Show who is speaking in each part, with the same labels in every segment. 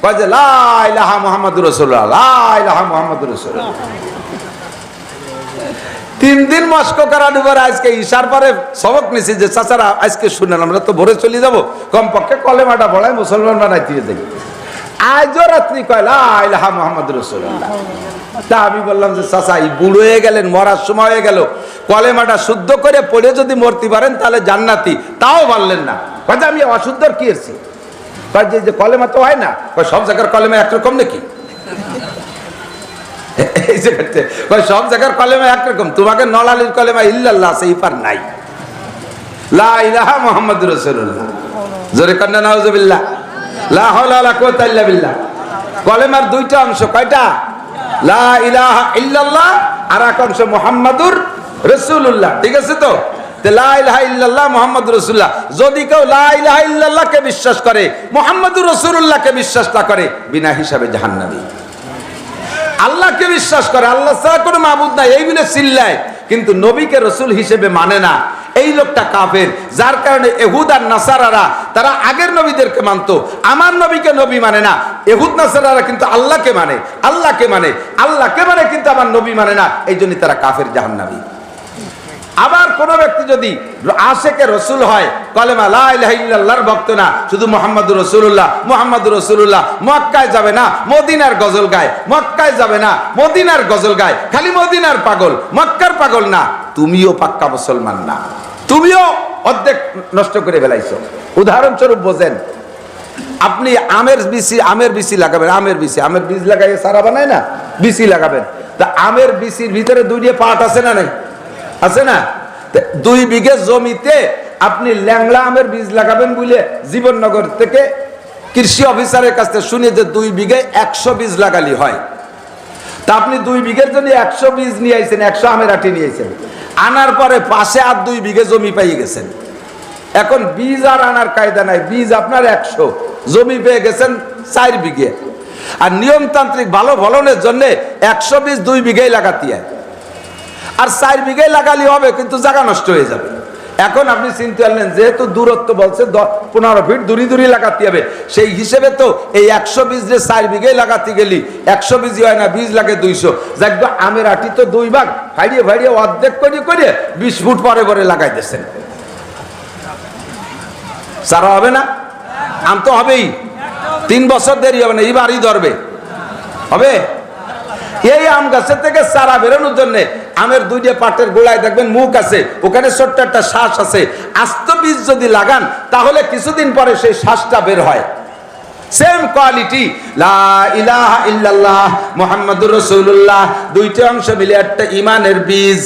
Speaker 1: কয় যে লা ইলাহা মুহাম্মাদুর রাসূলুল্লাহ, লা ইলাহা মুহাম্মাদুর রাসূলুল্লাহ। 3 দিন মস্ক করার পরে আজকে ঈশার পরে সবক নিছি যে চাচারা আজকে শুনেন, আমরা তো ভোরে চলে যাব, কমপক্ষে কলেমাটা পড়ায় মুসলমান বানাইতে দেই। আজও রাত্রি কয় লা ইলাহা মুহাম্মাদুর রাসূলুল্লাহ। তা আমি বললাম যে চাচা এই বুড়ো হয়ে গেলেন, মরার সময় হয়ে গেল, কলেমাটা শুদ্ধ করে পড়ে যদি মরতে পারেন তাহলে জান্নাতি, তাও বললেন না। কয় আমি অশুদ্ধর কি এসেছি, কয় যে কলেমা তো হয় না, কয় সব জায়গার কলেমা একরকম নাকি? এই যে কয় সব জায়গার কলেমা একরকম, তোমাকে নলালির কলেমা ইল্লাল্লাহ আছে, ইপার নাই। লা ইলাহা মুহাম্মাদুর রাসূলুল্লাহ, জোরে কন্না নাউজুবিল্লাহ, লা হাওলা ওয়ালা কুওয়াতা ইল্লা বিল্লাহ। কলেমার দুইটা অংশ, কয়টা? লা ইলাহা ইল্লাল্লাহ আর এক অংশ মুহাম্মাদুর রাসূলুল্লাহ। ঠিক আছে তো? লা ইলাহা ইল্লাল্লাহ মুহাম্মাদুর রাসূলুল্লাহ। যদি কেউ লা ইলাহা ইল্লাল্লাহকে বিশ্বাস করে, মুহাম্মাদুর রাসূলুল্লাহকে বিশ্বাস না করে, বিনা হিসাবে জাহান্নামী। আল্লাহকে বিশ্বাস করে, আল্লাহ ছাড়া কোনো মাবুদ নাই এই বলে চিল্লায়, কিন্তু নবীকে রাসূল হিসেবে মানে না, এই লোকটা কাফের। যার কারণে ইহুদ আর নাসারারা তারা আগের নবীদেরকে মানতো, আমার নবীকে নবী মানে না। ইহুদ নাসারারা কিন্তু আল্লাহকে মানে, আল্লাহকে মানে, আল্লাহকে মানে, কিন্তু আমার নবী মানে না, এই জন্য তারা কাফের, জাহান্নামী। আবার কোন ব্যক্তি যদি আশেকে রসুল হয়, কলেমা লা ইলাহা ইল্লাল্লাহর ভক্ত না, শুধু মুহাম্মাদুর রাসূলুল্লাহ, মুহাম্মাদুর রাসূলুল্লাহ, মক্কায় যাবে না, মদিনার গজল গায়, মক্কায় যাবে না, মদিনার গজল গায়, খালি মদিনার পাগল, মক্কার পাগল না, তুমিও পাক্কা মুসলমান না, তুমিও অর্ধেক নষ্ট করে ফেলাইছো। উদাহরণস্বরূপ বোঝেন, আপনি আমের বিচি লাগাবেন, আমের বীজ লাগাইয়ে সারা বানায় না, বিচি লাগাবেন। তা আমের বিচির ভিতরে 2 পাট আছে না নাই? আছে না? 2 বিঘে জমিতে আপনি ল্যাংলা আমের বীজ লাগাবেন বলে জীবননগর থেকে কৃষি অফিসারের কাছ থেকে শুনে যে 2 বিঘায় 100 বীজ লাগালি হয়। তা আপনি 2 বিঘের জন্য 100 বীজ নিয়ে আইছেন, 100 আমের আটি নিয়ে আইছেন, আনার পরে পাশে আর 2 বিঘে জমি পাইয়ে গেছেন। এখন বীজ আর আনার কায়দা নাই, বীজ আপনার 100, জমি পেয়ে গেছেন 4 বিঘে, আর নিয়মতান্ত্রিক ভালো ফলনের জন্য 100 বীজ 2 বিঘায় লাগাতে হয়, আর 4 বিঘায় লাগালি হবে, কিন্তু জায়গা নষ্ট হয়ে যাবে। এখন আপনি চিন্তা করলেন যেহেতু দূরত্ব বলছে 15 ফিট দূরে লাগাতে হবে, সেই হিসেবে তো এই 100 বীজ যে 4 বিঘায় লাগাতে গেলি 100 বীজই হয় না, বীজ লাগে 200। যাক আমের আটি তো 2 ভাগ ফাড়িয়ে অর্ধেক করে 20 ফুট পরে লাগাই দিয়েছেন, সারা হবে না? আম তো হবেই, 3 বছর দেরি হবে না, এবারই ধরবে, হবে। এই আম গাছের থেকে চারা বেরোনোর জন্য আমের 2 পাটের গোড়ায় দেখবেন মুখ আছে, ওখানে ছোট্ট একটা শ্বাস আছে, আস্ত বীজ যদি লাগান তাহলে কিছুদিন পরে সেই শ্বাসটা বের হয়। সেম কোয়ালিটি লা ইলাহা ইল্লাল্লাহ মুহাম্মাদুর রাসূলুল্লাহ, 2টা অংশ মিলে একটা ঈমানের বীজ।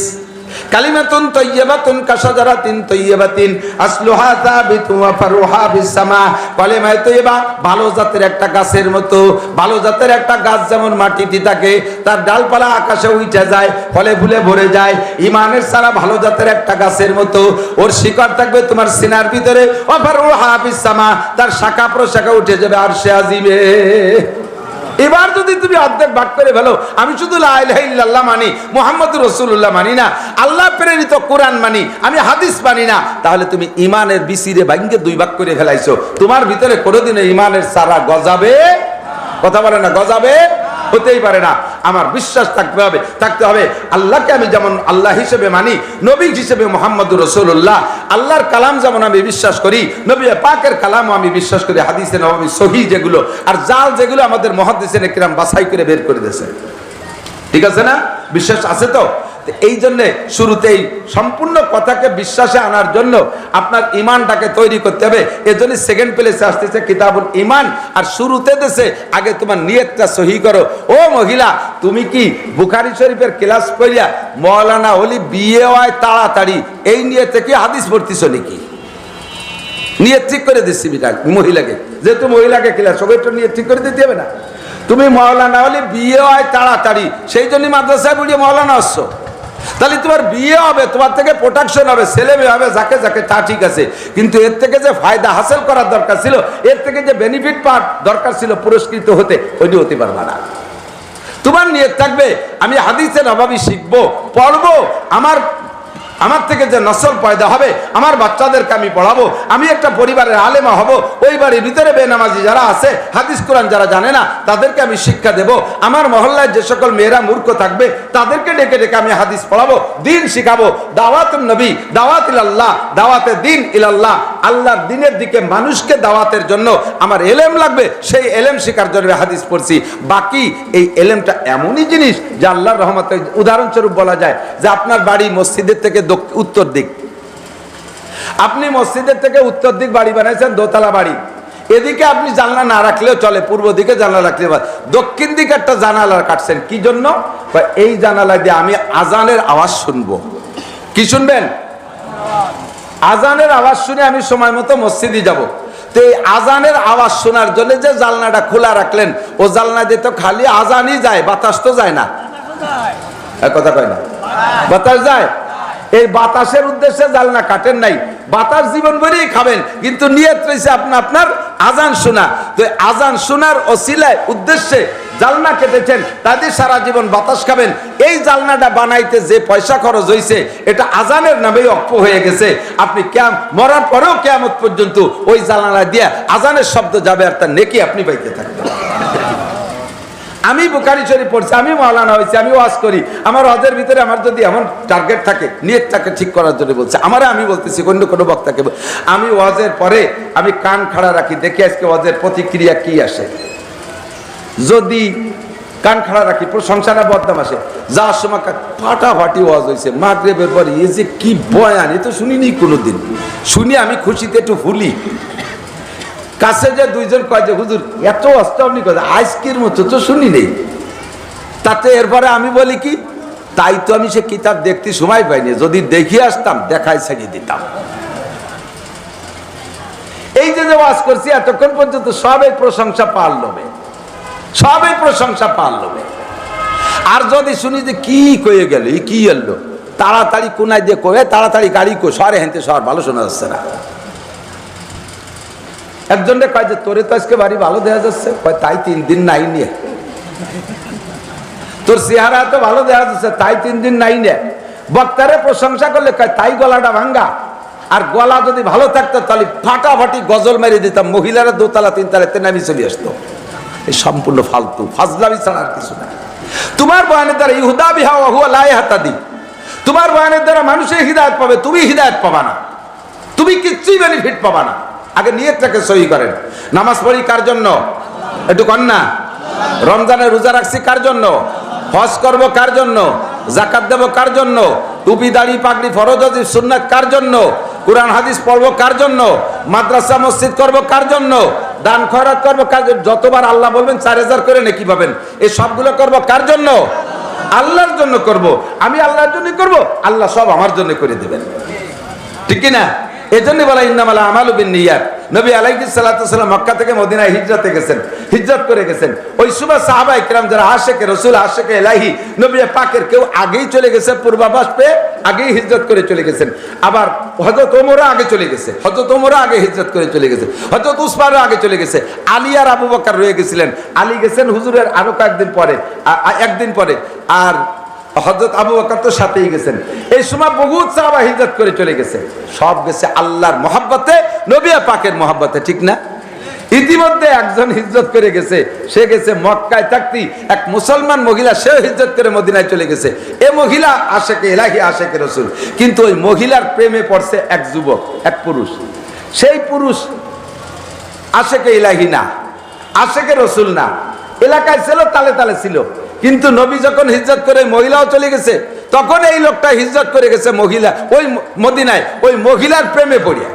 Speaker 1: কালিমাতুন তাইয়্যিবাতুন কাশাজারাতিন তাইয়্যিবাতিন আসলুহা সাবিতু ওয়া ফারুহা বিসসামা। কালিমা তাইয়্যিবা ভালো জাতের একটা গাছের মতো, ভালো জাতের একটা গাছ যেমন মাটিতে থাকে, তার ডালপালা আকাশে উঠে যায়, ফলে ফুলে ভরে যায়, ঈমানের সারা ভালো জাতের একটা গাছের মতো, ওর শিকড় থাকবে তোমার সিনার ভিতরে, ওয়া ফারুহা বিসসামা, তার শাখা প্রশাখা উঠে যাবে আরশে আজিমে। এবার যদি তুমি অর্ধেক ভাগ করে ফেলো, আমি শুধু লা ইলাহা ইল্লাল্লাহ মানি, মুহাম্মাদুর রাসূলুল্লাহ মানি না, আল্লাহ প্রেরিত কোরআন মানি, আমি হাদিস মানি না, তাহলে তুমি ঈমানের বিচিরে ভাঙ্গে 2 ভাগ করে ফেলাইছো। তোমার ভিতরে কোনোদিনও ঈমানের চারা গজাবে, কথা বলে না, গজাবে হতেই পারে না। আমার বিশ্বাস থাকতে হবে আল্লাহকে আমি যেমন আল্লাহ হিসেবে মানি, নবী হিসেবে মুহাম্মাদুর রাসূলুল্লাহ, আল্লাহর কালাম যেমন আমি বিশ্বাস করি, নবী পাকের কালামও আমি বিশ্বাস করি, হাদিসে নববী সহিহ যেগুলো, আর জাল যেগুলো আমাদের মুহাদ্দিসিনে কিরাম বাছাই করে বের করে দিয়েছে। ঠিক আছে না? বিশ্বাস আছে তো? এই জন্য শুরুতেই সম্পূর্ণ কথাকে বিশ্বাসে আনার জন্য আপনার ঈমানটাকে তৈরি করতে হবে। এজন্য সেকেন্ড প্লেসে আসতেছে কিতাবুল ঈমান, আর শুরুতে দেশে আগে তোমার নিয়তটা সহি করো। ও মহিলা, তুমি কি বুখারী শরীফের ক্লাস করিয়া মাওলানা হলি বিয়ে হয় তাড়াতাড়ি এই নিয়তে কি হাদিস পড়তেছো নাকি? নিয়ত ঠিক করে দিচ্ছি মহিলাকে, যেহেতু মহিলাকে ক্লাস সবাই একটু নিয়ত ঠিক করে দিতে হবে না? তুমি মাওলানা হলে বিয়ে হয় তাড়াতাড়ি, সেই জন্য মাদ্রাসায় বুঝিয়ে মাওলানা আসছো, তাহলে তোমার বিয়ে হবে, তোমার থেকে প্রোটেকশন হবে, ছেলে মেয়ে হবে, যাকে তা ঠিক আছে, কিন্তু এর থেকে যে ফায়দা হাসিল করার দরকার ছিল, এর থেকে যে বেনিফিট পাওয়ার দরকার ছিল পুরস্কৃত হতে, ওইটি হতে পারবে না। তোমার নিয়ত থাকবে আমি হাদিসে নববী শিখবো, পড়বো, আমার আমার থেকে যে নসল পয়দা হবে, আমার বাচ্চাদেরকে আমি পড়াবো, আমি একটা পরিবারের আলেমা হব, ওই বাড়ির ভিতরে বেনামাজি যারা আছে, হাদিস কোরআন যারা জানে না, তাদেরকে আমি শিক্ষা দেব। আমার মহল্লায় যে সকল মেয়েরা মূর্খ থাকবে, তাদেরকে ডেকে ডেকে আমি হাদিস পড়াবো, দিন শিখাবো। দাওয়াতুন নবী, দাওয়াত ইলাল্লাহ, দাওয়াতে দিন ইলাল্লাহ, আল্লাহর দিনের দিকে মানুষকে দাওয়াতের জন্য আমার এলেম লাগবে, সেই এলেম শিখার জন্য হাদিস পড়ছি। বাকি এই এলেমটা এমনই জিনিস যে আল্লাহর রহমতে, উদাহরণস্বরূপ বলা যায় যে আপনার বাড়ি মসজিদের থেকে উত্তর দিক, আপনি মসজিদের থেকে উত্তর দিক বাড়ি বানাইছেন, দোতলা বাড়ি, এদিকে আপনি জানলা না রাখলেও চলে, পূর্ব দিকে জানলা রাখলে, দক্ষিণ দিকে একটা জানালা কাটছেন, কি জন্য? এই জানালা দিয়ে আমি আজানের আওয়াজ শুনবো। কি শুনবেন? আজানের আওয়াজ শুনে আমি সময় মতো মসজিদে যাব। তো এই আজানের আওয়াজ শোনার জন্য যে জানলাটা খোলা রাখলেন, ও জানলা দিয়ে তো খালি আজানই যায়, বাতাস তো যায় না। কথা কয় না, বাতাস যায়। এই বাতাসের উদ্দেশ্যে জানলা কাটেন নাই, বাতাস জীবন ভরেই খাবেন, কিন্তু নিয়ত রয়েছে আপনার আজান শোনা। তো আজান শোনার ওসিলায় উদ্দেশ্যে জালনা কেটেছেন, তাদের সারা জীবন বাতাস খাবেন। এই জালনাটা বানাইতে যে পয়সা খরচ হয়েছে, এটা আজানের নামেই অক্ষ হয়ে গেছে। আপনি মরার পরেও কিয়ামত পর্যন্ত ওই জালনা দিয়ে আজানের শব্দ যাবে, আর তার নেকি আপনি পাইতে থাকবেন। আমি বুখারী শরীফ পড়ছি, আমি মাওলানা হয়েছি, আমি ওয়াজ করি, আমার ওয়াজের ভিতরে আমার যদি এমন টার্গেট থাকে, নিয়তটাকে ঠিক করার জন্য বলছে, আমি বলতেছি, অন্য কোনো বক্তাকে, আমি ওয়াজের পরে আমি কান খাড়া রাখি, দেখি আজকে ওয়াজের প্রতিক্রিয়া কি আসে। যদি কান খাড়া রাখি, প্রশংসা না বদনাম আসে। যাওয়ার সময় ফাটাফাটি ওয়াজ হয়েছে, মাগরিবের পরে এই যে কি বয়ান, এ তো শুনিনি কোনোদিন, শুনি আমি খুশিতে একটু ভুলি। কাছে যে দুইজন কয় যে হুজুর এত অস্ত আপনি কয়, আজকের মতো তো শুনি নেই। তাতে এরপরে আমি বলি কি, তাই তো আমি সে কিতাব দেখতে সময় পাইনি, যদি দেখি আসতাম দেখাই ছাড়িয়ে দিতাম। এই যে ওয়াজ করছি এতক্ষণ পর্যন্ত সবাই প্রশংসা পাওয়ার লোভে, সবাই প্রশংসা পাওয়ার লোভে। আর যদি শুনি যে কি কয়ে গেল, কি এলো, তাড়াতাড়ি কোনায় দিয়ে কয়ে তাড়াতাড়ি গাড়ি কো শহরে হেনতে, শহর ভালো শোনা যাচ্ছে না। একজনকে কয় যে তোরে তো আজকে বাড়ি ভালো দেখা যাচ্ছে, কয় তাই 3 দিন নাই নিয়ে, তোর চেহারা তো ভালো দেখা যাচ্ছে, তাই 3 দিন নাই নিয়ে। বক্তারে প্রশংসা করলে কয় তাই গলাটা ভাঙ্গা, আর গলা যদি ভালো থাকতো তাহলে ফাটাফাটি গজল মেরে দিতাম, মহিলারা 2 তলা 3 তলাতে নামি চলে আসতো। এই সম্পূর্ণ ফালতু ফাজলামি ছাড়া আর কিছু না। তোমার বয়ানের দ্বারা ইহুদা বিহা ওয়া হুয়া লা ইয়াহতাদি, তোমার বয়ানের দ্বারা মানুষের হিদায়াত পাবে, তুমি হিদায়াত পাবা না, তুমি কিচ্ছুই বেনিফিট পাবা না। আগে নিয়তটাকে সহি করেন। নামাজ পড়ি কার জন্য? একটু কন না। রমজানে রোজা রাখছি কার জন্য? হজ করব কার জন্য? যাকাত দেব কার জন্য? টুপি দাড়ি পাগড়ি ফরজ ওয়াজিব সুন্নাত কার জন্য? কোরআন হাদিস পড়বো কার জন্য? মাদ্রাসা মসজিদ করব কার জন্য? দান খয়রাত করব কার জন্য? যতবার আল্লাহ বলবেন 4000 করে নেকি পাবেন। এই সবগুলো করব কার জন্য? আল্লাহর জন্য করব। আমি আল্লাহর জন্য করব, আল্লাহ সব আমার জন্য করে দেবেন, ঠিক কি না? এজন্য বলা ইন্নামাল আমালু বিন্নিয়াত। নবী আলাইহিস সালাতু ওয়াসালাম মক্কা থেকে মদিনায় হিজরতে গেছেন, হিজরত করে গেছেন। ওই সময় সাহাবায়ে কিরাম যারা আশিকে রাসূল, আশিকে ইলাহি, নবী পাকের কেউ আগেই চলে গেছে, পূর্বাভাস পেয়ে আগেই হিজরত করে চলে গেছেন। আবার হযরত ওমরও আগে চলে গেছে, হযরত ওমরও আগে হিজরত করে চলে গেছে, হযরত উসমানও আগে চলে গেছে। আলী আর আবু বকর রয়ে গেছিলেন। আলী গেছেন হুজুরের আরো কয়েকদিন পরে, একদিন পরে, আর হযরত আবু বকর তো সাথেই গেছেন। এই সময় বহুত সাহাবা হিজরত করে চলে গেছে, সব গেছে আল্লাহর মহব্বতে, নবী পাকের মহব্বতে, ঠিক না? ইতিমধ্যে একজন হিজরত করে গেছে, সে গেছে মক্কায় থাকতি এক মুসলমান মহিলা, সেও হিজরত করে মদিনায় চলে গেছে। এ মহিলা আশিকে ইলাহি, আশিকে রাসূল, কিন্তু ওই মহিলার প্রেমে পড়ছে এক যুবক, এক পুরুষ। সেই পুরুষ আশিকে ইলাহি না, আশিকে রাসূল না, এলাকায় ছিল, তালে তালে ছিল। কিন্তু নবী যখন হিজরত করে মহিলাও চলে গেছে, তখন এই লোকটা হিজরত করে গেছে মহিলা ওই মদিনায়, ওই মহিলার প্রেমে পড়িয়া।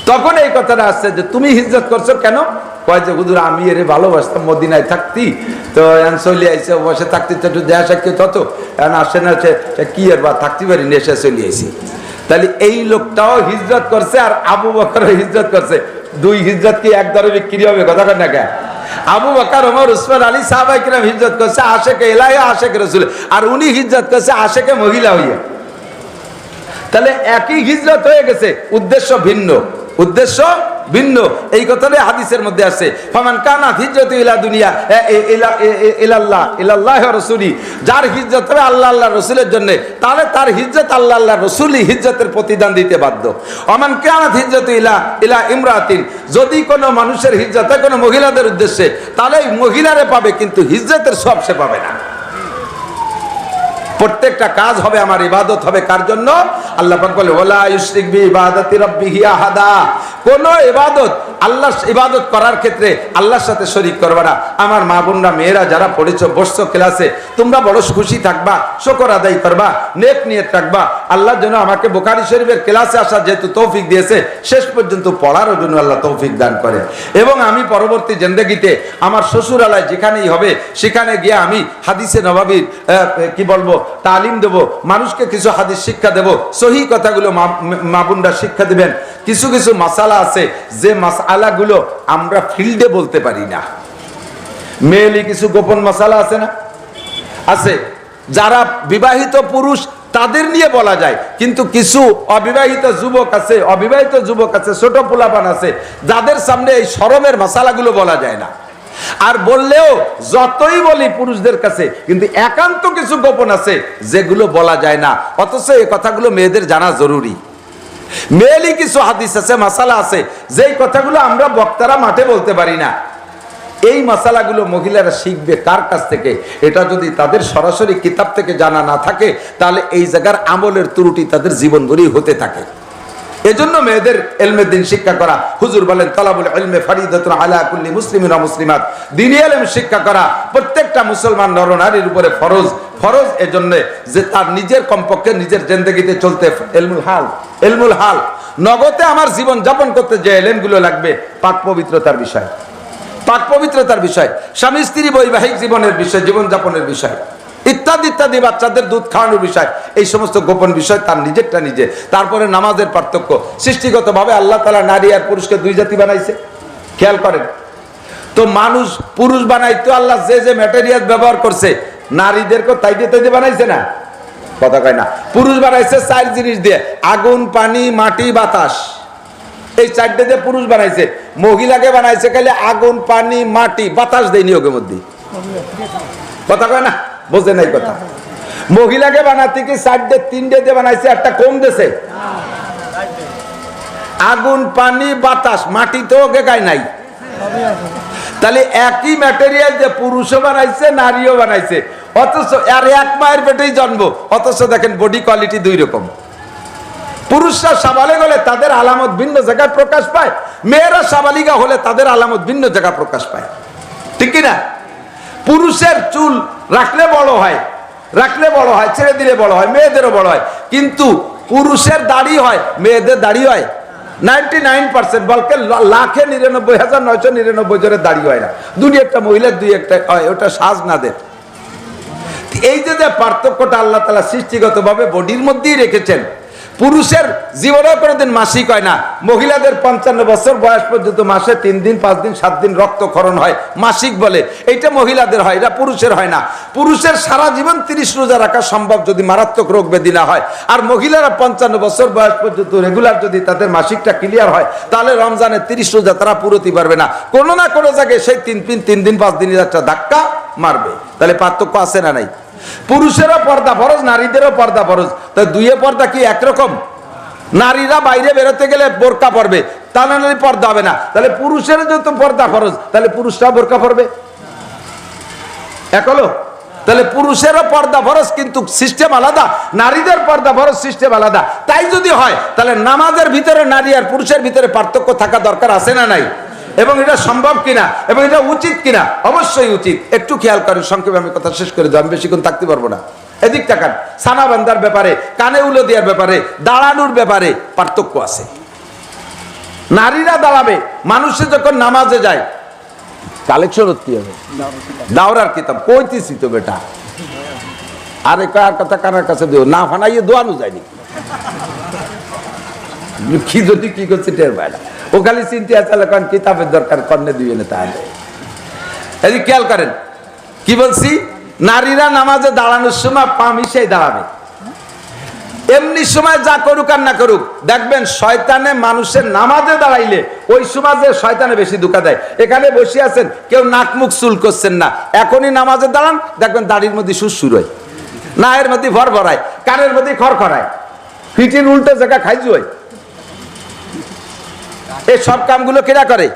Speaker 1: তখন এই কথাটা আসছে যে তুমি হিজরত করছো কেন? কয় যে হুজুর আমি এর ভালোবাসতাম, মদিনায় থাকতি, তো চলে আইসে, বসে থাকতি তো একটু দেয়া সাক্ষী তত এখন আসে না, কি আর বা থাকতে পারি, নেশে চলে আইসি। তাহলে এই লোকটাও হিজরত করছে, আর আবু বকরও হিজরত করছে। 2 হিজরত কি এক দরে বিক্রি হবে? কথা কয় না কেন? আবু বকর, ওমর, উসমান, আলী সাহাবায়ে কিরাম হিজরত করছে আশিকে ইলাহি, আশিকে রাসূল, আর উনি হিজরত করছে আশিকে মহিলা হইয়া। তাহলে একই হিজরত হয়ে গেছে, উদ্দেশ্য ভিন্ন, উদ্দেশ্য ভিন্ন। এই কথাটাই হাদিসের মধ্যে আছে, ফামান কানাত হিজরতু ইলা দুনিয়া ইলাল্লাহ ইলাল্লাহি ওয়া রাসূলি, যার হিজরত হবে আল্লাহ আল্লাহর রাসূলের জন্য, তাহলে তার হিজরত আল্লাহ আল্লাহর রাসূলই হিজরতের প্রতিদান দিতে বাধ্য। ওমান কানাত হিজরতু ইলা ইমরাতিন, যদি কোনো মানুষের হিজরত হয় কোনো মহিলাদের উদ্দেশ্যে, তাহলে মহিলারে পাবে, কিন্তু হিজরতের সব সে পাবে না। প্রত্যেকটা কাজ হবে আমার ইবাদত হবে কার জন্য? আল্লাহ পাক বলে ওয়ালা ইউশরিক বি ইবাদাতি রাব্বিহি আহাদা, কোন ইবাদত আল্লাহর ইবাদত করার ক্ষেত্রে আল্লাহর সাথে শরীক করবে না। আমার মা বোনরা মেয়েরা যারা পড়েছো বসছো ক্লাসে, তোমরা বড় খুশি থাকবা, শুকর আদায় করবা, নেক নিয়ত রাখবা। আল্লাহ যেন আমাকে বুখারী শরীফের ক্লাসে আসা যেহেতু তৌফিক দিয়েছে, শেষ পর্যন্ত পড়ারও জন্য আল্লাহ তৌফিক দান করে। এবং আমি পরবর্তী জিন্দেগিতে আমার শ্বশুরালয় যেখানেই হবে সেখানে গিয়ে আমি হাদিসে নববীর কি বলবো তালিম দেব, মানুষকে কিছু হাদিস শিক্ষা দেব, সহি কথাগুলো মা বোনরা শিক্ষা দিবেন। কিছু কিছু মাসালা আছে যে মাসালাগুলো আমরা ফিল্ডে বলতে পারি না, মেয়েলি কিছু গোপন মাসালা আছে না, আছে যারা বিবাহিত পুরুষ তাদের নিয়ে বলা যায়, কিন্তু কিছু অবিবাহিত যুবক আছে, ছোট পোলাপান আছে, যাদের সামনে এই শরমের মাসালাগুলো বলা যায় না। আর বললেও যতই বলি পুরুষদের কাছে, কিন্তু একান্ত কিছু গোপন আছে যেগুলো বলা যায় না, অথচ এই কথাগুলো মেয়েদের জানা জরুরি। মেয়েলি কিছু হাদিস আছে, মাসালা আছে, যেই কথাগুলো আমরা বক্তারা মাঠে বলতে পারি না। এই মাসালাগুলো মহিলারা শিখবে কার কাছ থেকে? এটা যদি তাদের সরাসরি কিতাব থেকে জানা না থাকে, তাহলে এই জায়গার আমলের ত্রুটি তাদের জীবনভরই হতে থাকে। এজন্য মেয়েদের ইলমে দ্বীন শিক্ষা করা, হুজুর বলেন তালাবুল ইলমি ফারিদাতুন আলা কুল্লি মুসলিমিন ওয়া মুসলিমাত, দ্বীনি ইলম শিক্ষা করা প্রত্যেকটা মুসলমান নরনারীর উপরে ফরজ। ফরজ এজন্য যে তার নিজের কমপক্ষে নিজের জিন্দেগিতে চলতে ইলমুল হাল নগদে আমার জীবন যাপন করতে যে ইলমগুলো লাগবে, পাক পবিত্রতার বিষয়, স্বামী স্ত্রী বৈবাহিক জীবনের বিষয়, জীবনযাপনের বিষয় ইত্যাদি ইত্যাদি, বাচ্চাদের দুধ খাওয়ানোর বিষয়, এই সমস্ত গোপন বিষয় তার নিজেরটা নিজে। তারপরে নামাজের পার্থক্য, সৃষ্টিগতভাবে আল্লাহ তাআলা নারী আর পুরুষকে দুই জাতি বানাইছে, খেয়াল করেন তো। মানুষ পুরুষ বানাইতো আল্লাহ যে যে ম্যাটেরিয়াল ব্যবহার করছে, নারীদেরকেও তাই দিয়ে বানাইছে না, কথা কয় না। পুরুষ বানাইছে 4 জিনিস দিয়ে, আগুন, পানি, মাটি, বাতাস, এই 4টে দিয়ে পুরুষ বানাইছে। মহিলাকে বানাইছে খালি আগুন, পানি, মাটি, বাতাস দেয় নিয়োগের মধ্যে, কথা কয় না, বোঝে নাই কথা। মহিলাকে বানাতে কি 4টে 3টে দিয়ে বানাইছে, একটা কম দেশে, আগুন, পানি, বাতাস, মাটি তো ওকে গায় নাই। তাহলে একই ম্যাটেরিয়াল যে পুরুষও বানাইছে নারীও বানাইছে, অথচ আর এক মায়ের পেটেই জন্ম, অথচ দেখেন বডি কোয়ালিটি 2 রকম। পুরুষরা সাবালিগ হলে তাদের আলামত ভিন্ন জায়গায় প্রকাশ পায়, মেয়েরা সাবালিগা হলে তাদের আলামত ভিন্ন জায়গায় প্রকাশ পায়, ঠিক কিনা? পুরুষের চুল রাখলে বড় হয়, ছেড়ে দিলে বড় হয়, মেয়েদেরও বড় হয়, কিন্তু পুরুষের দাড়ি হয়, মেয়েদের দাড়ি হয় 99%, বলকে 1,99,999 জনের দাড়ি হয় না। 2-1টা মহিলার 2-1টা হয়, ওটা সাজ না দেয়। এই যে পার্থক্যটা আল্লাহ তাআলা সৃষ্টিগতভাবে বডির মধ্যেই রেখেছেন। পুরুষের জীবনেও কোনোদিন মাসিক হয় না, মহিলাদের 55 বছর বয়স পর্যন্ত মাসে 3 দিন 5 দিন 7 দিন রক্তক্ষরণ হয়, মাসিক বলে। এইটা মহিলাদের হয়, এটা পুরুষের হয় না। পুরুষের সারা জীবন 30 রোজা রাখা সম্ভব যদি মারাত্মক রোগ ব্যাধি না হয়, আর মহিলারা 55 বছর বয়স পর্যন্ত রেগুলার যদি তাদের মাসিকটা ক্লিয়ার হয়, তাহলে রমজানের 30 রোজা তারা পুরোতে পারবে না, কোনো না কোনো জায়গায় সেই 3 দিন 5 দিনের একটা ধাক্কা মারবে। তাহলে পার্থক্য আছে না নাই? পুরুষেরও পর্দা ফরজ, নারীদেরও পর্দা ফরজ। তাই দুইয়ে পর্দা কি একরকম? নারীরা বাইরে বেরোতে গেলে বোরকা পরবে, তাহলে নারী পর্দা হবে না। তাহলে পুরুষের যত পর্দা ফরজ, তাহলে পুরুষরা বোরকা পরবে, এক হলো? তাহলে পুরুষেরও পর্দা ফরজ, কিন্তু সিস্টেম আলাদা, নারীদের পর্দা ফরজ, সিস্টেম আলাদা। তাই যদি হয় তাহলে নামাজের ভিতরে নারী আর পুরুষের ভিতরে পার্থক্য থাকা দরকার আছে না নাই? এবং এটা সম্ভব কিনা, এবং এটা উচিত কিনা? অবশ্যই উচিত। একটু খেয়াল করেন, সংক্ষেপে আমি কথা শেষ করে দেব, আমি বেশিক্ষণ থাকতে পারবো না। এদিক তাকান, ছানা বান্ধার ব্যাপারে, কানে উলো দেওয়ার ব্যাপারে, দাঁড়ানোর ব্যাপারে পার্থক্য আছে। নারীরা দাঁড়াবে, মানুষে যখন নামাজে যায়, কালেকশন হতে হবে, দাওরার কিতাব কইতেছি তো বেটা, আরে কার কথা কানার কাছে দিও না, ফানাইয়ে দোয়ানো যায়নি, কি যদি কি করছে টের পায় না, ও খালি চিন্তা আছে কারণ কিতাবের দরকার, কর্ণে দিবে না। তাহলে এদিক খেয়াল করেন, কি বলছি? নারীরা নামাজে দাঁড়ানোর সময় পা মিশাই দাঁড়াবে, এমনি সময় যা করুক আর না করুক, দেখবেন শয়তানে মানুষের নামাজে দাঁড়াইলে ওই সমাজে শয়তানে বেশি ধোঁকা দেয়। এখানে বসে আছেন, কেউ নাক মুখ চুল করছেন না, এখনই নামাজে দাঁড়ান, দেখবেন দাড়ির মধ্যে সুর হয়, নায়ের মধ্যে ভর ভরায়, কানের মধ্যে খড় খড়ায়, ফিটির উল্টো জায়গা খাইজু হয়। এই সব কামগুলো কেনা করে?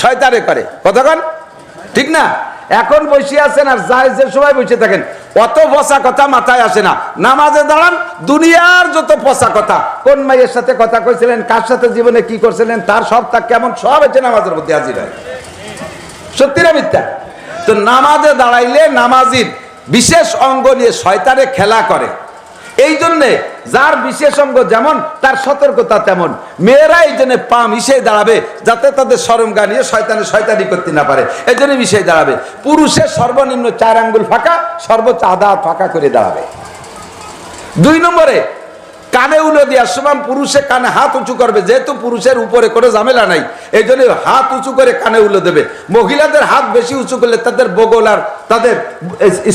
Speaker 1: শয়তানে করে। কতক্ষণ ঠিক না? এখন বসে আছেন আর জায়েজের সময় বসে থাকেন, অত পচা কথা মাথায় আসে না। নামাজে দাঁড়ান, দুনিয়ার যত পচা কথা, কোন মাইয়ের সাথে কথা কইছিলেন, কার সাথে জীবনে কি করছিলেন, তার সবটা কেমন, সব হচ্ছে নামাজের মধ্যে হাজির হয়। সত্যি না মিথ্যা? তো নামাজে দাঁড়াইলে নামাজির বিশেষ অঙ্গ নিয়ে শয়তানে খেলা করে। এই জন্যে যার বিশেষ অঙ্গ যেমন তার সতর্কতা তেমন। মেয়েরা এই জন্য পা মিশিয়ে দাঁড়াবে যাতে তাদের শরমগা নিয়ে শয়তানি করতে না পারে, এই জন্য মিশিয়ে দাঁড়াবে। পুরুষের সর্বনিম্ন 4 আঙ্গুল ফাঁকা, সর্বোচ্চ আধা হাত ফাঁকা করে দাঁড়াবে। 2 নম্বরে কানে উলো দেওয়ার সময় পুরুষের কানে হাত উঁচু করবে, যেহেতু পুরুষের উপরে কোনো ঝামেলা নাই, এই জন্য হাত উঁচু করে কানে উলো দেবে। মহিলাদের হাত বেশি উঁচু করলে তাদের বগল আর তাদের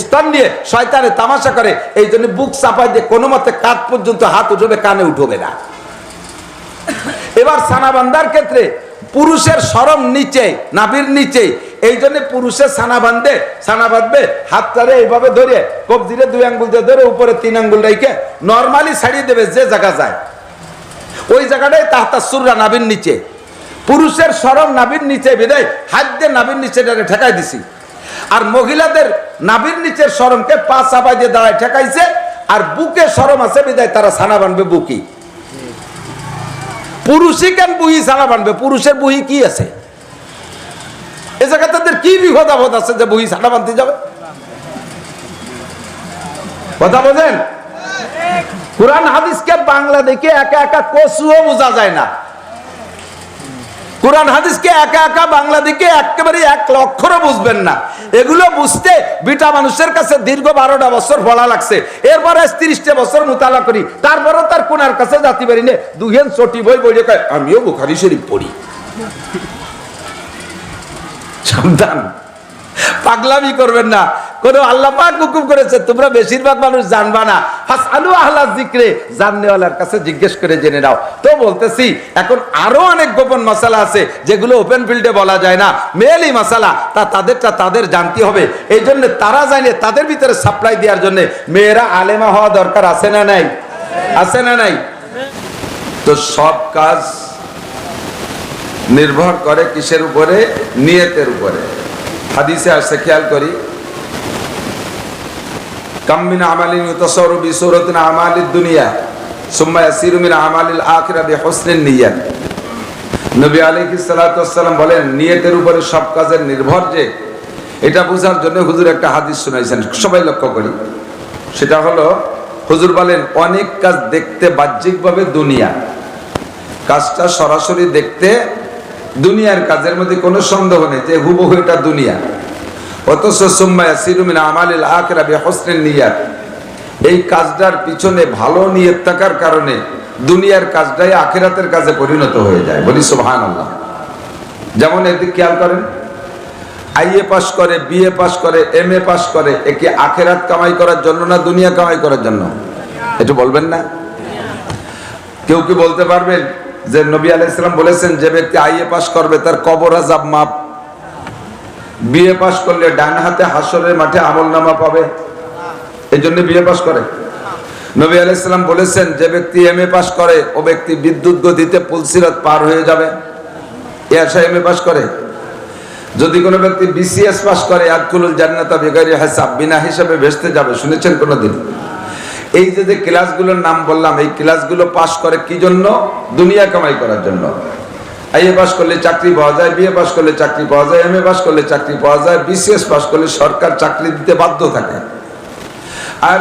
Speaker 1: স্তন নিয়ে শয়তানে তামাশা করে, এই জন্য বুক চাপাই দিয়ে কোনো মতে কাঁধ পর্যন্ত হাত উঠবে, কানে উঠবে না। এবার সানাবান্ধার ক্ষেত্রে পুরুষের শরম নিচে, নাভির নিচে, এই জন্য পুরুষের সানা বাঁধবে, হাতটারে এইভাবে ধরে কবজিরে 2 আঙ্গুল দিয়ে ধরে উপরে 3 আঙ্গুল রেখে নর্মালি ছাড়িয়ে দেবে, যে জায়গা যায় ওই জায়গাটাই তাহতা সুররা, নাভির নিচে। পুরুষের শরম নাভির নিচে বিদায় হাত দিয়ে নাভির নিচে ঠেকাই দিছি। আর মহিলাদের নাভির নিচের শরমকে পা চাপাই দিয়ে দাঁড়ায় ঠেকাইছে, আর বুকে শরম আছে বিদায় তারা সানা বানবে বুকি। পুরুষই কেন বুহি সানা বানবে? পুরুষের বুহি কি আছে? এ জায়গায় তাদের কি বিপদ আপদ আছে যে বুহি সানা বানতে যাবে? কথা বোঝেন? কোরআন হাদিসকে বাংলা দেখে একা একা কচুও বোঝা যায় না। কোরআন হাদিসকে একা একা বাংলা দিকে একেবারে 1 লক্ষরও বুঝবেন না। এগুলো বুঝতে বিটা মানুষের কাছে দীর্ঘ 12টা বছর পড়া লাগছে, এরপরে 30টা বছর মুতালা করি, তারপরও তার কোনার কাছে যাতে পারি না। 2 চটি বই বইলে কয় আমিও বুখারী শরীফ পড়ি। সাবধান, পাগলামি করবেন না। কোন আল্লাহ পাক হুকুম করেছে তোমরা বেশিরভাগ মানুষ জানবা না, ফাসআলু আহলা যিকরে, জাননেওয়ালার কাছে জিজ্ঞেস করে জেনে নাও। তো বলতেছি এখন আরো অনেক গোপন মাসালা আছে যেগুলো ওপেন ফিল্ডে বলা যায় না, মেইলি মাসালা, তাদেরটা তাদের জানতে হবে। এই জন্য তারা জানে তাদের ভিতরে সাপ্লাই দেওয়ার জন্য মেয়েরা আলেমা হওয়া দরকার আছে না নাই? আছে না নাই? তো সব কাজ নির্ভর করে কিসের উপরে? নিয়তের উপরে। হাদিসে আসছে, খেয়াল করি, কাম মিন আমালিন ইউতাসারু বিসূরাতিন আমালিদ দুনিয়া সুম্মা ইয়াসিরু মিন আমালিল আখিরা বিহুসনিন নিয়াত। নবী আলাইহিস সালাতু ওয়াস সালাম বলেন, নিয়তের উপরে সব কাজের নির্ভর। যে এটা বোঝার জন্য হুজুর একটা হাদিস শোনাইছেন, সবাই লক্ষ্য করি। সেটা হলো, হুজুর বলেন অনেক কাজ দেখতে বাহ্যিকভাবে দুনিয়া, কাজটা সরাসরি দেখতে দুনিয়ার কাজের মধ্যে কোনো সন্দেহ নেই যে হুবহু এটা দুনিয়া, অথচ সুম্মা ইয়াসিরু মিন আমালিল আখিরা বিহুসনিন নিয়াত, এই কাজটার পিছনে ভালো নিয়ত থাকার কারণে দুনিয়ার কাজটাই আখিরাতের কাজে পরিণত হয়ে যায়। বলি সুবহানাল্লাহ। যেমন এদিক খেয়াল করেন, আইএ পাস করে, বিএ পাস করে, এমএ পাস করে, একে আখিরাত কামাই করার জন্য না দুনিয়া কামাই করার জন্য? একটু বলবেন না? কেউ কি বলতে পারবেন যে নবী আলাইহিস সালাম বলেছেন যে ব্যক্তি আইএ পাস করবে তার কবর আযাব মাপ, বিএ পাস করলে ডান হাতে হাসরের মাঠে আমলনামা পাবে, এই জন্য বিএ পাস করে? নবী আলাইহিস সালাম বলেছেন যে ব্যক্তি এমএ পাস করে ও ব্যক্তি বিদ্যুৎ গতিতে পুলসিরাত পার হয়ে যাবে, এ আশা এমএ পাস করে। যদি কোনো ব্যক্তি বিসিএস পাস করে ইয়াদখুলুল জান্নাতা বিগাইরি হিসাব, বিনা হিসাবে ভেস্তে যাবে, শুনেছেন কোনোদিন? এই যে ক্লাসগুলোর নাম বললাম, এই ক্লাসগুলো পাস করে কি জন্য? দুনিয়া কামাই করার জন্য। আইএ পাস করলে চাকরি পাওয়া যায়, বিএ পাস করলে চাকরি পাওয়া যায়, এমএ পাস করলে চাকরি পাওয়া যায়, বিসিএস পাস করলে সরকার চাকরি দিতে বাধ্য থাকে। আর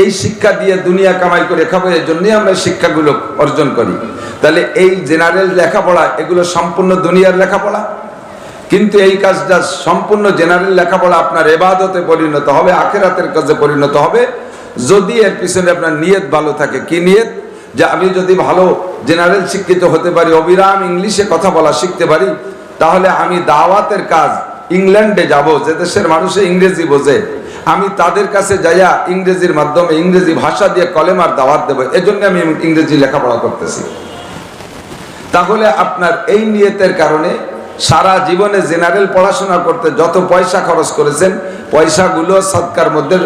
Speaker 1: এই শিক্ষা দিয়ে দুনিয়া কামাই করে খাবো, এই জন্যই আমরা শিক্ষাগুলো অর্জন করি। তাহলে এই জেনারেল লেখাপড়া এগুলো সম্পূর্ণ দুনিয়ার লেখাপড়া, কিন্তু এই কাজটা সম্পূর্ণ জেনারেল লেখাপড়া আপনার ইবাদতে পরিণত হবে, আখিরাতের কাজে পরিণত হবে যদি এর পিছনে আপনার নিয়ত ভালো থাকে। কি নিয়ত? যে আমি যদি ভালো জেনারেল শিক্ষিত হতে পারি, অবিরাম ইংলিশে কথা বলা শিখতে পারি, তাহলে আমি দাওয়াতের কাজ ইংল্যান্ডে যাব, যে দেশের মানুষে ইংরেজি বোঝে, আমি তাদের কাছে যাইয়া ইংরেজির মাধ্যমে ইংরেজি ভাষা দিয়ে কলেমার দাওয়াত দেব, এজন্য আমি ইংরেজি লেখাপড়া করতেছি। তাহলে আপনার এই নিয়তের কারণে সারা জীবনে জেনারেল পড়াশোনা করতে যত পয়সা খরচ করেছেন, পয়সাগুলো সদকার মধ্যে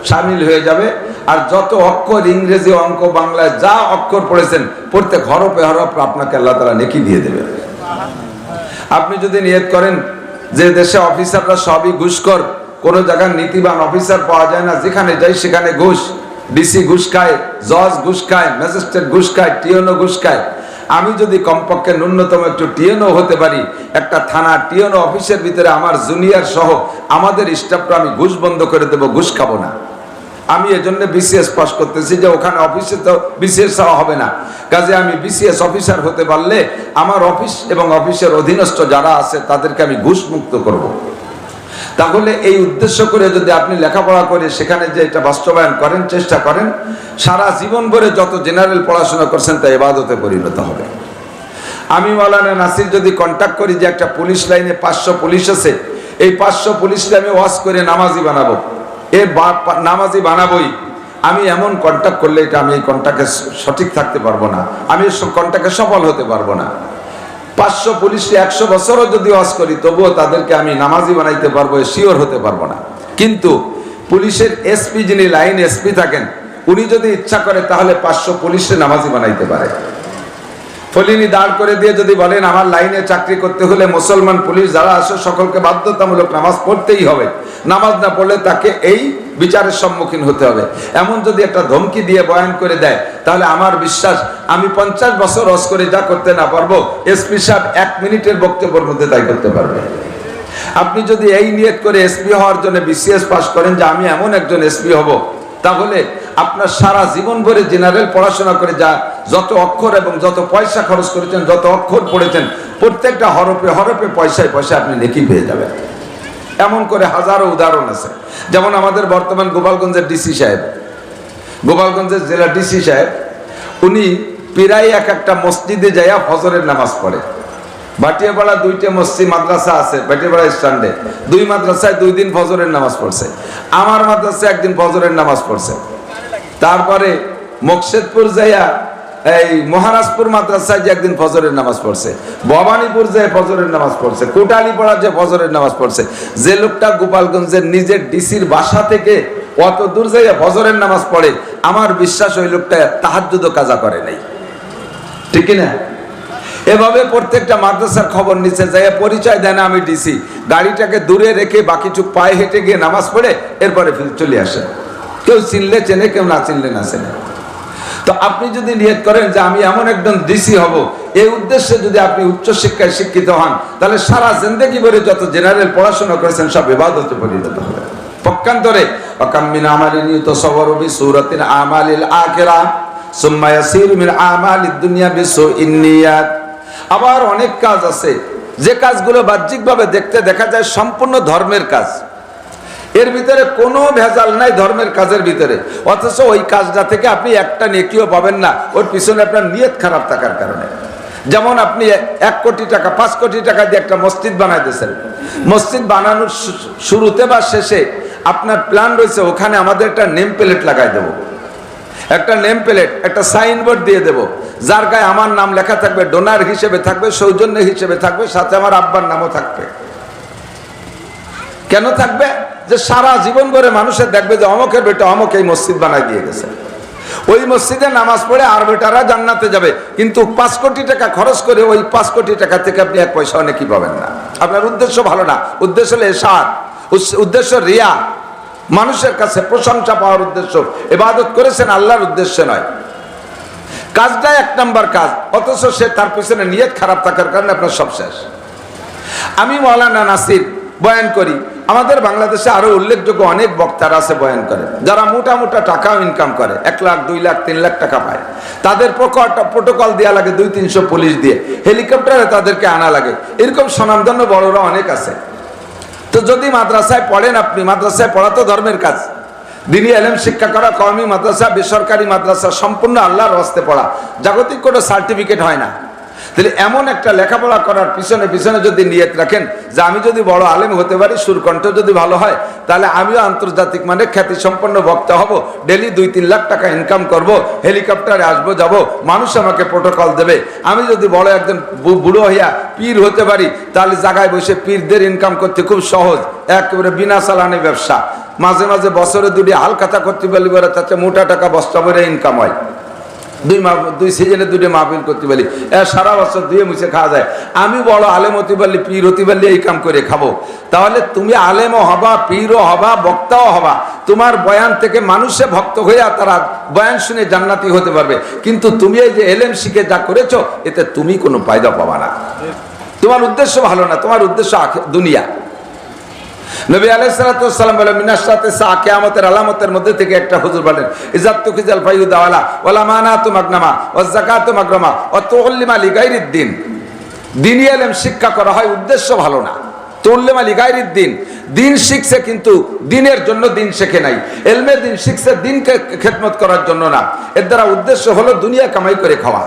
Speaker 1: শামিল হয়ে যাবে। আর যত অক্ষর ইংরেজি, অঙ্ক, বাংলায় যা অক্ষর পড়েছেন প্রত্যেক হরফে হরফ আপনাকে আল্লাহ তাআলা নেকি দিয়ে দেবে। আপনি যদি নিয়ত করেন যে দেশে অফিসাররা সবই ঘুষখোর, কোনো জায়গায় নীতিবান অফিসার পাওয়া যায় না, যেখানে যাই সেখানে ঘুষ, ডিসি ঘুষ খায়, জজ ঘুষ খায়, ম্যাজিস্ট্রেট ঘুষ খায়, টিএনও ঘুষ খায়, আমি যদি কমপক্ষে ন্যূনতম একটু টিএনও হতে পারি, একটা থানা টিএনও অফিসের ভিতরে আমার জুনিয়র সহ আমাদের স্টাফটা আমি ঘুষ বন্ধ করে দেবো, ঘুষ খাবো না। আমি এজন্য বিসিএস পাস করতেছি যে ওখানে অফিসে তো বিসিএস চাওয়া হবে না, কাজে আমি বিসিএস অফিসার হতে পারলে আমার অফিস এবং অফিসের অধীনস্থ যারা আছে তাদেরকে আমি ঘুষ মুক্ত করব। তাহলে এই উদ্দেশ্য করে যদি আপনি লেখাপড়া করে সেখানে যে এটা বাস্তবায়ন করেন, চেষ্টা করেন, সারা জীবন ভরে যত জেনারেল পড়াশোনা করছেন তা ইবাদতে পরিণত হবে। আমি মাওলানা নাসির যদি কন্ট্যাক্ট করি যে একটা পুলিশ লাইনে 500 পুলিশ আছে, এই 500 পুলিশকে আমি ওয়াজ করে নামাজি বানাবো, নামাজি বানাবোই, আমি এমন কন্ট্যাক্ট করলে এটা আমি এই কন্ট্যাক্টে সঠিক থাকতে পারবো না, আমি কন্ট্যাক্টে সফল হতে পারবো না। 500 পুলিশকে 100 বছরও যদি ওয়াজ করি তবুও তাদেরকে আমি নামাজি বানাইতে পারবো, শিওর হতে পারবো না। কিন্তু পুলিশের এসপি, যিনি লাইন এসপি থাকেন, উনি যদি ইচ্ছা করে তাহলে 500 পুলিশে নামাজি বানাইতে পারে। ফলিনি দাঁড় করে দিয়ে যদি বলেন আমার লাইনে চাকরি করতে হলে মুসলমান পুলিশ যারা আসে সকলকে বাধ্যতামূলক নামাজ পড়তেই হবে, নামাজ না পড়লে তাকে এই বিচারের সম্মুখীন হতে হবে, এমন যদি একটা ধমকি দিয়ে বয়ান করে দেয়, তাহলে আমার বিশ্বাস আমি 50 বছর ওয়াজ করে যা করতে না পারবো, এসপি সাহেব 1 মিনিটের বক্তব্যের মধ্যে তাই করতে পারবে। আপনি যদি এই নিয়ত করে এসপি হওয়ার জন্য বিসিএস পাস করেন যে আমি এমন একজন এসপি হব, তাহলে আপনার সারা জীবন ভরে জেনারেল পড়াশোনা করে যা যত অক্ষর এবং যত পয়সা খরচ করেছেন, যত অক্ষর পড়েছেন, প্রত্যেকটা হরফে হরফে পয়সায় পয়সা আপনি নেকি পেয়ে যাবেন। এমন করে হাজারো উদাহরণ আছে। যেমন আমাদের বর্তমান গোপালগঞ্জের ডিসি সাহেব, গোপালগঞ্জের জেলা ডিসি সাহেব, উনি প্রায় একটা মসজিদে যাইয়া ফজরের নামাজ পড়ে। ভাটিয়াপাড়া 2টে মসজিদ মাদ্রাসা আছে, ভাটিয়াপাড়া স্ট্যান্ডে 2 মাদ্রাসায় 2 দিন ফজরের নামাজ পড়ছে, আমার মাদ্রাসায় 1 দিন ফজরের নামাজ পড়ছে। তারপরে মকসেদপুর যাইয়া এই মহারাজপুর মাদ্রাসায় যে 1 দিন ফজরের নামাজ পড়ছে, ভবানীপুর যে ফজরের নামাজ পড়ছে, কোটালীপাড়া যে ফজরের নামাজ পড়ছে। যে লোকটা গোপালগঞ্জের নিজের ডিসির বাসা থেকে অত দূর যাইয়া ফজরের নামাজ পড়ে, আমার বিশ্বাস ওই লোকটা তাহাজ্জুদও কাজা করে নাই, ঠিক না? এভাবে প্রত্যেকটা মাদ্রাসার খবর নিচে যায়, পরিচয় দেয় না আমি ডিসি, গাড়িটাকে দূরে রেখে বাকি চুপ পায়ে হেঁটে গিয়ে নামাজ পড়ে এরপরে চলে আসে। কেউ চিনলে চেনে, কেউ না চিনলে না চেনে। তো আপনি যদি নিয়ত করেন যে আমি এমন একজন ডিসি হব, এই উদ্দেশ্যে যদি আপনি উচ্চশিক্ষায় শিক্ষিত হন, তাহলে সারা জিন্দেগি ভরে যত জেনারেল পড়াশোনা করেছেন সব ইবাদতে পরিণত হবে। পক্ষান্তরে আকাম মিন আমালিন ইউতাসাওয়ারু বিসূরাতিন আমালিল আখিরাহ সুম্মা ইয়াসিরু মিন আমালিদ দুনিয়া বিসুইন নিয়াত। আবার অনেক কাজ আছে যে কাজগুলো বাহ্যিকভাবে দেখতে দেখা যায় সম্পূর্ণ ধর্মের কাজ, এর ভিতরে কোনো ভেজাল নাই ধর্মের কাজের ভিতরে, অথচ ওই কাজটা থেকে আপনি একটা নেকিও পাবেন না, ওর পিছনে আপনার নিয়ত খারাপ থাকার কারণে। যেমন আপনি 1 কোটি টাকা 5 কোটি টাকা দিয়ে একটা মসজিদ বানাই দিয়েছেন, মসজিদ বানানোর শুরুতে বা শেষে আপনার প্ল্যান রয়েছে ওখানে আমাদের একটা নেম প্লেট লাগাই দেব, একটা নেম প্লেট, একটা সাইনবোর্ড দিয়ে দেব, যার গায়ে আমার নাম লেখা থাকবে, ডোনার হিসেবে থাকবে, সৌজন্য হিসেবে থাকবে, সাথে আমার আব্বার নামও থাকবে। কেন থাকবে? যে সারা জীবন ধরে মানুষের দেখবে যে অমকের বেটা অমক এই মসজিদ বানাই দিয়ে গেছে, ওই মসজিদে নামাজ পড়ে আর বেটারা জান্নাতে যাবে। কিন্তু 5 কোটি টাকা খরচ করে ওই 5 কোটি টাকা থেকে আপনি 1 পয়সা নাকি পাবেন না। আপনার উদ্দেশ্য ভালো না, উদ্দেশ্য হলো এশাদ, উদ্দেশ্য রিয়া, মানুষের কাছে প্রশংসা পাওয়ার উদ্দেশ্য, ইবাদত করেছেন আল্লাহর উদ্দেশ্যে নয়। কাজটা 1 নাম্বার কাজ, অথচ সে তার পিছনে নিয়ত খারাপ থাকার কারণে আপনার সব শেষ। আমি মাওলানা নাসির বয়ান করি, আমাদের বাংলাদেশে আরো উল্লেখযোগ্য অনেক বক্তারা আছে বয়ান করে, যারা মোটা মোটা টাকাও ইনকাম করে, 1 লাখ 2 লাখ 3 লাখ টাকা পায়। তাদের প্রোটোকল দেওয়া লাগে 200-300 পুলিশ দিয়ে, হেলিকপ্টারে তাদেরকে আনা লাগে। এরকম স্বনামধন্য বড়রা অনেক আছে। তো যদি মাদ্রাসায় পড়েন, আপনি মাদ্রাসায় পড়া তো ধর্মের কাজ, দিনী ইলম শিক্ষা করা, কওমি মাদ্রাসা, বেসরকারি মাদ্রাসা, সম্পূর্ণ আল্লাহর রাস্তায় পড়া, জাগতিক কোনো সার্টিফিকেট হয় না। তাহলে এমন একটা লেখাপড়া করার পিছনে পিছনে যদি নিয়ত রাখেন যে আমি যদি বড় আলেম হতে পারি, সুরকণ্ঠ যদি ভালো হয়, তাহলে আমিও আন্তর্জাতিক মানে খ্যাতি সম্পন্ন বক্তা হব, ডেলি 2-3 লাখ টাকা ইনকাম করব, হেলিকপ্টারে আসবো যাব, মানুষ আমাকে প্রোটোকল দেবে। আমি যদি বড় একজন বুড়ো হইয়া পীর হতে পারি, তাহলে জায়গায় বসে পীরদের ইনকাম করতে খুব সহজ, একেবারে বিনা চালানি ব্যবসা। মাঝে মাঝে বছরে 2টি হালখাতা করতে পারলি বলে তাতে মোটা টাকা বস্তা ভরে ইনকাম হয়। 2 সিজনে 2টি মাহফিল করতে পারি, সারা বছর ধুয়ে মুছে খাওয়া যায়। আমি বড় আলেম হতে পারলি, পীর হতে পারলি, এই কাম করে খাবো। তাহলে তুমি আলেমও হবা, পীরও হবা, বক্তাও হবা, তোমার বয়ান থেকে মানুষে ভক্ত হইয়া তারা বয়ান শুনে জান্নাতি হতে পারবে। কিন্তু তুমি এই যে এলেম শিখে যা করেছো, এতে তুমি কোনো ফায়দা পাবা না। তোমার উদ্দেশ্য ভালো না, তোমার উদ্দেশ্য দুনিয়া। নবী আলাইহিস সালাতু ওয়াস সালাম বলেন, মিনাশ সাআতি সাআ, কিয়ামতের আলামতের মধ্যে থেকে একটা হুজুর বলেন, ইজাতু কিজাল ফায়ুদা ওয়ালা ওয়ালা মানাতু মাগনামা ওয়াজ যাকাতু মাগরামা ওয়া তুউল্লিমা লিগাইরিদ দিন। দ্বীনি ইলম শিক্ষা করা হয়, উদ্দেশ্য ভালো না। তুউল্লিমা লিগাইরিদ দিন, দিন শিখছে কিন্তু দিনের জন্য দিন শেখে নাই। ইলমে দিন শিখছে দিনকে খেদমত করার জন্য না, এর দ্বারা উদ্দেশ্য হলো দুনিয়া কামাই করে খাওয়া।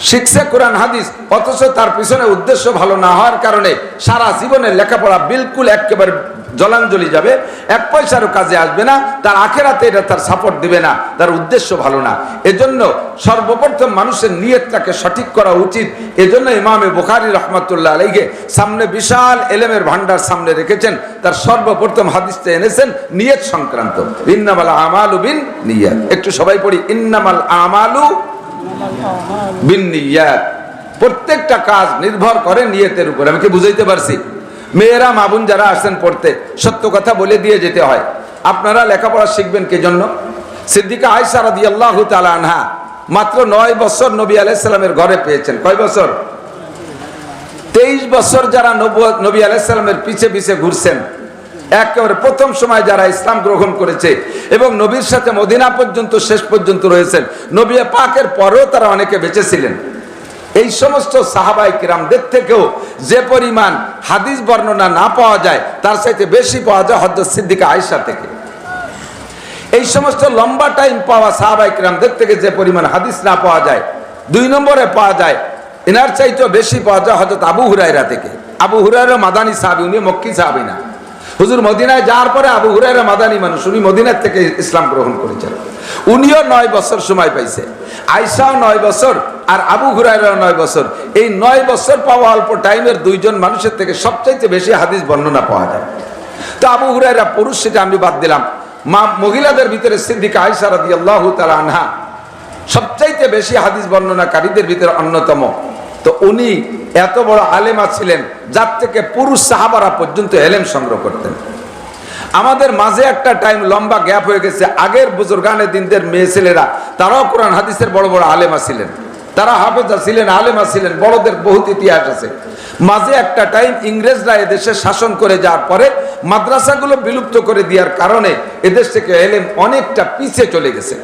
Speaker 1: শিখছে কোরআন হাদিস, অথচ তার পিছনে উদ্দেশ্য ভালো না হওয়ার কারণে সারা জীবনের লেখাপড়া বিলকুল একেবারে জলাঞ্জলি যাবে, 1 পয়সারও কাজে আসবে না, তার আখেরাতে এটা তার সাপোর্ট দিবে না, তার উদ্দেশ্য ভালো না। এজন্য সর্বপ্রথম মানুষের নিয়তটাকে সঠিক করা উচিত। এজন্য ইমামে বুখারী রাহমাতুল্লাহ আলাইহি সামনে বিশাল এলেমের ভান্ডার সামনে রেখেছেন, তার সর্বপ্রথম হাদিসটা এনেছেন নিয়ত সংক্রান্ত, ইন্নামাল আমালু বিন নিয়াত। একটু সবাই পড়ি, ইন্নামাল আমালু বিন্নিয়াত। প্রত্যেকটা কাজ নির্ভর করে নিয়তের উপর। আমি কি বুঝাইতে পারছি? মেয়েরা মা বোন যারা আসেন পড়তে, সত্য কথা বলে দিয়ে যেতে হয়। আপনারা লেখাপড়া শিখবেন কি জন্য? সিদ্দিকা আয়েশা রাদিয়াল্লাহু তাআলা আনহা মাত্র 9 বছর নবী আলাইহিস সালামের ঘরে পেয়েছেন। কয় বছর? 23 বছর যারা নবী আলাইহিস সালামের পিছে পিছে ঘুরছেন, একেবারে প্রথম সময় যারা ইসলাম গ্রহণ করেছে এবং নবীর সাথে মদিনা পর্যন্ত শেষ পর্যন্ত রয়েছেন, নবী পাকের পরেও তারা অনেকে বেঁচে ছিলেন। এই সমস্ত সাহাবায়ে কিরামদের থেকেও যে পরিমাণ হাদিস বর্ণনা না পাওয়া যায়, তার চাইতে বেশি পাওয়া যায় হযরত সিদ্দিকা আয়েশা থেকে। এই সমস্ত লম্বা টাইম পাওয়া সাহাবায়ে কিরামদের থেকে যে পরিমাণ হাদিস না পাওয়া যায়, 2 নম্বরে পাওয়া যায়, এনার চাইতেও বেশি পাওয়া যায় হযরত আবু হুরায়রা থেকে। আবু হুরায়রা মাদানী সাহাবী, উনি মক্কি সাহাবী না। হুজুর মদিনায় যাওয়ার পরে আবু হুরায়রা মাদানী মানুষ, উনি মদিনার থেকে ইসলাম গ্রহণ করেছেন। উনিও 9 বছর সময় পাইছে, আয়েশাও 9 বছর, আর আবু হুরায়রাও 9 বছর। এই 9 বছর পাওয়া অল্প টাইমের 2 জন মানুষের থেকে সবচাইতে বেশি হাদিস বর্ণনা পাওয়া যায়। তো আবু হুরায়রা পুরুষ, সেটা আমি বাদ দিলাম। মহিলাদের ভিতরে সিদ্দিকা আয়েশা রাদিয়াল্লাহু তাআলা আনহা সবচাইতে বেশি হাদিস বর্ণনাকারীদের ভিতরে অন্যতম। তো উনি এত বড় আলেমা ছিলেন, যার থেকে পুরুষ সাহাবারা পর্যন্ত এলেম সংগ্রহ করতেন। আমাদের মাঝে একটা টাইম লম্বা গ্যাপ হয়ে গেছে। আগের বুজুর্গানে দিনদের মেয়ে ছেলেরা তারাও কোরআন হাদিসের বড় বড় আলেমা ছিলেন, তারা হাফেজা ছিলেন, আলেমা ছিলেন, বড়দের বহুত ইতিহাস আছে। মাঝে একটা টাইম ইংরেজরা এদেশে শাসন করে যাওয়ার পরে মাদ্রাসাগুলো বিলুপ্ত করে দেওয়ার কারণে এদেশ থেকে এলেম অনেকটা পিছিয়ে চলে গেছে,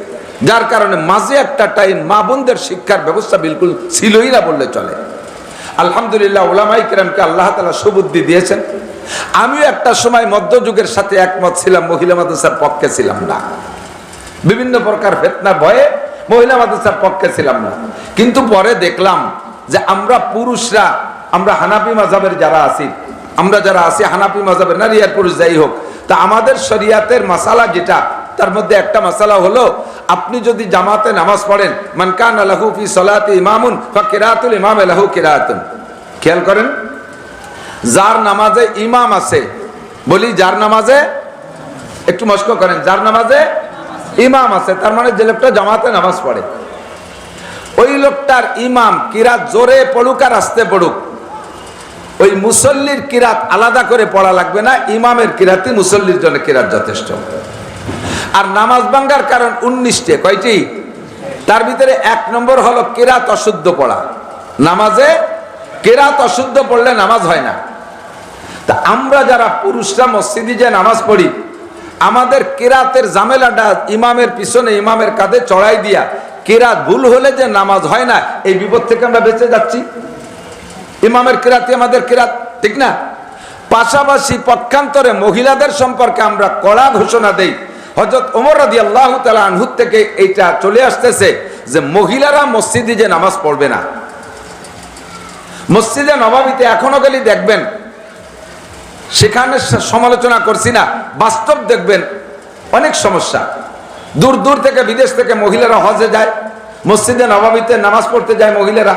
Speaker 1: যার কারণে মাঝে একটা টাইম মা বোনদের শিক্ষার ব্যবস্থা বিলকুল ছিলই না বললে চলে। আলহামদুলিল্লাহ, উলামায়ে কিরামকে আল্লাহ তাআলা সুবুদ্ধি দিয়েছেন। আমিও একটা সময় মধ্যযুগের সাথে একমত ছিলাম, মহিলা মাদ্রাসার পক্ষে ছিলাম না। বিভিন্ন প্রকার ফিতনা ভয়ে মহিলা মাদ্রাসার পক্ষে ছিলাম না। কিন্তু পরে দেখলাম যে আমরা পুরুষরা, আমরা হানাফি মাযহাবের যারা আছি, আমরা যারা আছি হানাফি মাযহাবের, নারী আর পুরুষ যাই হোক, তা আমাদের শরীয়তের মাসালা যেটা, তার মধ্যে একটা মাসালা হলো, আপনি যদি জামাতে নামাজ পড়েন, মান কানা লাহু ফি সালাতি ইমামুন ফাকিরাতুল ইমামে লাহু কিরাতুন। খেয়াল করেন, যার নামাজে ইমাম আছে, বলি যার নামাজে, একটু মস্ক করেন, যার নামাজে ইমাম আছে, তার মানে যে লোকটা জামাতে নামাজ পড়ে, ওই লোকটার ইমাম কিরাত জোরে পড়ুক আর আস্তে পড়ুক, ওই মুসল্লির কিরাত আলাদা করে পড়া লাগবে না, ইমামের কিরাতই মুসল্লির জন্য কিরাত যথেষ্ট। আর নামাজ ভাঙ্গার কারণ 19টে, কয়টি? তার ভিতরে 1 নম্বর হলো কিরাত অশুদ্ধ পড়া। নামাজে কিরাত অশুদ্ধ পড়লে নামাজ হয় না। তা আমরা যারা পুরুষরা মসজিদে যে নামাজ পড়ি, আমাদের কিরাতের ঝামেলাটা ইমামের পিছনে, ইমামের কাঁধে চড়াই দিয়া কিরাত ভুল হলে যে নামাজ হয় না, এই বিপদ থেকে আমরা বেঁচে যাচ্ছি। ইমামের কিরাতই আমাদের কিরাত, ঠিক না? পাশাপাশি পক্ষান্তরে মহিলাদের সম্পর্কে আমরা কড়া ঘোষণা দেই। হযরত ওমর রাদিয়াল্লাহু তাআলা আনহু থেকে এইটা চলে আসতেছে যে মহিলারা মসজিদে যে নামাজ পড়বে না। মসজিদে নববীতে এখনো গেলে দেখবেন, সেখানে সমালোচনা করছি না, বাস্তব দেখবেন অনেক সমস্যা। দূর দূর থেকে বিদেশ থেকে মহিলারা হজে যায়, মসজিদে নববীতে নামাজ পড়তে যায় মহিলারা,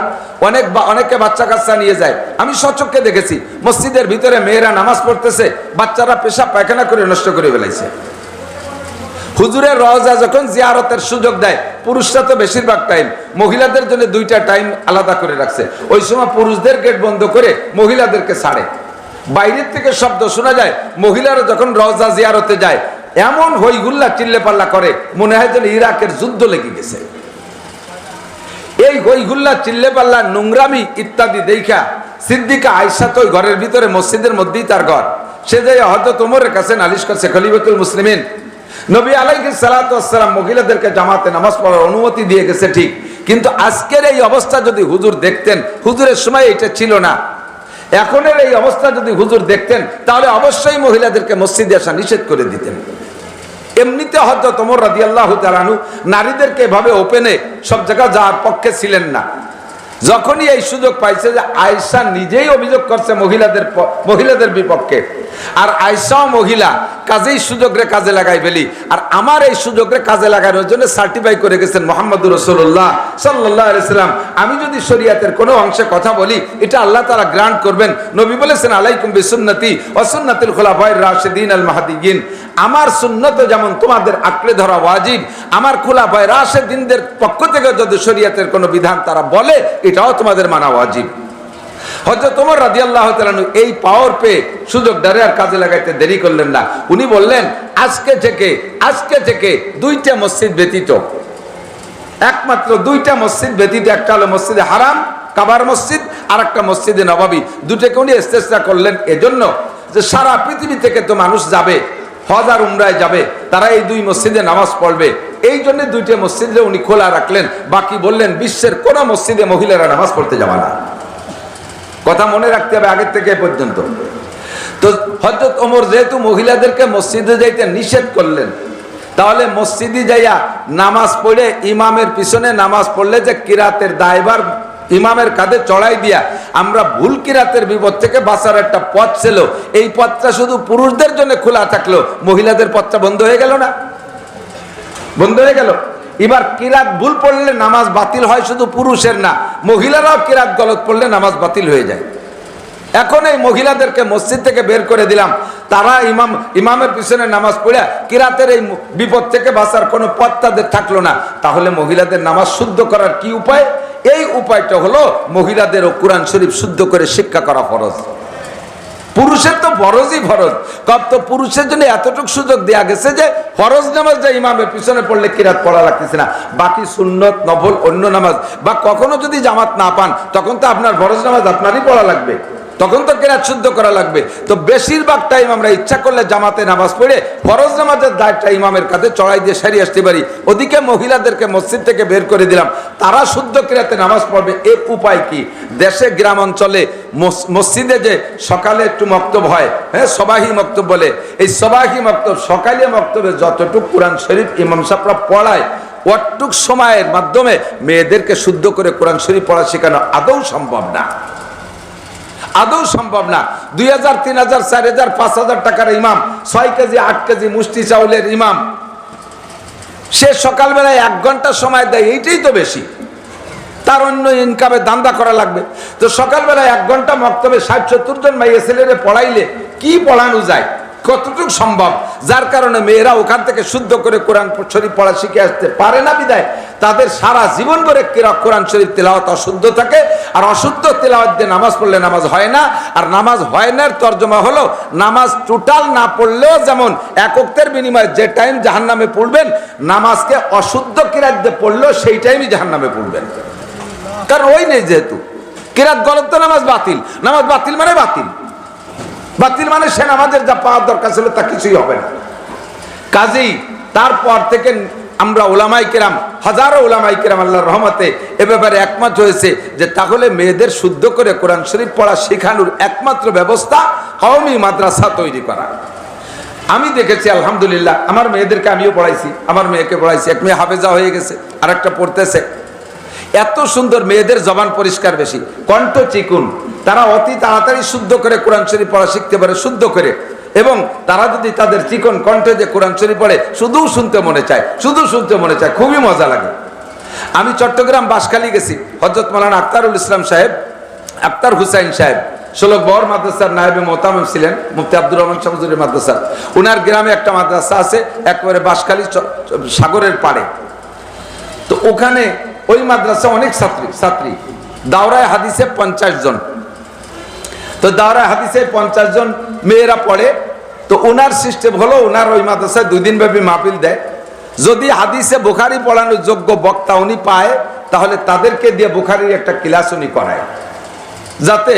Speaker 1: অনেকে বাচ্চা কাচ্চা নিয়ে যায়। আমি সচক্ষে দেখেছি মসজিদের ভিতরে মেয়েরা নামাজ পড়তেছে, বাচ্চারা পেশাব পায়খানা করে নষ্ট করে ফেলাইছে। হুজুরের রওজা যখন জিয়ারতের সুযোগ দেয়, পুরুষরা তো বেশিরভাগ টাইম, মহিলাদের জন্য 2টা টাইম আলাদা করে রাখছে। ওই সময় পুরুষদের গেট বন্ধ করে মহিলাদেরকে ছাড়ে। বাইরের থেকে শব্দ শোনা যায়, মহিলারা যখন রওজা জিয়ারতে যায় এমন হইগুল্লা চিল্লে পাল্লা করে, মনে হয় যেন ইরাকের যুদ্ধ লেগে গেছে। এই হইগুল্লা চিল্লে পাল্লা নোংরামি ইত্যাদি দেখা সিদ্দিকা আয়েশা তো ঘরের ভিতরে, মসজিদের মধ্যেই তার ঘর, সে যে হযরত ওমরের কাছে নালিশ করছে, খলিফাতুল মুসলিমিন নবী আলাইহিস সালাতু ওয়াস সালাম মহিলাদেরকে জামাতে নামাজ পড়ার অনুমতি দিয়ে গেছে ঠিক, কিন্তু আজকের এই অবস্থা যদি হুজুর দেখতেন, হুজুরের সময় এটা ছিল না, এখনের এই অবস্থা যদি হুজুর দেখতেন তাহলে অবশ্যই মহিলাদেরকে মসজিদে আসা নিষেধ করে দিতেন। এমনিতে হযরত ওমর রাদিয়াল্লাহু তাআলা আনহু নারীদেরকে এভাবে ওপেনে সব জায়গা যাওয়ার পক্ষে ছিলেন না। যখনই এই সুযোগ পাইছে যে আয়েশা নিজেই অভিযোগ করছে মহিলাদের বিপক্ষে, আর আয়েশাও মহিলা, কাজেই সুযোগরে কাজে লাগাই ফেলি, আর আমার এই সুযোগরে কাজে লাগানোর জন্য সার্টিফাই করে গেছেন মুহাম্মদুর রাসূলুল্লাহ সাল্লাল্লাহু আলাইহি সাল্লাম। আমি যদি শরীয়তের কোনো অংশে কথা বলি এটা আল্লাহ তাআলা গ্রান্ট করবেন। নবী বলেছেন আলাইকুম বিসুন্নতি ওয়া সুন্নাতিল খুলাফায়ে রাশিদিন আল মাহদিয়িন, আমার সুন্নত যেমন তোমাদের আঁকড়ে ধরা ওয়াজিব, আমার খুলাফায়ে রাশিদিনদের পক্ষ থেকে যদি শরীয়তের কোনো বিধান তারা বলে এটাও তোমাদের মানা ওয়াজিব। হযরত ওমর রাদিয়াল্লাহু তাআলা এই পাওয়ার পেয়ে সুযোগটারে আর কাজে লাগাইতে দেরি করলেন না। উনি বললেন আজকে থেকে 2টা মসজিদ ব্যতীত, একমাত্র 2টা মসজিদ ব্যতীত, একটা হলো মসজিদে হারাম কাবার মসজিদ, আর একটা মসজিদে নববী, দুটোকে উনি ইস্তেসনা করলেন এজন্য যে সারা পৃথিবী থেকে তো মানুষ যাবে, হজ আর উমরায় যাবে, তারা এই 2 মসজিদে নামাজ পড়বে, এই জন্য 2টা মসজিদে উনি খোলা রাখলেন। বাকি বললেন বিশ্বের কোন মসজিদে মহিলারা নামাজ পড়তে যাবে না। কথা মনে রাখতে হবে আগের থেকে পর্যন্ত। তো হযরত ওমর যেহেতু মহিলাদেরকে মসজিদে যাইতে নিষেধ করলেন, তাহলে মসজিদে যাইয়া নামাজ পড়ে ইমামের পিছনে নামাজ পড়লে যে কিরাতের দায়ভার ইমামের কাঁধে চড়াই দিয়া আমরা ভুল কিরাতের বিপদ থেকে বাঁচার একটা পথ ছিল, এই পথটা শুধু পুরুষদের জন্য খোলা থাকলো, মহিলাদের পথটা বন্ধ হয়ে গেল না? বন্ধ হয়ে গেল। এবার কিরাত ভুল পড়লে নামাজ বাতিল হয় শুধু পুরুষের না, মহিলারাও কিরাত গলত পড়লে নামাজ বাতিল হয়ে যায়। এখন এই মহিলাদেরকে মসজিদ থেকে বের করে দিলাম, তারা ইমামের পিছনে নামাজ পড়ে কিরাতের এই বিপদ থেকে বাঁচার কোনো পথ তাদের থাকলো না। তাহলে মহিলাদের নামাজ শুদ্ধ করার কি উপায়? এই উপায়টা হলো মহিলাদেরও কোরআন শরীফ শুদ্ধ করে শিক্ষা করা ফরজ। পুরুষের তো ফরজই ফরজ, তো পুরুষের জন্য এতটুকু সুযোগ দেয়া গেছে যে ফরজ নামাজ যা ইমামের পিছনে পড়লে কিরাত পড়া লাগতেছে না, বাকি সুন্নত নফল অন্য নামাজ বা কখনো যদি জামাত না পান তখন তো আপনার ফরজ নামাজ আপনারই পড়া লাগবে, তখন তো কিরাত শুদ্ধ করা লাগবে। তো বেশিরভাগ টাইম আমরা ইচ্ছা করলে জামাতে নামাজ পড়ে ফরজ নামাজের দায়টা ইমামের কাছে চড়াই দিয়ে সারি আসতে পারি। ওদিকে মহিলাদেরকে মসজিদ থেকে বের করে দিলাম, তারা শুদ্ধ কিরাতে নামাজ পড়বে। এর উপায় কি? দেশে গ্রাম অঞ্চলে মসজিদে যে সকালে একটু মক্তব হয়, হ্যাঁ সবাহি মক্তব বলে, এই সবাহি মক্তব সকালে মক্তবে যতটুকু কোরআন শরীফ ইমাম সাহেবরা পড়ায় অতটুক সময়ের মাধ্যমে মেয়েদেরকে শুদ্ধ করে কোরআন শরীফ পড়া শেখানো আদৌ সম্ভব না, আদৌ সম্ভব না। 2000, 3000, 4000, 5000 টাকার ইমাম, 6 কেজি 8 কেজি মুষ্টি চাউলের ইমাম, সে সকালবেলায় 1 ঘন্টা সময় দেয়, এইটাই তো বেশি, তার অন্য ইনকামে দান্দা করা লাগবে। তো সকালবেলায় 1 ঘন্টা মক্তবে 60-70 জন মাইয়া ছেলেরে পড়াইলে কি পড়ানো যায়, কতটুকু সম্ভব? যার কারণে মেয়েরা ওখান থেকে শুদ্ধ করে কোরআন শরীফ পড়া শিখে আসতে পারে না, বিদায় তাদের সারা জীবন ধরে কোরআন শরীফ তেলাওয়াত অশুদ্ধ থাকে, আর অশুদ্ধ তেলাওয়াত দিয়ে নামাজ পড়লে নামাজ হয় না। আর নামাজ হয় না তর্জমা হলো নামাজ টোটাল না পড়লেও যেমন 1 ওয়াক্তের বিনিময়ে যে টাইম জাহান্নামে পড়বেন, নামাজকে অশুদ্ধ কিরাত দিয়ে পড়লেও সেই টাইমই জাহান্নামে পড়বেন, কারণ ওই নেই যেহেতু কিরাত গলত তো নামাজ বাতিল, নামাজ বাতিল মানে বাতিল, বাতিল মানে সে নামাজের যা পাওয়ার দরকার ছিল তা কিছুই হবে না। কাজেই তারপর থেকে আমরা ওলামায়ে কেরাম, হাজারো ওলামায়ে কেরাম আল্লাহর রহমতে এ ব্যাপারে একমত হয়েছে যে তাহলে মেয়েদের শুদ্ধ করে কোরআন শরীফ পড়া শেখানোর একমাত্র ব্যবস্থা কওমি মাদ্রাসা তৈরি করা। আমি দেখেছি আলহামদুলিল্লাহ, আমার মেয়েদেরকে আমিও পড়াইছি, আমার মেয়েকে পড়াইছি, এক মেয়ে হাফেজা হয়ে গেছে, আরেকটা পড়তেছে। এত সুন্দর, মেয়েদের জবান পরিষ্কার বেশি, কণ্ঠ চিকুন, তারা অতি তাড়াতাড়ি শুদ্ধ করে কোরআন শরীফ পড়া শিখতে পারে, শুদ্ধ করে। এবং তারা যদি তাদের চিকন কণ্ঠে যে কোরআন শরীফ পড়ে, শুধু শুনতে মনে চায়, শুধু শুনতে মনে চায়, খুবই মজা লাগে। আমি চট্টগ্রাম বাঁশখালী গেছি, হযরত মাওলানা আখতারুল ইসলাম সাহেব, আখতার হুসাইন সাহেব 16 বর মাদ্রাসার নায়েবে মোহতামিম ছিলেন, মুফতি আব্দুর রহমান শামসুরি মাদ্রাসা। উনার গ্রামে একটা মাদ্রাসা আছে একেবারে বাঁশখালী সাগরের পাড়ে। তো ওখানে ওই মাদ্রাসা অনেক ছাত্রী, দাওরায়ে হাদিসে 50 জন। তো দাওরায়ে হাদিসে 50 জন মেয়েরা পড়ে। তো ওনার সিস্টেম হলো, ওনার ওই মাদ্রাসায় 2 দিন ব্যাপী মাহফিল দেয়। যদি হাদিসে বুখারী পড়ানোর যোগ্য বক্তা উনি পায়, তাহলে তাদেরকে দিয়ে বুখারীর একটা ক্লাস উনি করায়, যাতে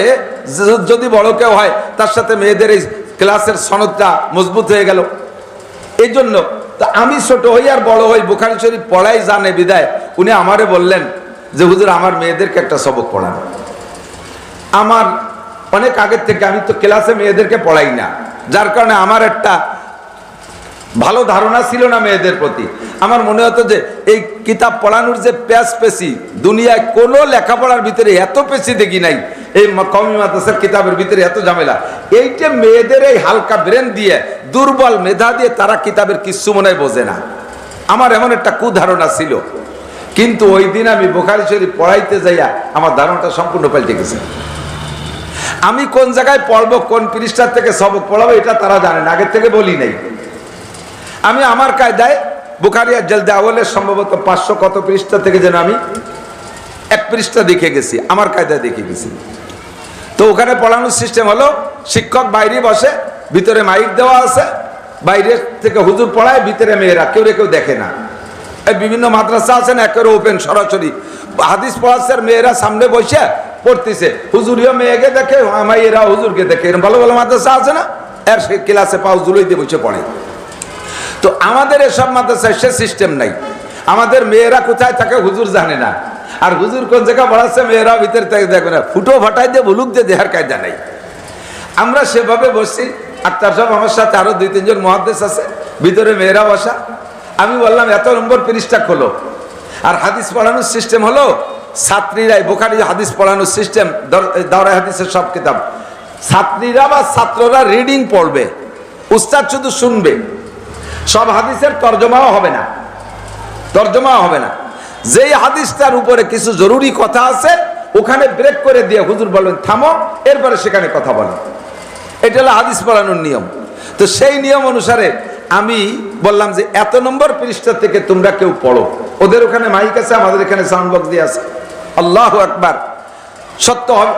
Speaker 1: যদি বড় কেউ হয় তার সাথে মেয়েদের এই ক্লাসের সনদটা মজবুত হয়ে গেল। এই জন্য তো আমি ছোট হই আর বড় হই বুখারী শরীফ পড়াই জানে বিদায় উনি আমারে বললেন যে হুজুর আমার মেয়েদেরকে একটা সবক পড়ান। আমার অনেক আগের থেকে, আমি তো ক্লাসে মেয়েদেরকে পড়াই না, যার কারণে আমার একটা ভালো ধারণা ছিল না মেয়েদের প্রতি। আমার মনে হতো যে এই কিতাব পড়ানোর যে পেশি, দুনিয়ায় কোনো লেখাপড়ার ভিতরে এত পেশি দেখি নাই, এই কওমি মাদ্রাসার কিতাবের ভিতরে এত ঝামেলা। এইটা মেয়েদের এই হালকা ব্রেন দিয়ে, দুর্বল মেধা দিয়ে তারা কিতাবের কিচ্ছু মনে বোঝে না, আমার এমন একটা কুধারণা ছিল। কিন্তু ওই দিন আমি বুখারী শরীফ পড়াইতে যাইয়া আমার ধারণাটা সম্পূর্ণ পাল্টে গেছে। আমি কোন জায়গায় পড়বো, কোন পৃষ্ঠার থেকে সবক পড়াবো, এটা তারা জানে না, আগের থেকে বলি নাই। আমি আমার কায়দায় বুখারী আর জলদে আউয়ালের সম্ভবত 500 কত পৃষ্ঠা থেকে যেন আমি 1 পৃষ্ঠা দেখে গেছি, আমার কায়দায় দেখে গেছি। তো ওখানে পড়ানোর সিস্টেম হলো, শিক্ষক বাইরে বসে, ভিতরে মাইক দেওয়া আছে, বাইরে থেকে হুজুর পড়ায়, ভিতরে মেয়েরা, কেউ দেখে না। এই বিভিন্ন মাদ্রাসা আছে না একেবারে ওপেন, সরাসরি হাদিস পড়াচ্ছে আর মেয়েরা সামনে বসে পড়তেছে, হুজুরিও মেয়েকে দেখে, মেয়েরা হুজুরকে দেখে। এরকম ভালো ভালো মাদ্রাসা আছে না, এর সে ক্লাসে পাও জুলই দিয়ে বসে পড়ে। তো আমাদের এসব মাদ্রাসায় সে সিস্টেম নাই। আমাদের মেয়েরা কোথায় থাকে হুজুর জানে না, আর হুজুর কোন জায়গায় পড়াচ্ছে মেয়েরা ভিতরে থেকে দেখবে না, ফুটো ফাটাই দিয়ে বুলুক দিয়ে দেহার কায়দা নাই। আমরা সেভাবে বসছি, আক্তার সাহেব আমার সাথে আরো 2-3 জন মুহাদ্দিস আছে, ভিতরে মেয়েরা বসা। আমি বললাম এত নম্বর পৃষ্ঠা খোলো। আর হাদিস পড়ানোর সিস্টেম হলো, ছাত্রীরাই, বুখারী হাদিস পড়ানোর সিস্টেম, দাওরায়ে হাদিসের সব কিতাব ছাত্রীরা বা ছাত্ররা রিডিং পড়বে, উস্তাদ শুধু শুনবে। সব হাদিসের তর্জমাও হবে না, তর্জমাও হবে না। যেই হাদিসটার উপরে কিছু জরুরি কথা আছে ওখানে ব্রেক করে দিয়ে হুজুর বলবেন থামো, এরপরে সেখানে কথা বলো। এটা হলো হাদিস পড়ানোর নিয়ম। তো সেই নিয়ম অনুসারে আমি বললাম যে এত নম্বর পৃষ্ঠা থেকে তোমরা কেউ পড়ো। ওদের ওখানে মাইক আছে, আমাদের এখানে সাউন্ড বক্স দিয়ে আছে। আল্লাহু আকবার। সত্য হবে,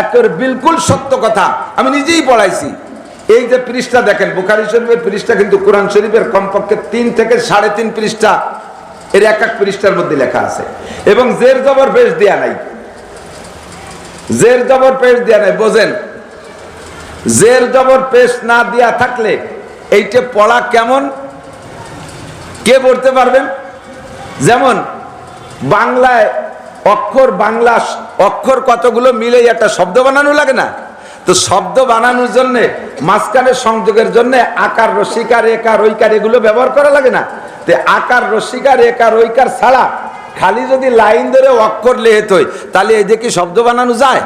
Speaker 1: একেবারে বিলকুল সত্য কথা, আমি নিজেই পড়াইছি। এই যে পৃষ্ঠা দেখেন, বুখারী শরীফের পৃষ্ঠা কিন্তু কোরআন শরীফের কমপক্ষে 3 থেকে 3.5 পৃষ্ঠা এর এক পৃষ্ঠার মধ্যে লেখা আছে, এবং জের জবর পেশ দেয়া নাই, জের জবর পেশ দেয়া নাই। বোঝেন, জের জবর পেশ না দেয়া থাকলে এইটা পড়া কেমন কে পড়তে পারবেন? যেমন বাংলায় অক্ষর, বাংলা অক্ষর কতগুলো মিলে একটা শব্দ বানানো লাগে না? তো শব্দ বানানোর জন্য মাঝখানে সংযোগের জন্য আকার, রসিকার, একার, ঐকার এগুলো ব্যবহার করা লাগে না? তো আকার, রসিকার, একার, ঐকার ছাড়া খালি যদি লাইন ধরে অক্ষর লেহেত হয়, তাহলে এই যে কি শব্দ বানানো যায়?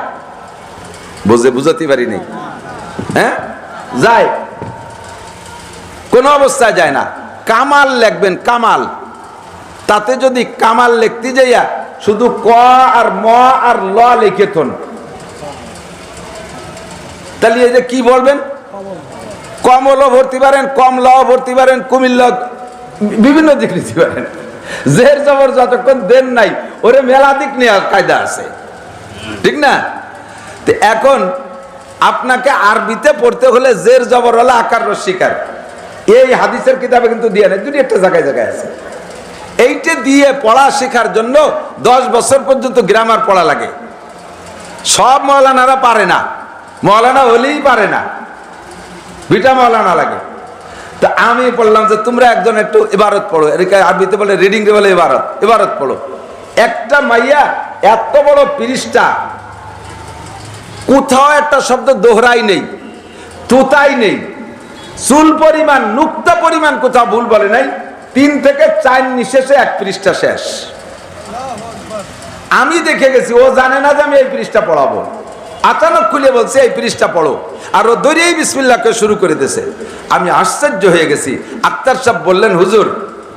Speaker 1: বুঝাতে পারি নাই, হ্যাঁ? যায়? কোন অবস্থায় যায় না। কামাল লিখবেন, কামাল, তাতে যদি কামাল লিখতে যাইয়া শুধু ক আর ম আর ল লিখেতন, তাহলে এই যে কি বলবেন? কমলও ভর্তি পারেন, কমলাও ভর্তি পারেন, কুমিল্লা, বিভিন্ন দিক নিতে পারেন। জের জবর যতক্ষণ দেন নাই ওরে মেলা দিক নেওয়ার কায়দা আছে, ঠিক না? তো এখন আপনাকে আরবিতে পড়তে হলে জের জবর হলে আকার, রসিকার, এই হাদিসের কিতাবে কিন্তু দিয়ে নেই, 2-1 জায়গায় জায়গায় আছে। এইটা দিয়ে পড়া শেখার জন্য 10 বছর পর্যন্ত গ্রামার পড়া লাগে। সব মৌলানারা পারে না, মৌলানা হলেই পারে না, বিটা মৌলানা লাগে। তো আমি বললাম যে তোমরা একজন একটু ইবারত পড়ো, আরবিতে বলে রিডিং রে বলে ইবারত, ইবারত পড়ো। একটা মাইয়া এত বড় পৃষ্ঠা, কোথাও একটা শব্দ দোহরাই নেই, তুতাই নেই, চুল পরিমাণ, নুক্তা পরিমাণ কোথাও ভুল বলে নাই। 3 থেকে 4 নিঃশেষে 1 পৃষ্ঠা শেষ। আমি দেখে গেছি, ও জানে না যে আমি এই পৃষ্ঠা পড়াবো। আচানক খুলে বলছে এই পৃষ্ঠা পড়ো, আর ও দৌড়েই বিসমিল্লাহকে শুরু করে দিয়েছে। আমি আশ্চর্য হয়ে গেছি। আক্তার সাহেব বললেন, হুজুর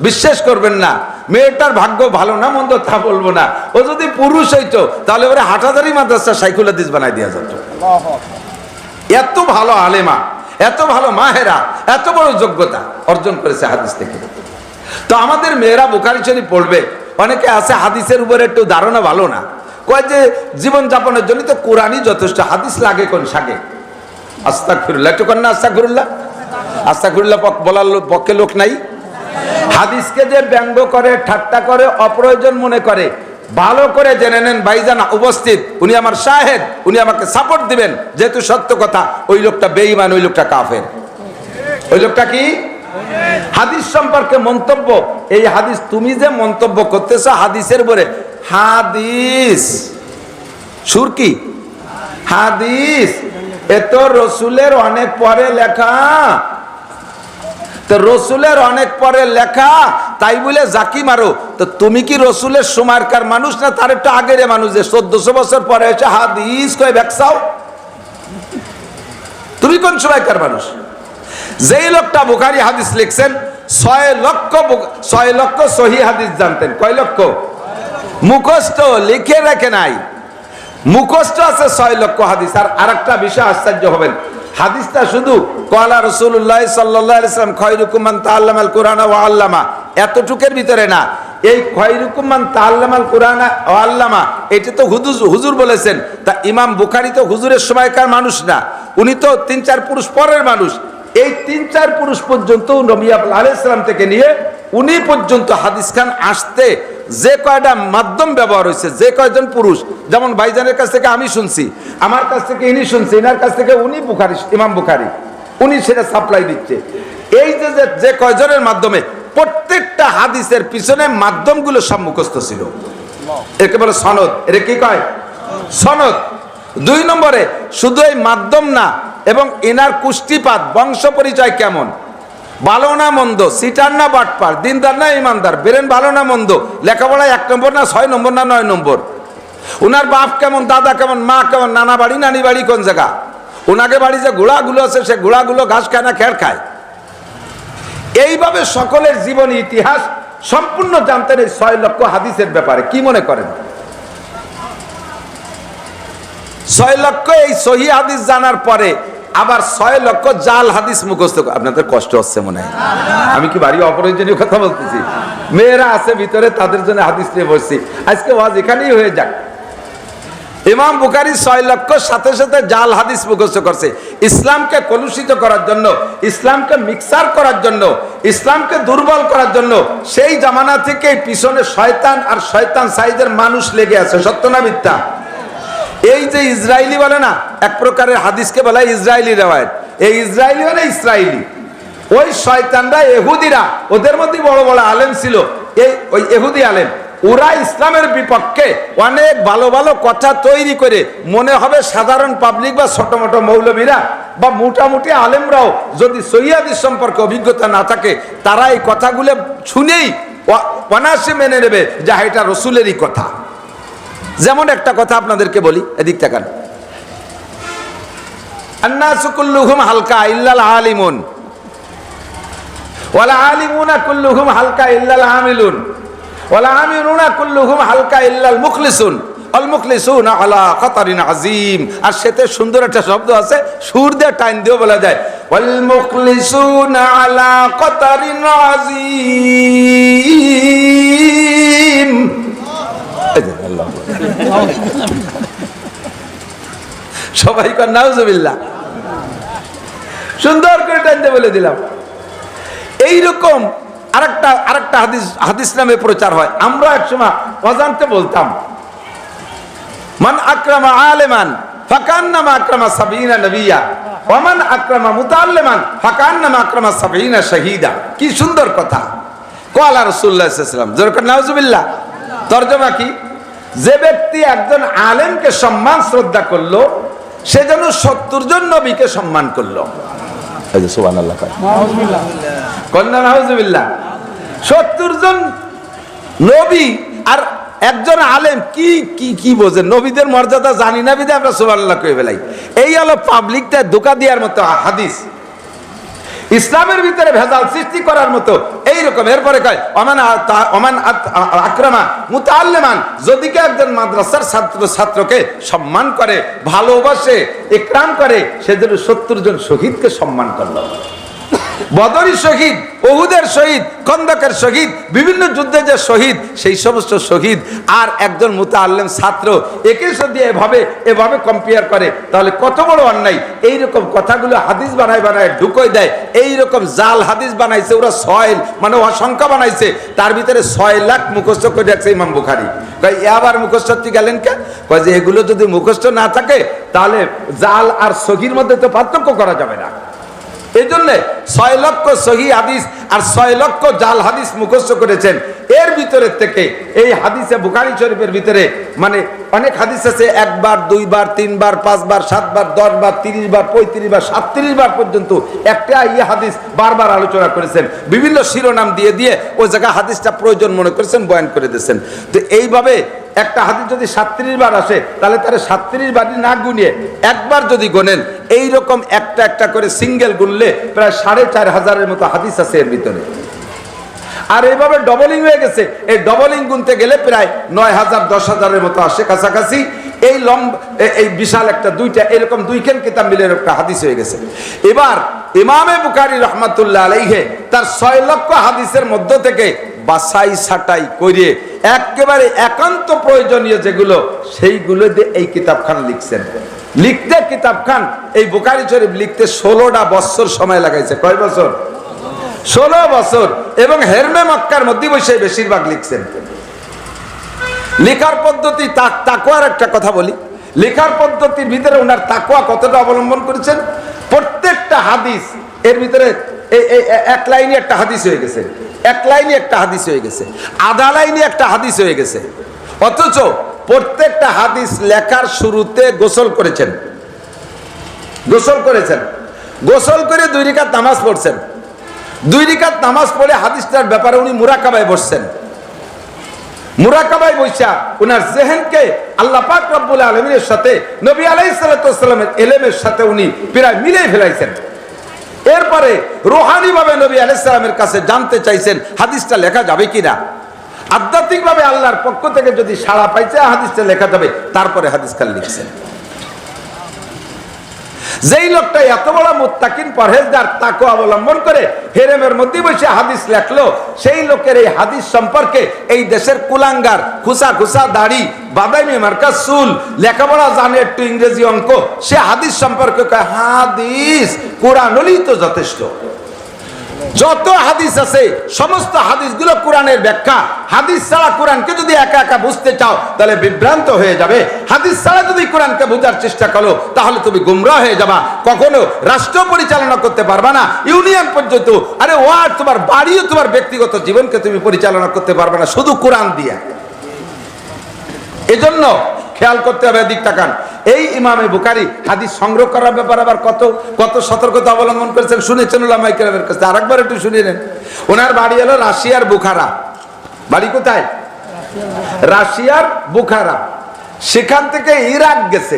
Speaker 1: বিশ্বাস করবেন না, মেয়েটার ভাগ্য ভালো না মন্দ তা বলবো না, ও যদি পুরুষ হইতো তাহলে ওরা হাটাজারি মাদ্রাসা সাইকুল হাদিস বানাই দেওয়া যেত। এত ভালো আলেমা, এত ভালো মাহেরা, এত বড় যোগ্যতা অর্জন করেছে হাদিস থেকে। তো আমাদের মেয়েরা বুখারী শরীফ পড়বে, অনেকে আছে হাদিসের উপরে একটু ধারণা ভালো না, কয় যে জীবন যাপনের জন্য তো কোরআনই যথেষ্ট, হাদিস লাগে কোন সাগে। আস্তাগফিরুল্লাহ, একটু করেন না আস্তাগফিরুল্লাহ। আস্তাগফিরুল্লাহ বলার পক্ষে লোক নাই। হাদিসকে যে ব্যঙ্গ করে, ঠাট্টা করে, অপ্রয়োজন মনে করে, ভালো করে জেনে নেন ভাইজান উপস্থিত, উনি আমার শাহেদ, উনি আমাকে সাপোর্ট দিবেন, যেহেতু সত্য কথা। ওই লোকটা বেঈমান, ওই লোকটা কাফের। ওই লোকটা কি? হাদিস সম্পর্কে মন্তব্য, এই হাদিস তুমি যে মন্তব্য করতেছো হাদিসের উপরে, হাদিস সুর কি হাদিস, এ তো রসুলের অনেক পরে লেখা। তো রসুলের অনেক পরে লেখা, তাই বলে জাকি মারো। তো তুমি কি রসুলের সময়কার মানুষ না তার একটু আগের মানুষ, যে 1400 বছর পরে এসে হাদিস কয়ে ব্যাকসাও? তুমি কোন সময়কার মানুষ? যেই লোকটা বুখারী হাদিস লিখছেন, 6 লক্ষ সহি হাদিস জানতেন। কয় লক্ষ? মুখস্থ লিখে রাখে নাই, মুখস্থ আছে 6 লক্ষ হাদিস। আর আরেকটা বিষয় আশ্চর্য হবেন, হাদিসটা শুধু ক্বালা রাসূলুল্লাহ সাল্লাল্লাহু আলাইহি ওয়াসাল্লাম খায়রুকুম মান তাআল্লামাল কুরআনা ওয়া আল্লামা, এতটুকের ভিতরে না। এই খায়রুকুম মান তাআল্লামাল কুরআনা ওয়া আল্লামা, এটা তো হুজুর বলেছেন। তা ইমাম বুখারী তো হুজুরের সময়কার মানুষ না, উনি তো 3-4 পুরুষ পরের মানুষ। এই 3-4 পুরুষ পর্যন্ত নবী আলাইহিস সালাম থেকে নিয়ে উনি পর্যন্ত হাদিস খান আসতে যে কয়টা মাধ্যম ব্যবহার হয়েছে, যে কয়জন পুরুষ, যেমন ভাইজানের কাছ থেকে আমি শুনছি, আমার কাছ থেকে ইনি শুনছি, ইনার কাছ থেকে উনি বুখারী, ইমাম বুখারী, উনি সেটা সাপ্লাই দিচ্ছে। এই যে কয়জনের মাধ্যমে, প্রত্যেকটা হাদিসের পিছনে মাধ্যমগুলো সব মুখস্থ ছিল। একে বলে সনদ। এটা কি কয়? সনদ। 2 নম্বরে শুধু এই মাধ্যম না, এবং এনার কুষ্টিপাত, বংশ পরিচয় কেমন, ভালো না মন্দ, সিটার না বাটপার, দিনদার না ইমানদার, বেরেন ভালো না মন্দ, লেখাপড়ায় 1 নম্বর না 6 নম্বর না 9 নম্বর, উনার বাপ কেমন, দাদা কেমন, মা কেমন, নানা বাড়ি নানি বাড়ি কোন জায়গা, ওনাকে বাড়ি যে ঘোড়াগুলো আছে সে ঘোড়াগুলো ঘাস খায় না খের খায়। এইভাবে সকলের জীবনী ইতিহাস সম্পূর্ণ জানতেন এই 6 লক্ষ হাদিসের ব্যাপারে। কি মনে করেন? 6 লক্ষ এই সহি হাদিস জানার পরে আবার 6 লক্ষ জাল হাদিস মুখস্থ। আপনাদের কষ্ট হচ্ছে মনে হয়, আমি কি বাড়ি অপ্রয়োজনীয় কথা বলতেছি? মেয়েরা আছে ভিতরে, তাদের জন্য হাদিস নিয়ে বসছি। আজকে ওয়াজ এখানেই হয়ে যাক। ইমাম বুখারী 6 লক্ষ সাথে সাথে জাল হাদিস মুখস্থ করছে, ইসলামকে কলুষিত করার জন্য, ইসলামকে মিক্সার করার জন্য, ইসলামকে দুর্বল করার জন্য। সেই জামানা থেকে পিছনে শয়তান আর শয়তান সাইজের মানুষ লেগে আছে। সত্য না মিথ্যা? এই যে ইসরায়েলি বলে না, এক প্রকারের হাদিসকে বলা হয় ইসরায়েলি রেওয়ায়েত। এই ইসরায়েলি মানে ইসরায়েলি, ওই শয়তানরা, ইহুদিরা, ওদের মধ্যে বড় বড় আলেম ছিল, ওই ইহুদি আলেম, ওরা ইসলামের বিপক্ষে অনেক ভালো ভালো কথা তৈরি করে, মনে হবে সাধারণ পাবলিক বা ছোট মোটো মৌলবীরা বা মোটামুটি আলেমরাও যদি সহিহ হাদিস সম্পর্কে অভিজ্ঞতা না থাকে, তারা এই কথাগুলো শুনেই অনায়াসে মেনে নেবে যে এটা রসুলেরই কথা। যেমন একটা কথা আপনাদেরকে বলি, এদিক তাকান। আন্নাসু কুল্লুহুম হালকা ইল্লাল আলিমুন ওয়াল আলিমুনা কুল্লুহুম হালকা ইল্লাল আমিলুন ওয়াল আমিলুনা কুল্লুহুম হালকা ইল্লাল মুখলিসুন আল মুখলিসুনা আলা খাতারিন আযীম। আর সেতে সুন্দর একটা শব্দ আছে, সুর দিয়ে টাইম দিয়েও বলা যায়, ওয়াল মুখলিসুনা আলা খাতারিন আযীম। সবাই কর নাউজুবিল্লাহ। সুন্দর করে টানতে বলে দিলাম। এইরকম আরেকটা হাদিস নামে প্রচার হয়। আমরা একসময় অজান্তে বলতাম, মান আকরামা আলেমান ফাকান্নামা আকরামা সাবিনা নবিয়া ওয়া মান আকরামা মুতাআল্লিমান ফাকান্নামা আকরামা সাবিনা শাহীদা। কি সুন্দর কথা। ক্বালা রাসূলুল্লাহ সাল্লাল্লাহু আলাইহি ওয়াসাল্লাম, জোরে নাউজুবিল্লাহ। তরজমা কি? যে ব্যক্তি একজন আলেমকে সম্মান শ্রদ্ধা করলো, সে যেন 70 জন নবীকে সম্মান করলো। সুবহানাল্লাহ, নাউজুবিল্লাহ। 70 জন নবী আর একজন আলেম কি কি কি বোঝেন, নবীদের মর্যাদা জানি না বিদে আমরা সুবহানাল্লাহ কই ফেলাই। এই হলো পাবলিকটা ধোঁকা দেওয়ার মতো হাদিস, ইসলামের ভিতরে ভেজাল সৃষ্টি করার মতো এইরকম। এরপরে কয় ওমান আকরামা মুতাআল্লিমান, যদি কেউ একজন মাদ্রাসার ছাত্রকে সম্মান করে, ভালোবাসে, ইকরাম করে, সে যেন 70 জন শহীদকে সম্মান করলো। বদরের শহীদ, উহুদের শহীদ, খন্দকের শহীদ, বিভিন্ন যুদ্ধে যে শহীদ, সেই সমস্ত শহীদ আর একজন মুতাআল্লিম ছাত্র, একে যদি এভাবে কম্পেয়ার করে তাহলে কত বড় অন্যায়। এইরকম কথাগুলো হাদিস বানায় ঢুকোয় দেয়। এইরকম জাল হাদিস বানাইছে ওরা, মানে অসংখ্য বানাইছে। তার ভিতরে 6 লাখ মুখস্থ করে রাখছে ইমাম বুখারী। কয় আবার মুখস্থ গেলেন কে? কয় যে এগুলো যদি মুখস্থ না থাকে তাহলে জাল আর সহির মধ্যে তো পার্থক্য করা যাবে না। এই জন্য 6 লক্ষ সহি হাদিস আর 6 লক্ষ জাল হাদিস মুখস্থ করেছেন। এর ভিতরে থেকে এই হাদিসে বুখারী শরীফের ভিতরে মানে অনেক হাদিস আছে, 1 বার 2 বার 3 বার 5 বার 7 বার 10 বার 30 বার 35 বার 37 বার পর্যন্ত একটা এই হাদিস বারবার আলোচনা করেছেন। বিভিন্ন শিরোনাম দিয়ে দিয়ে ওই জায়গায় হাদিসটা প্রয়োজন মনে করেছেন, বয়ান করে দিয়েছেন। তো এইভাবে একটা হাদিস যদি 37 বার আসে তাহলে তার 37 বারই না গুনিয়ে একবার যদি গোনেন, এইরকম একটা একটা করে সিঙ্গেল গুনলে প্রায় 4500-এর মতো হাদিস আছে এর ভিতরে। আর এইভাবে ডবলিং হয়ে গেছে, এই ডবলিং গুনতে গেলে প্রায় 9000-10000-এর মতো আসে কাছাকাছি। এই এই বিশাল একটা দুইটা এরকম 2খান কিতাব মিলে একটা হাদিস হয়ে গেছে। এবার ইমামে বুখারী রাহমাতুল্লাহ আলাইহি তার 6 লক্ষ হাদিসের মধ্য থেকে বাছাই ছাঁটাই করে একেবারে একান্ত প্রয়োজনীয় যেগুলো, সেইগুলো দিয়ে এই কিতাবখান লিখছেন। লিখতে কিতাবখান এই বুখারী শরীফ লিখতে 16টা বছর সময় লাগাইছে। কয় বছর? 16 বছর। এবং হেরমে মক্কার মধ্যে বসে বেশিরভাগ লিখছেন। লেখার পদ্ধতি, তাকওয়ার একটা কথা বলি, লেখার পদ্ধতির ভিতরে ওনার তাকওয়া কতটা অবলম্বন করেছেন। প্রত্যেকটা হাদিস এর ভিতরে এক লাইনে একটা হাদিস হয়ে গেছে, এক লাইনে একটা হাদিস হয়ে গেছে, আধা লাইনে একটা হাদিস হয়ে গেছে। অথচ প্রত্যেকটা হাদিস লেখার শুরুতে গোসল করেছেন, গোসল করেছেন, গোসল করে 2 রাকাত নামাজ পড়ছেন। 2 রাকাত নামাজ পড়ে হাদিসটার ব্যাপারে উনি মুরাকাবায় বসছেন। মুরাকাবায় বসা উনার জেহেনকে আল্লাহ পাক রব্বুল আলামিনের সাথে নবী আলাইহিস সালাতু ওয়াস সালামের ইলমের সাথে উনি প্রায় মিলাই ফেলাইছেন। এরপরে রূহানি ভাবে নবী আলাইহিস সালামের কাছে জানতে চাইছেন হাদিসটা লেখা যাবে কিনা। আধ্যাত্মিক ভাবে আল্লাহর পক্ষ থেকে যদি সাড়া পাইছে হাদিসটা লেখা যাবে, তারপরে হাদিসখান লিখছেন। যেই লোকটা এত বড় মুত্তাকিন পরহেজগার তাকওয়া অবলম্বন করে হেরেমের মধ্যে বসে হাদিস লেখলো, সেই লোকের এই হাদিস সম্পর্কে এই দেশের কুলাঙ্গার খুসা খুসা দাড়ি বাদামি মার্কা চুল লেখাপড়া জানে একটু ইংরেজি অঙ্ক, সে হাদিস সম্পর্কে কয় হাদিস কোরআন হলেই তো যথেষ্ট। যত হাদিস আছে সমস্ত হাদিসগুলো কোরআনের ব্যাখ্যা। হাদিস ছাড়া কোরআনকে যদি একা একা বুঝতে চাও তাহলে বিভ্রান্ত হয়ে যাবে। হাদিস ছাড়া যদি কোরআনকে বোঝার চেষ্টা করো তাহলে তুমি গুমরাহ হয়ে যাবা। কখনো রাষ্ট্র পরিচালনা করতে পারবা না, ইউনিয়ন পর্যন্ত, আরে ওয়ার্ড, তোমার বাড়িও, তোমার ব্যক্তিগত জীবনকে তুমি পরিচালনা করতে পারবে না শুধু কোরআন দিয়ে। এজন্য খেয়াল করতে হবে, দিক তাকান। এই ইমামে বুখারী হাদিস সংগ্রহ করার ব্যাপারে আবার কত কত সতর্কতা অবলম্বন করেছেন শুনেছেন উলামায়ে কেরামের কাছে। আরেকবার একটু শুনিয়ে নেন। ওনার বাড়ি হলো রাশিয়ার বুখারা। বাড়ি কোথায়? রাশিয়ার বুখারা। সেখান থেকে ইরাক গেছে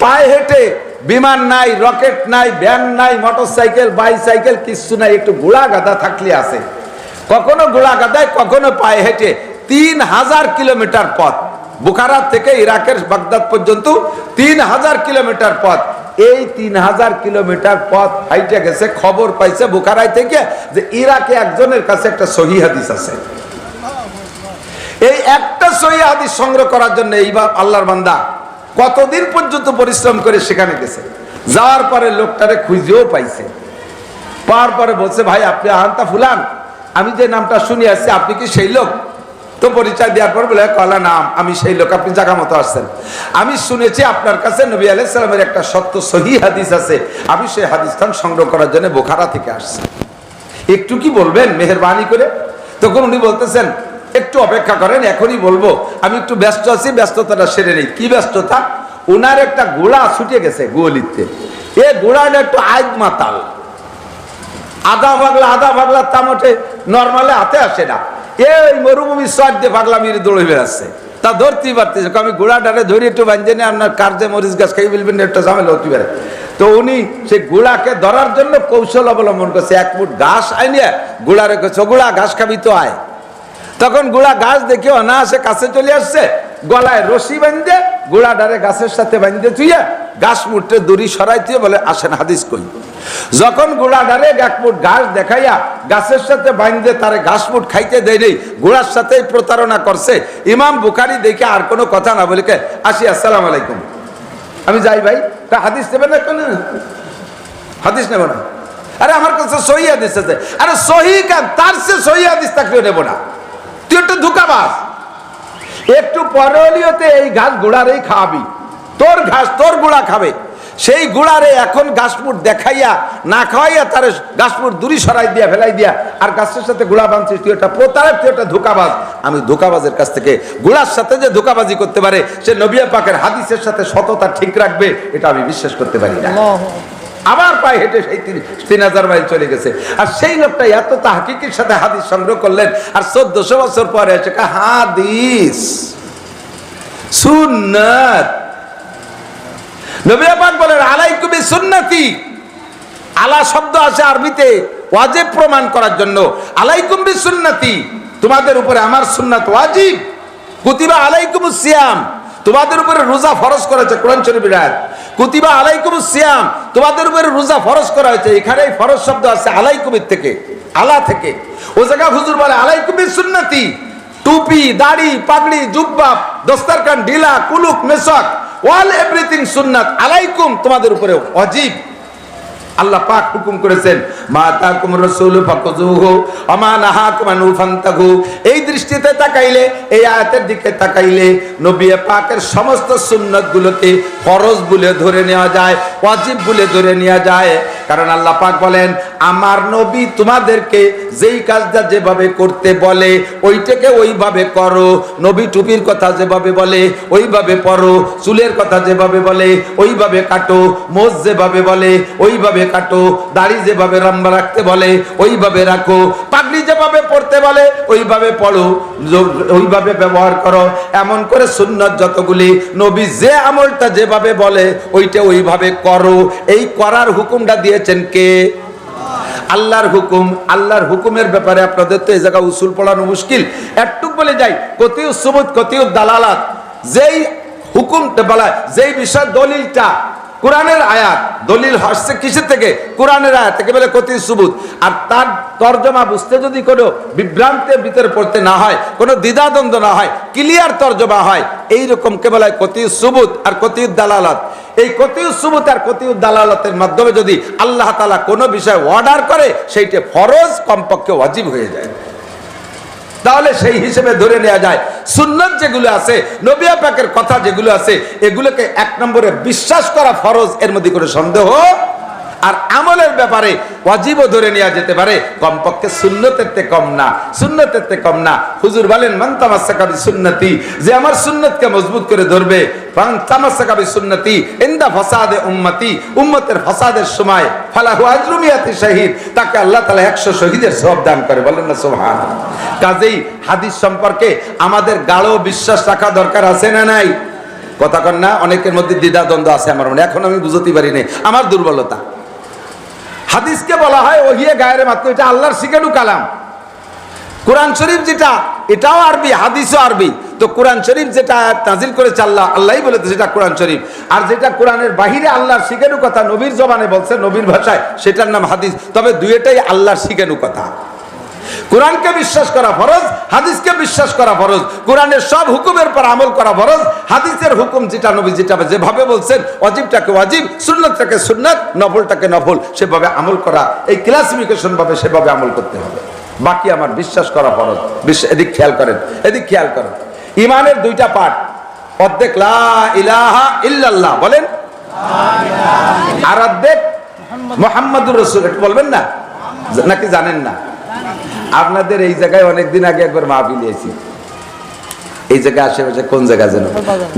Speaker 1: পায়ে হেঁটে। বিমান নাই, রকেট নাই, ভ্যান নাই, মোটরসাইকেল, বাইসাইকেল কিছু নাই, একটু ঘোড়া গাধা থাকলে আছে। কখনো ঘোড়া গাধায়, কখনো পায়ে হেঁটে 3000 কিলোমিটার পথ। বুখারা থেকে ইরাকের বাগদাদ পর্যন্ত 3000 কিলোমিটার পথ। এই 3000 কিলোমিটার পথ হাইটে গেছে। খবর পাইছে বুখারায় থেকে যে ইরাকে একজনের কাছে একটা সহিহ হাদিস আছে। এই একটা সহিহ হাদিস সংগ্রহ করার জন্য এইবার আল্লাহর বান্দা কতদিন পর্যন্ত পরিশ্রম করে সেখানে গেছে। যাওয়ার পরে লোকটারে খুঁজেও পাইছে। পাওয়ার পরে বলছে, ভাই আপনি আহান্তা ফুলান, আমি যে নামটা শুনে আসছি আপনি কি সেই লোক? তো পরিচয় দেওয়ার পর বলে, কলা নাম, আমি সেই লোক, আপনি জায়গা মতো আসছেন। আমি শুনেছি আপনার কাছে নবী আলাইহিস সালামের একটা সত্য সহিহ হাদিস আছে, আমি সেই হাদিসখান সংগ্রহ করার জন্য বুখারা থেকে আসছি, একটু কি বলবেন মেহেরবানি করে? তখন উনি বলতেছেন, একটু অপেক্ষা করেন, এখনই বলবো, আমি একটু ব্যস্ত আছি, ব্যস্ততাটা সেরে নেই। কি ব্যস্ততা? ওনার একটা ঘোড়া ছুটে গেছে গোয়ালিতে। এ ঘোড়াটা একটু আইদ মাতাল, আধা পাগলা তার মোটে নর্মালে হাতে আসে না। এই মরুভূমি সর দিয়ে পাগলামির দৌড়ে বেড়াচ্ছে, তা ধরতেই পারতেছে। আমি ঘোড়াটারে ধরে একটু বাঁধে নিয়ে আপনার কার্যে মরিচ গাছ খাই বলবেন একটা ঝামেলা হতে পারে। তো উনি সেই ঘোড়াকে ধরার জন্য কৌশল অবলম্বন করছে, এক মুঠ ঘাস আইনিয়ে ঘোড়ারে কইছে, ঘোড়া ঘাস খাবি তো আয়। তখন ঘোড়া ঘাস দেখে অনায়াসে কাছে চলে আসছে, গলায় রশি বাঁধে ঘোড়াটারে গাছের সাথে বাঁধতে তুইয়া ঘাস মুঠে দড়ি সরাই দিয়ে বলে আসেন হাদিস কই। যখন ঘোড়াটারে এক মুঠ ঘাস দেখাইয়া গাছের সাথে বাঁধতে তারে ঘাস মুঠ খাইতে দেয় নেই, ঘোড়ার সাথে প্রতারণা করছে। ইমাম বুখারী দেখে আর কোনো কথা না বলে আসি, আসসালাম আলাইকুম, আমি যাই ভাই। তা হাদিস নেবে না কেন? হাদিস নেব না? আরে আমার কাছে সহি হাদিস আছে। আরে সহি কেন, তার সে সহি হাদিস থাকলেও নেব না, তুই একটু ধোঁকাবাজ। একটু পরে হলিওতে এই ঘাস ঘোড়ারেই খাওয়াবি, তোর ঘাস তোর ঘোড়া খাবে। সেই ঘোড়ারে এখন ঘাসপুর দেখাইয়া না খাওয়াইয়া তার ঘাসপুর দূরি সরাই দিয়া ফেলাই দিয়া আর গাছের সাথে ঘোড়া বাঁধছিস, তুই একটা প্রতারক, তুই একটা ধোঁকাবাজ। আমি ধোঁকাবাজের কাছ থেকে, ঘোড়ার সাথে যে ধোঁকাবাজি করতে পারে সে নবী পাকের হাদিসের সাথে সততা ঠিক রাখবে, এটা আমি বিশ্বাস করতে পারি না। আবার পায়ে হেঁটে সেই 3000 মাইল চলে গেছে। আর সেই লোকটা এত তাহকিকের সাথে হাদিস সংগ্রহ করলেন, আর 1400 বছর পরে এসে হাদিস সুন্নাত। নবী পাক বলেন আলাইকুম বিসুন্নতি। আলা শব্দ আছে আরবিতে ওয়াজিব প্রমাণ করার জন্য। আলাইকুম বিসুন্নতি, তোমাদের উপরে আমার সুন্নাত ওয়াজিব। কুতিবা আলাইকুমুস সিয়াম, তোমাদের উপরে রোজা ফরজ করা হয়েছে, কোরআন শরীফের আয়াত। কুতিবা আলাইকুমুস সিয়াম, তোমাদের উপরে রোজা ফরজ করা হয়েছে। এখানে ফরজ শব্দ আছে আলাইকুমের থেকে, আলা থেকে। ও জায়গা হুজুর বলে আলাইকুম বিসুন্নতি, টুপি, দাড়ি, পাগড়ি, জুব্বা, দস্তারখান, ঢিলা, কুলুক, মেসওয়াক, অল এভরিথিং সুন্নাত আলাইকুম, তোমাদের উপরে ওয়াজিব। আল্লাহ পাক হুকুম করেছেন মা তাকুম রাসূল ফাকুযুহু ওয়া মা নাহাকুম আনহু ফান্তাহু। এই দৃষ্টিতে তাকাইলে, এই আয়াতের দিকে তাকাইলে নবী পাকের সমস্ত সুন্নাতগুলোকে ফরজ বলে ধরে নেওয়া যায়, ওয়াজিব বলে ধরে নেওয়া যায়। কারণ আল্লাহ পাক বলেন আমার নবী তোমাদেরকে যেই কাজটা যেভাবে করতে বলে ওইটাকে ওইভাবে করো। নবী টুপির কথা যেভাবে বলে ওইভাবে পরো, চুলের কথা যেভাবে বলে ওইভাবে কাটো, মোজ যেভাবে বলে ওইভাবে কাটো, দাড়ি যেভাবে লম্বা রাখতে বলে ওইভাবে রাখো, পাগড়ি যেভাবে পড়তে বলে ওইভাবে পড়ো, ওইভাবে ব্যবহার করো। এমন করে সুন্নাত যতগুলি, নবী যে আমলটা যেভাবে বলে ওইটা ওইভাবে করো। এই করার হুকুমটা দিয়েছেন কে? আল্লাহর হুকুম। আল্লাহর হুকুমের ব্যাপারে আপনাদের তো এই জায়গা উসুল পড়ানো মুশকিল, একটুক বলে যাই। কতিউ সুবুত কতিউ দালালাত, যেই হুকুমটা বলা, যেই বিষয় দলিলটা কোরআনের আয়াত, দলিল আসছে কিসের থেকে? কোরআনের আয়াত থেকে, বলে কতিউ সুবুত। আর তার তরজমা বুঝতে যদি কোনো বিভ্রান্তের ভিতরে পড়তে না হয়, কোনো দ্বিধাদ্বন্দ্ব না হয়, ক্লিয়ার তরজমা হয়, এইরকম কে বলা হয় কতিউ সুবুত আর কতিউ দালালাত। এই কতিউ সুবুত আর কতিউ দালালাতের মাধ্যমে যদি আল্লাহ তাআলা কোনো বিষয় অর্ডার করে সেইটা ফরজ, কমপক্ষে ওয়াজিব হয়ে যায়। তাহলে সেই হিসেবে ধরে নেওয়া যায় সুন্নাত যেগুলো আছে, নবী পাকের কথা যেগুলো আছে, এগুলোকে এক নম্বরে বিশ্বাস করা ফরজ, এর মধ্যে কোনো সন্দেহ। আর আমলের ব্যাপারে ওয়াজিবও ধরে নেওয়া যেতে পারে, কমপক্ষে সুন্নতের থেকে কম না, সুন্নতের থেকে কম না। হুজুর বলেন মান তামাসসাকা বিসুন্নতি, যে আমার সুন্নতকে মজবুত করে ধরবে, মান তামাসসাকা বিসুন্নতি ইনদা ফাসাদে উম্মতি, উম্মতের ফাসাদের সময় ফালাহু আজরু মিয়াতি শাহীদ, তাকে আল্লাহ তাআলা 100 শহীদের সওয়াব দান করে। বলেন না সুবহানাল্লাহ। কাজেই হাদিস সম্পর্কে আমাদের গাঢ় বিশ্বাস রাখা দরকার আছে না নাই? কথা কন না? অনেকের মধ্যে দ্বিধা দ্বন্দ্ব আছে আমার মনে, এখন আমি বুঝতে পারি না, আমার দুর্বলতা। হাদিসকে বলা হয় ওহিয়ে গায়ের মাত্র, এটা আল্লাহর শিখানো কালাম। কোরআন শরীফ যেটা, এটাও আরবি, হাদিসও আরবি। তো কোরআন শরীফ যেটা নাজিল করেছে আল্লাহই বলেছে সেটা কোরআন শরীফ, আর যেটা কোরআনের বাহিরে আল্লাহর শিখানো কথা নবীর জবানে বলছে, নবীর ভাষায়, সেটার নাম হাদিস। তবে দুইটাই আল্লাহর শিখানো কথা। কোরআনকে বিশ্বাস করা ফরজ, হাদিসকে বিশ্বাস করা ফরজ। কোরআনের সব হুকুমের পর আমল করা ফরজ, হাদিসের হুকুম যেটা নবী যেটা যেভাবে বলছেন, ওয়াজিবটাকে ওয়াজিব, সুন্নাতটাকে সুন্নাত, নফলটাকে নফল, সেভাবে আমল করা, এই ক্লাসিফিকেশন ভাবে সেভাবে আমল করতে হবে। বাকি আমার বিশ্বাস করা ফরজ। এদিক খেয়াল করেন, এদিক খেয়াল করেন। ইমানের দুইটা পার্ট, অর্ধেক লা ইলাহা ইল্লাল্লাহ বলেন, আর অর্ধেক মুহাম্মাদুর রাসূল। এটা বলবেন না নাকি জানেন না? আপনাদের এই জায়গায় অনেকদিন আগে একবার মাহফিল এসেছি, এই জায়গায় আশেপাশে কোন জায়গা যেন,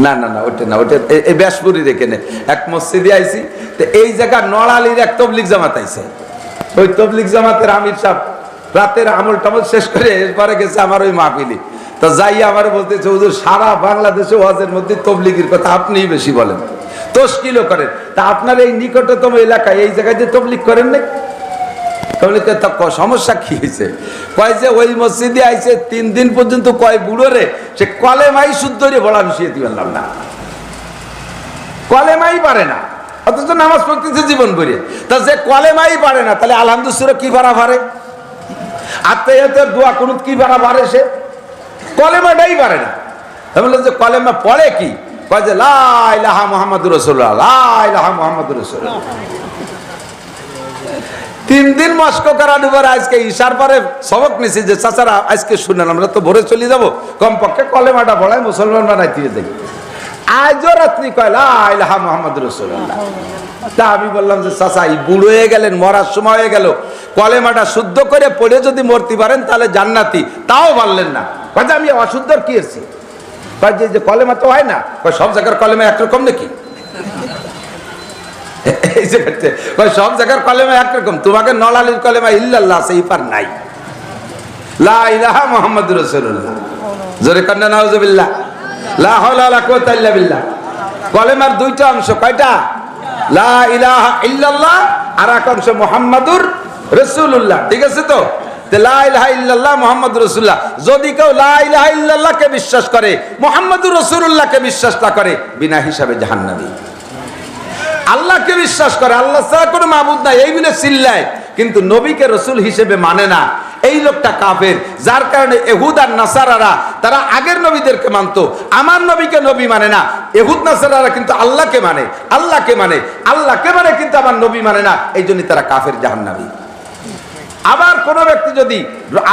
Speaker 1: না না না ওটা না, ওটা এই ব্যাসপুরীর এখানে এক মসজিদে আইছি। তো এই জায়গা নড়ালির এক তবলিগ জামাত আইছে। ওই তবলিগ জামাতের আমির সাহেব রাতের আমল টামল শেষ করে এরপরে গেছে আমার ওই মাহফিলি। তো যাই আমার বলতেছে হুজুর সারা বাংলাদেশে ওয়াজের মধ্যে তবলিগের কথা আপনিই বেশি বলেন, তশকিলও করেন, তা আপনার এই নিকটতম এলাকায় এই জায়গায় যে তবলিগ করেন না, তবলিগের তো সমস্যা কি হয়েছে? কয় যে ওই মসজিদে আইছে 3 দিন পর্যন্ত কয় বুড়োরে সে কলেমাই শুদ্ধ রে বলা মিশিয়ে দিয়ে পারলাম না, কলেমাই পারে না, অথচ নামাজ পড়তেছে জীবন ভরে। তা যে কলেমাই পারে না তাহলে আলহামদুলিল্লাহ কি ভাড়া ভারে, আত্মায়াতের দোয়া কুনুত কি ভাড়া ভারে? সে কলেমাটাই পারে না। বললেন যে কলেমা পড়ে কি? কয় যে লা ইলাহা মুহাম্মাদুর রাসূলুল্লাহ, লা ইলাহা মুহাম্মাদুর রাসূলুল্লাহ। 3 দিন মস্ক করার পরে আজকে ঈশার পরে সবক নিছি যে চাচারা আজকে শুনেন আমরা তো ভোরে চলে যাব, কমপক্ষে কলেমাটা পড়ায় মুসলমান বানাইতে দেই। আজও রাত্রি কয় লা ইলাহা মুহাম্মাদুর রাসূলুল্লাহ। তা আমি বললাম যে চাচা এই বুড়ো হয়ে গেলেন, মরার সময় হয়ে গেল, কলেমাটা শুদ্ধ করে পড়ে যদি মরতে পারেন তাহলে জান্নাতি, তাও বললেন না। কয় আমি অশুদ্ধ কি এসেছি? কয় যে কলেমা তো হয় না, কয় সব জায়গার কলেমা একরকম নাকি? এই যে কয় সব জায়গার কলেমা একরকম, তোমাকে নলালির কলেমা ইল্লাল্লাহ আছে, ইপার নাই। লা ইলাহা মুহাম্মাদুর রাসূলুল্লাহ, জোরে কন্না নাউজুবিল্লাহ, লা হাওলা ওয়ালা কুওয়াতা ইল্লা বিল্লাহ। কলেমার 2টা অংশ, কয়টা? লা ইলাহা ইল্লাল্লাহ আর এক অংশ মুহাম্মাদুর রাসূলুল্লাহ, ঠিক আছে তো? লা ইলাহা ইল্লাল্লাহ মুহাম্মাদুর রাসূলুল্লাহ। যদি কেউ লা ইলাহা ইল্লাল্লাহকে বিশ্বাস করে, মুহাম্মাদুর রাসূলুল্লাহকে বিশ্বাস না করে, বিনা হিসাবে জাহান্নামী। আল্লাহকে বিশ্বাস করে, আল্লাহ ছাড়া কোনো মাবুদ নাই এই বলে চিল্লায়, কিন্তু নবীকে রাসূল হিসেবে মানে না, এই লোকটা কাফের। যার কারণে ইহুদ আর নাসারারা তারা আগের নবীদেরকে মানতো, আমার নবীকে নবী মানে না। ইহুদ নাসারারা কিন্তু আল্লাহকে মানে, আল্লাহকে মানে, আল্লাহকে মানে, কিন্তু আমার নবী মানে না, এই জন্য তারা কাফের, জাহান্নামী। আবার কোন ব্যক্তি যদি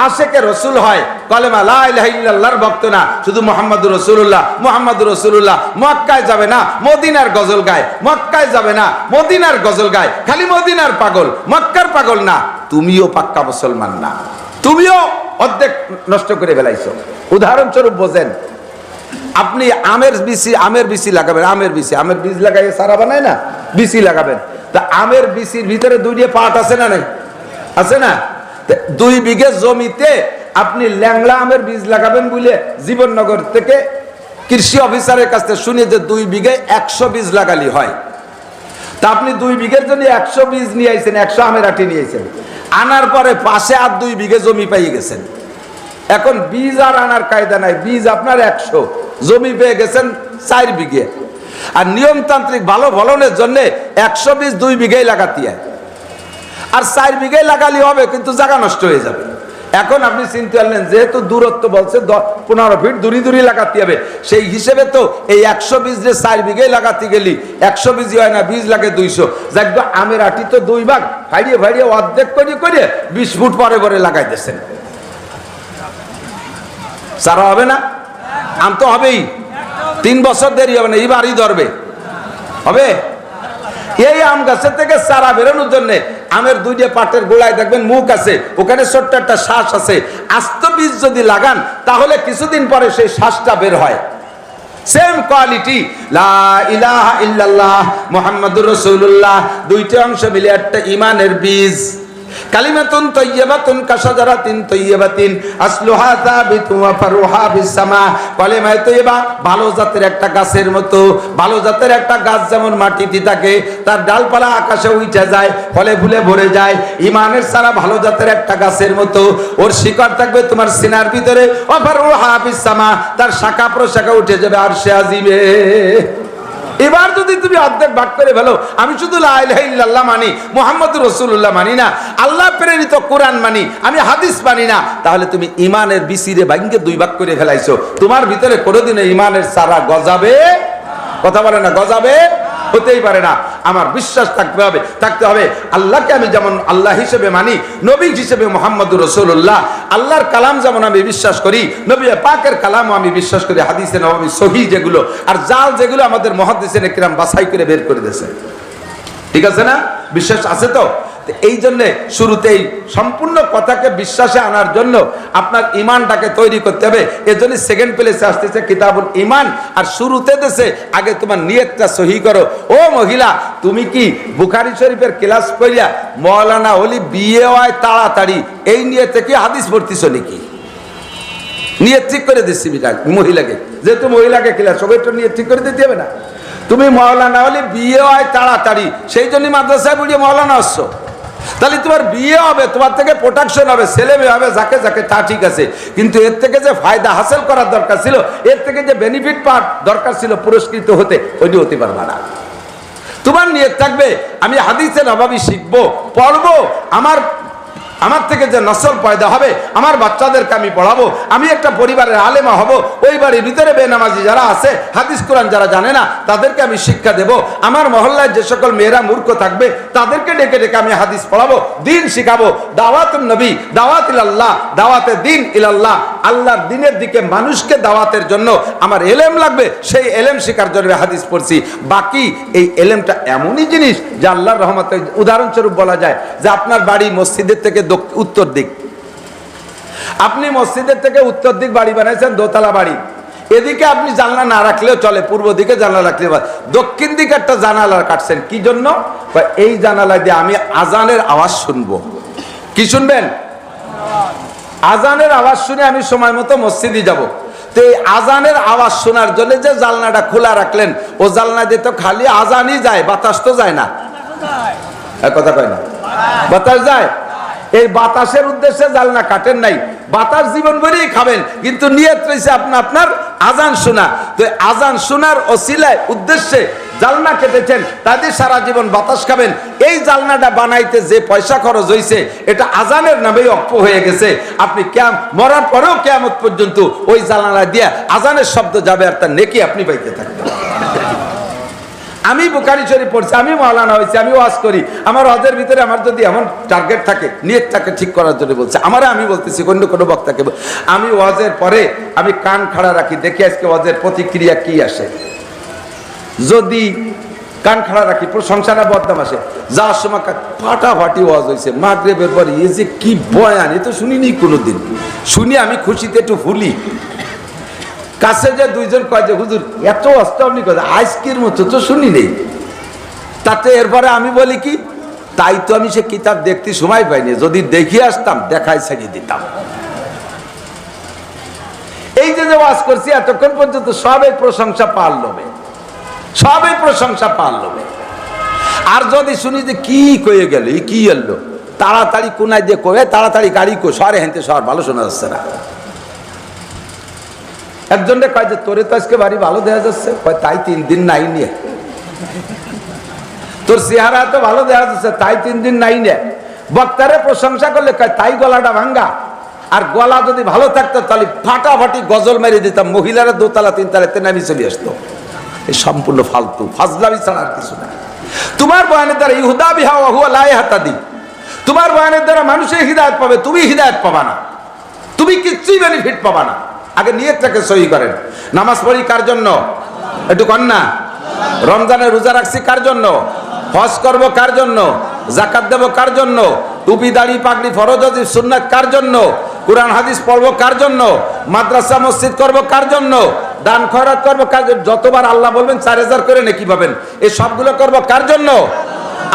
Speaker 1: আশেকে রসুল হয়, কলেমা লা ইলাহা ইল্লাল্লাহর ভক্ত না, শুধু মুহাম্মাদুর রাসূলুল্লাহ, মুহাম্মাদুর রাসূলুল্লাহ, মক্কায় যাবে না মদিনার গজল গায়, মক্কায় যাবে না মদিনার গজল গায়, খালি মদিনার পাগল, মক্কার পাগল না, তুমিও পাক্কা মুসলমান না, তুমিও অর্ধেক নষ্ট করে ফেলাইছো। উদাহরণস্বরূপ বোঝেন, আপনি আমের বিচি লাগাবেন, আমের বীজ লাগাইয়ে সারা বানায় না, বিচি লাগাবেন। তা আমের বিচির ভিতরে 2টা পাট আছে না নাই? আছে না? 2 বিঘে জমিতে আপনি ল্যাংলা আমের বীজ লাগাবেন বলে জীবননগর থেকে কৃষি অফিসারের কাছে শুনে যে 2 বিঘে 100 বীজ লাগালি হয়। তা আপনি 2 বিঘের জন্য 100 বীজ নিয়ে আইছেন, 100 আমের আটি নিয়ে আইছেন, আনার পরে পাশে আর 2 বিঘে জমি পাইয়ে গেছেন। এখন বীজ আর আনার কায়দা নাই, বীজ আপনার 100, জমি পেয়ে গেছেন 4 বিঘে, আর নিয়মতান্ত্রিক ভালো ফলনের জন্য 100 বীজ 2 বিঘেই লাগাতে হয়, আর 4 বিঘাই লাগালি হবে, কিন্তু জায়গা নষ্ট হয়ে যাবে। এখন আপনি চিন্তা করলেন যেহেতু দূরত্ব বলছে 15 ফিট দূরে লাগাতে হবে, সেই হিসেবে তো এই 100 বীজ যে 4 বিঘাই লাগাতে গেলি 100 বীজই হয় না, বীজ লাগে 200। যাক আমের আটি তো 2 ভাগ ফাড়িয়ে অর্ধেক করে 20 ফুট পরে লাগাই দিয়েছেন, সারা হবে না? আম তো হবেই, 3 বছর দেরি হবে না, এবারই ধরবে, হবে। এই আম গাছের থেকে চারা বেরোনোর জন্য আমের 2টা পাটের গোড়ায় দেখবেন মুখ আছে, ওখানে ছোট্ট একটা শ্বাস আছে, আস্ত বীজ যদি লাগান তাহলে কিছুদিন পরে সেই শ্বাসটা বের হয়। সেম কোয়ালিটি লা ইলাহা ইল্লাল্লাহ মুহাম্মাদুর রাসূলুল্লাহ, 2টা অংশ মিলে একটা ঈমানের বীজ। কালিমাতুন তাইয়্যিবাতুন কাশাজারাতিন তাইয়্যিবাতিন আসলুহা যাবিতু ওয়া ফারুহা বিসসামা। কলেমা তাইয়্যিবা ভালো জাতের একটা গাছের মতো, ভালো জাতের একটা গাছ যেমন মাটিতে থাকে, তার ডালপালা আকাশে উঠে যায়, ফলে ফুলে ভরে যায়, ঈমানের সারা ভালো জাতের একটা গাছের মতো, ওর শিকড় থাকবে তোমার সিনার ভিতরে, ওয়া ফারুহা বিসসামা, তার শাখা প্রশাখা উঠে যাবে আরশে আজিমে। এবার যদি তুমি অর্ধেক ভাগ করে ফেলো, আমি শুধু লা ইলাহা ইল্লাল্লাহ মানি, মুহাম্মাদুর রাসূলুল্লাহ মানি না, আল্লাহ প্রেরিত কোরআন মানি, আমি হাদিস মানি না, তাহলে তুমি ঈমানের বিচিরে ভাঙ্গে 2 ভাগ করে ফেলাইছো। তোমার ভিতরে কোনোদিনও ঈমানের চারা গজাবে, কথা বলে না, গজাবে হতেই পারে না। আমার বিশ্বাস থাকতে হবে আল্লাহকে আমি যেমন আল্লাহ হিসেবে মানি, নবী হিসেবে মুহাম্মাদুর রাসূলুল্লাহ, আল্লাহর কালাম যেমন আমি বিশ্বাস করি, নবী পাকের কালামও আমি বিশ্বাস করি, হাদিসে নববী সহিহ যেগুলো, আর জাল যেগুলো আমাদের মুহাদ্দিসিনে কিরাম বাছাই করে বের করে দিয়েছে। ঠিক আছে না? বিশ্বাস আছে তো? এই জন্য শুরুতেই সম্পূর্ণ কথাকে বিশ্বাসে আনার জন্য আপনার ইমানটাকে তৈরি করতে হবে। এজন্য সেকেন্ড প্লেসে আসতেছে কিতাবুল ইমান, আর শুরুতে দেশে আগে তোমার নিয়তটা সহি করো। ও মহিলা, তুমি কি বুখারী শরীফের ক্লাস করিয়া মৌলানা হলি বিয়ে হয় তাড়াতাড়ি এই নিয়তে কি হাদিস পড়তেছ নাকি? নিয়ত ঠিক করে দিচ্ছি মহিলাকে, যেহেতু মহিলাকে ক্লাস সবাই তো নিয়ত ঠিক করে দিতে হবে না। তুমি মৌলানা হলে বিয়ে হয় তাড়াতাড়ি, সেই জন্য মাদ্রাসায় বুঝিয়ে মৌলানা আসছো। তাহলে তোমার বিয়ে হবে, তোমার থেকে প্রোটেকশন হবে, ছেলে মেয়ে হবে, যাকে যাকে তা ঠিক আছে, কিন্তু এর থেকে যে ফায়দা হাসিল করার দরকার ছিল, এর থেকে যে বেনিফিট পাওয়ার দরকার ছিল পুরস্কৃত হতে, ওইটি হতে পারবে না। তোমার নিয়ত থাকবে আমি হাদিসে নববী শিখবো, পড়বো, আমার থেকে যে নসল পয়দা হবে, আমার বাচ্চাদেরকে আমি পড়াবো, আমি একটা পরিবারের আলেমা হব, ওই বাড়ির ভিতরে বেনামাজি যারা আছে, হাদিস কোরআন যারা জানে না, তাদেরকে আমি শিক্ষা দেব। আমার মহল্লায় যে সকল মেয়েরা মূর্খ থাকবে তাদেরকে ডেকে ডেকে আমি হাদিস পড়াবো, দিন শিখাবো। দাওয়াতুন নবী, দাওয়াত ইলাল্লাহ, দাওয়াতে দিন ইলাল্লাহ, আল্লাহর দিনের দিকে মানুষকে দাওয়াতের জন্য আমার এলেম লাগবে, সেই এলেম শিখার জন্য হাদিস পড়ছি। বাকি এই এলেমটা এমনই জিনিস যে আল্লাহর রহমতে, উদাহরণস্বরূপ বলা যায় যে আপনার বাড়ি মসজিদের থেকে উত্তর দিক, আপনি মসজিদের থেকে উত্তর দিক বাড়ি বানাইছেন, দোতলা বাড়ি, এদিকে আপনি জানলা না রাখলেও চলে, পূর্ব দিকে জানলা রাখলে, দক্ষিণ দিকে একটা জানালা কাটছেন, কি জন্য? এই জানালা দিয়ে আমি আজানের আওয়াজ শুনবো। কি শুনবেন? আজানের আওয়াজ শুনে আমি সময় মতো মসজিদে যাব। তো এই আজানের আওয়াজ শোনার জন্য যে জানলাটা খোলা রাখলেন, ও জানলা দিয়ে তো খালি আজানই যায়, বাতাস তো যায় না। কথা কয় না, বাতাস যায়। এই বাতাসের উদ্দেশ্যে জানলা কাটেন নাই, বাতাস জীবন ভরেই খাবেন, কিন্তু নিয়ত রয়েছে আপনার আজান শোনা। তো আজান শোনার ওসিলায় উদ্দেশ্যে জালনা কেটেছেন, তাদের সারা জীবন বাতাস খাবেন। এই জালনাটা বানাইতে যে পয়সা খরচ হয়েছে, এটা আজানের নামেই অক্ষ হয়ে গেছে। আপনি মরার পরেও কিয়ামত পর্যন্ত ওই জালনা দিয়ে আজানের শব্দ যাবে, আর তার নেকি আপনি পাইতে থাকবেন। আমি বুখারী শরীফ পড়ছি, আমি মাওলানা হয়েছি, আমি ওয়াজ করি, আমার ওয়াজের ভিতরে আমার যদি এমন টার্গেট থাকে, নিয়তটাকে ঠিক করার জন্য বলছে, আমি বলতেছি অন্য কোনো বক্তাকে, আমি ওয়াজের পরে আমি কান খাড়া রাখি, দেখি আজকে ওয়াজের প্রতিক্রিয়া কি আসে। যদি কান খাড়া রাখি, প্রশংসা না বদনাম আসে। যাওয়ার সময় ফাটাফাটি ওয়াজ হয়েছে, মাগরিবের পরে এই যে কি বয়ান, এ তো শুনিনি কোনোদিন, শুনি আমি খুশিতে একটু ভুলি। কাছে যে দুইজন কয় যে হুজুর এত অস্ত আপনি কথা আজকের মতো তো শুনি নেই, তাতে এরপরে আমি বলি কি, তাই তো আমি সে কিতাব দেখতে সময় পাইনি, যদি দেখে আসতাম দেখাই ছাড়িয়ে দিতাম। এই যে ওয়াজ করছি এতক্ষণ পর্যন্ত সবাই প্রশংসা পাওয়ার লোভে, সবাই প্রশংসা পাওয়ার লোভে। আর যদি শুনি যে কি কয়ে গেল, কি এলো, তাড়াতাড়ি কোনায় দিয়ে কয়ে তাড়াতাড়ি গাড়ি কো শহরে হেনতে শহর ভালো শোনা যাচ্ছে না। একজনকে কয় যে তোরে তো আজকে বাড়ি ভালো দেখা যাচ্ছে, তাই 3 দিন নাই নিয়ে, তোর চেহারা তো ভালো দেখা যাচ্ছে, তাই 3 দিন নাই নিয়ে। বক্তারে প্রশংসা করলে কয় তাই গলাটা ভাঙ্গা, আর গলা যদি ভালো থাকতো তাহলে ফাটাফাটি গজল মেরে দিতাম, মহিলারা 2 তলা 3 তলাতে নামি চলে আসতো। এই সম্পূর্ণ ফালতু ফাজলামি ছাড়া আর কিছু না। তোমার বয়ানের দ্বারা ইহুদা বিহা ওয়া হুয়া লা ইয়াহতাদি, তোমার বয়ানের দ্বারা মানুষের হিদায়াত পাবে, তুমি হিদায়াত পাবা না, তুমি কিচ্ছুই বেনিফিট পাবা না। আগে নিয়তটাকে সহি করেন। নামাজ পড়ি কার জন্য? একটু কন না। রমজানের রোজা রাখছি কার জন্য? হজ করব কার জন্য? যাকাত দেব কার জন্য? টুপি দাড়ি পাগড়ি ফরজ ওয়াজিব সুন্নাত কার জন্য? কোরআন হাদিস পড়বো কার জন্য? মাদ্রাসা মসজিদ করব কার জন্য? দান খয়রাত করব কার জন্য? যতবার আল্লাহ বলবেন 4000 করে নেকি পাবেন। এই সবগুলো করব কার জন্য?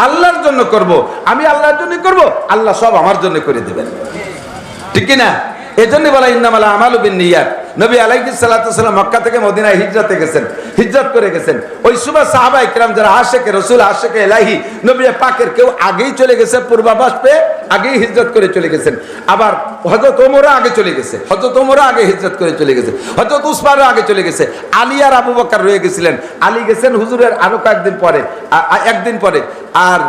Speaker 1: আল্লাহর জন্য করব। আমি আল্লাহর জন্য করব, আল্লাহ সব আমার জন্য করে দেবেন, ঠিক কি না? এজন্য বলা ইন্নামাল আমালু বিন্নিয়াত। নবী আলাইহিস সালাতু ওয়াসালাম মক্কা থেকে মদিনায় হিজরতে গেছেন, হিজরত করে গেছেন। ওই সময় সাহাবায়ে কিরাম যারা আশিকে রাসূল, আশিকে ইলাহি, নবী পাকের কেউ আগেই চলে গেছে, পূর্বাভাস পেয়ে আগেই হিজরত করে চলে গেছেন। আবার হযরত ওমরও আগে চলে গেছে, হযরত ওমরও আগে হিজরত করে চলে গেছে, হযরত উসমানও আগে চলে গেছে। আলী আর আবু বকর রয়ে গেছিলেন। আলী গেছেন হুজুরের আরো কয়েকদিন পরে, একদিন পরে, আর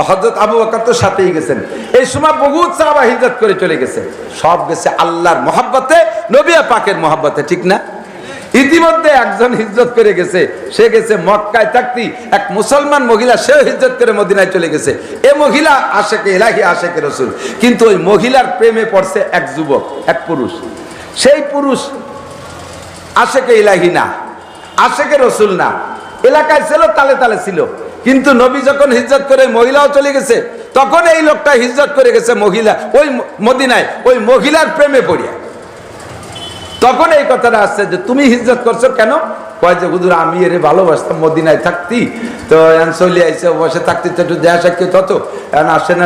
Speaker 1: হযরত আবু বকর তো সাথেই গেছেন। এই সময় বহুত সাহাবা হিজরত করে চলে গেছে, সব গেছে আল্লাহর মহব্বতে, নবী পাকের মহব্বতে, ঠিক না? ইতিমধ্যে একজন হিজরত করে গেছে, সে গেছে মক্কায় থাকতি এক মুসলমান মহিলা, সেও হিজরত করে মদিনায় চলে গেছে। এ মহিলা আশিকে ইলাহি, আশিকে রাসূল, কিন্তু ওই মহিলার প্রেমে পড়ছে এক যুবক, এক পুরুষ। সেই পুরুষ আশিকে ইলাহি না, আশিকে রাসূল না, এলাকায় ছিল, তালে তালে ছিল। কিন্তু নবী যখন হিজরত করে মহিলাও চলে গেছে, তখন এই লোকটা হিজরত করে গেছে মহিলা ওই মদিনায়, ওই মহিলার প্রেমে পড়িয়া। তখন এই কথাটা আসছে যে তুমি হিজরত করছো কেন? কয় যে হুজুর আমি এর ভালোবাসতাম, মদিনায় থাকতি, তো চলে আইসে, বসে থাকতে তো একটু দেয়া সাক্ষী তত এখন আসে না,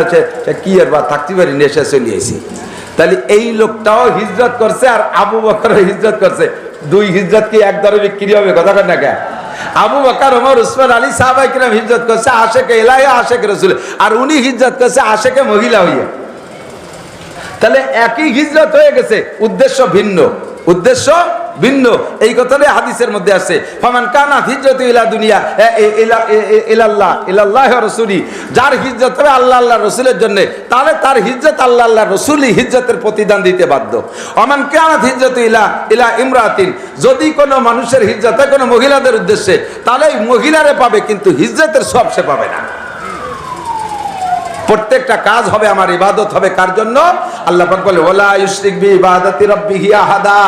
Speaker 1: কি আর বা থাকতে পারি এসে চলে আইসি। তাহলে এই লোকটাও হিজরত করছে আর আবু বকরও হিজরত করছে। দুই হিজরত কি এক দরে বিক্রি হবে? কথা কয় না কেন? আবু বকর, ওমর, উসমান, আলী সাহাবায়ে কিরাম হিজরত করছে আশেকে ইলাহি, আশেকে রাসূল, আর উনি হিজরত করছে আশেকে মহিলা হইয়া। তাহলে একই হিজরত হয়ে গেছে, উদ্দেশ্য ভিন্ন, উদ্দেশ্য ভিন্ন। এই কথাটাই হাদিসের মধ্যে আছে, ফামান কানাত হিজরতু ইলা দুনিয়া ইলাল্লাহ ইলাল্লাহি ওয়া রাসূলি, যার হিজরত হবে আল্লাহ আল্লাহ রাসূলের জন্য, তাহলে তার হিজরত আল্লাহ আল্লাহ রাসূলই হিজরতের প্রতিদান দিতে বাধ্য। ওমান কানাত হিজরতু ইলা ইমরাতিন, যদি কোনো মানুষের হিজরত হয় কোনো মহিলাদের উদ্দেশ্যে, তাহলে মহিলারে পাবে, কিন্তু হিজরতের সব সে পাবে না। প্রত্যেকটা কাজ হবে আমার ইবাদত হবে কার জন্য? আল্লাহ পাক বলে ওয়ালা ইউশরিক বি ইবাদাতি রাব্বিহি আহাদা,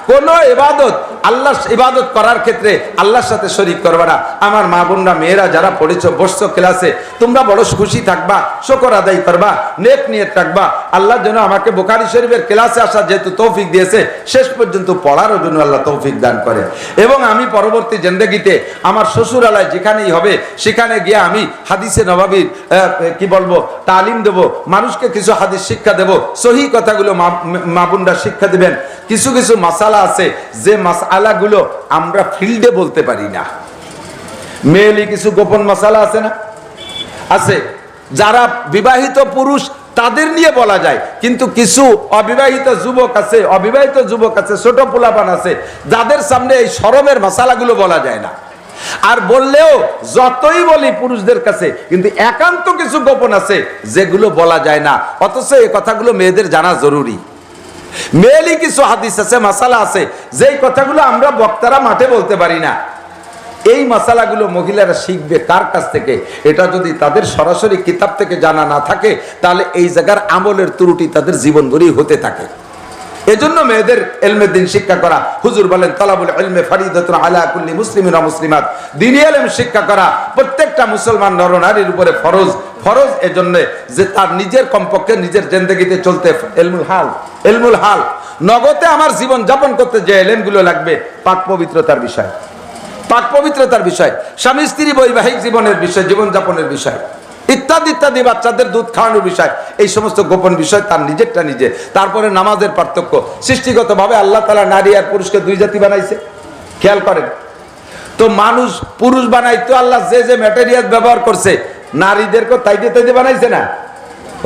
Speaker 1: কোন ইবাদত আল্লাহ ইবাদত করার ক্ষেত্রে আল্লাহর সাথে শরীক করবে না। আমার মা বোনরা, মেয়েরা যারা পড়েছো, বসছো ক্লাসে, তোমরা বড় খুশি থাকবা, শুকর আদায় করবা, নেক নিয়ত রাখবা। আল্লাহ যেন আমাকে বুখারী শরীফের ক্লাসে আসার যেহেতু তৌফিক দিয়েছে, শেষ পর্যন্ত পড়ারও জন্য আল্লাহ তৌফিক দান করে, এবং আমি পরবর্তী জিন্দেগিতে আমার শ্বশুরালয় যেখানেই হবে সেখানে গিয়ে আমি হাদিসে নববীর কি বলবো তালিম দেব, মানুষকে কিছু হাদিস শিক্ষা দেব, সহি কথাগুলো মা বোনরা শিক্ষা দিবেন। কিছু কিছু মাসালা আছে যে মাসালাগুলো আমরা ফিল্ডে বলতে পারি না, মেয়েলি কিছু গোপন মাসালা আছে না, আছে, যারা বিবাহিত পুরুষ তাদের নিয়ে বলা যায়, কিন্তু কিছু অবিবাহিত যুবক আছে, ছোট পোলাপান আছে, যাদের সামনে এই শরমের মাসালাগুলো বলা যায় না। আর বললেও যতই বলি পুরুষদের কাছে, কিন্তু একান্ত কিছু গোপন আছে যেগুলো বলা যায় না, অথচ এই কথাগুলো মেয়েদের জানা জরুরি। মেয়েলি কিছু হাদিস আছে, মাসালা আছে, যেই কথাগুলো আমরা বক্তারা মাঠে বলতে পারি না। এই মাসালাগুলো মহিলারা শিখবে কার কাছ থেকে? এটা যদি তাদের সরাসরি কিতাব থেকে জানা না থাকে, তাহলে এই জায়গার আমলের ত্রুটি তাদের জীবন ভরেই হতে থাকে। এজন্য মেয়েদের ইলমে দ্বীন শিক্ষা করা, হুজুর বলেন তালাবুল ইলমি ফরিদাতুন আলা কুল্লি মুসলিমিন ওয়া মুসলিমাত, দ্বীনি ইলম শিক্ষা করা প্রত্যেকটা মুসলমান নরনারীর উপরে ফরজ। ফরজ এজন্য যে তার নিজের কমপক্ষে নিজের জিন্দেগিতে চলতে ইলমুল হাল নগদে আমার জীবন যাপন করতে যে ইলমগুলো লাগবে, পাক পবিত্রতার বিষয়, পাক পবিত্রতার বিষয়, স্বামী স্ত্রী বৈবাহিক জীবনের বিষয়, জীবনযাপনের বিষয়, ইত্যাদি ইত্যাদি, বাচ্চাদের দুধ খাওয়ানোর বিষয়, এই সমস্ত গোপন বিষয় তার নিজেরটা নিজে। তারপরে নামাজের পার্থক্য, সৃষ্টিগতভাবে আল্লাহ তাআলা নারী আর পুরুষকে দুই জাতি বানাইছে, খেয়াল করেন তো। মানুষ পুরুষ বানাইতো আল্লাহ যে যে ম্যাটেরিয়াল ব্যবহার করছে, নারীদেরকে তাই দিয়ে বানাইছে না?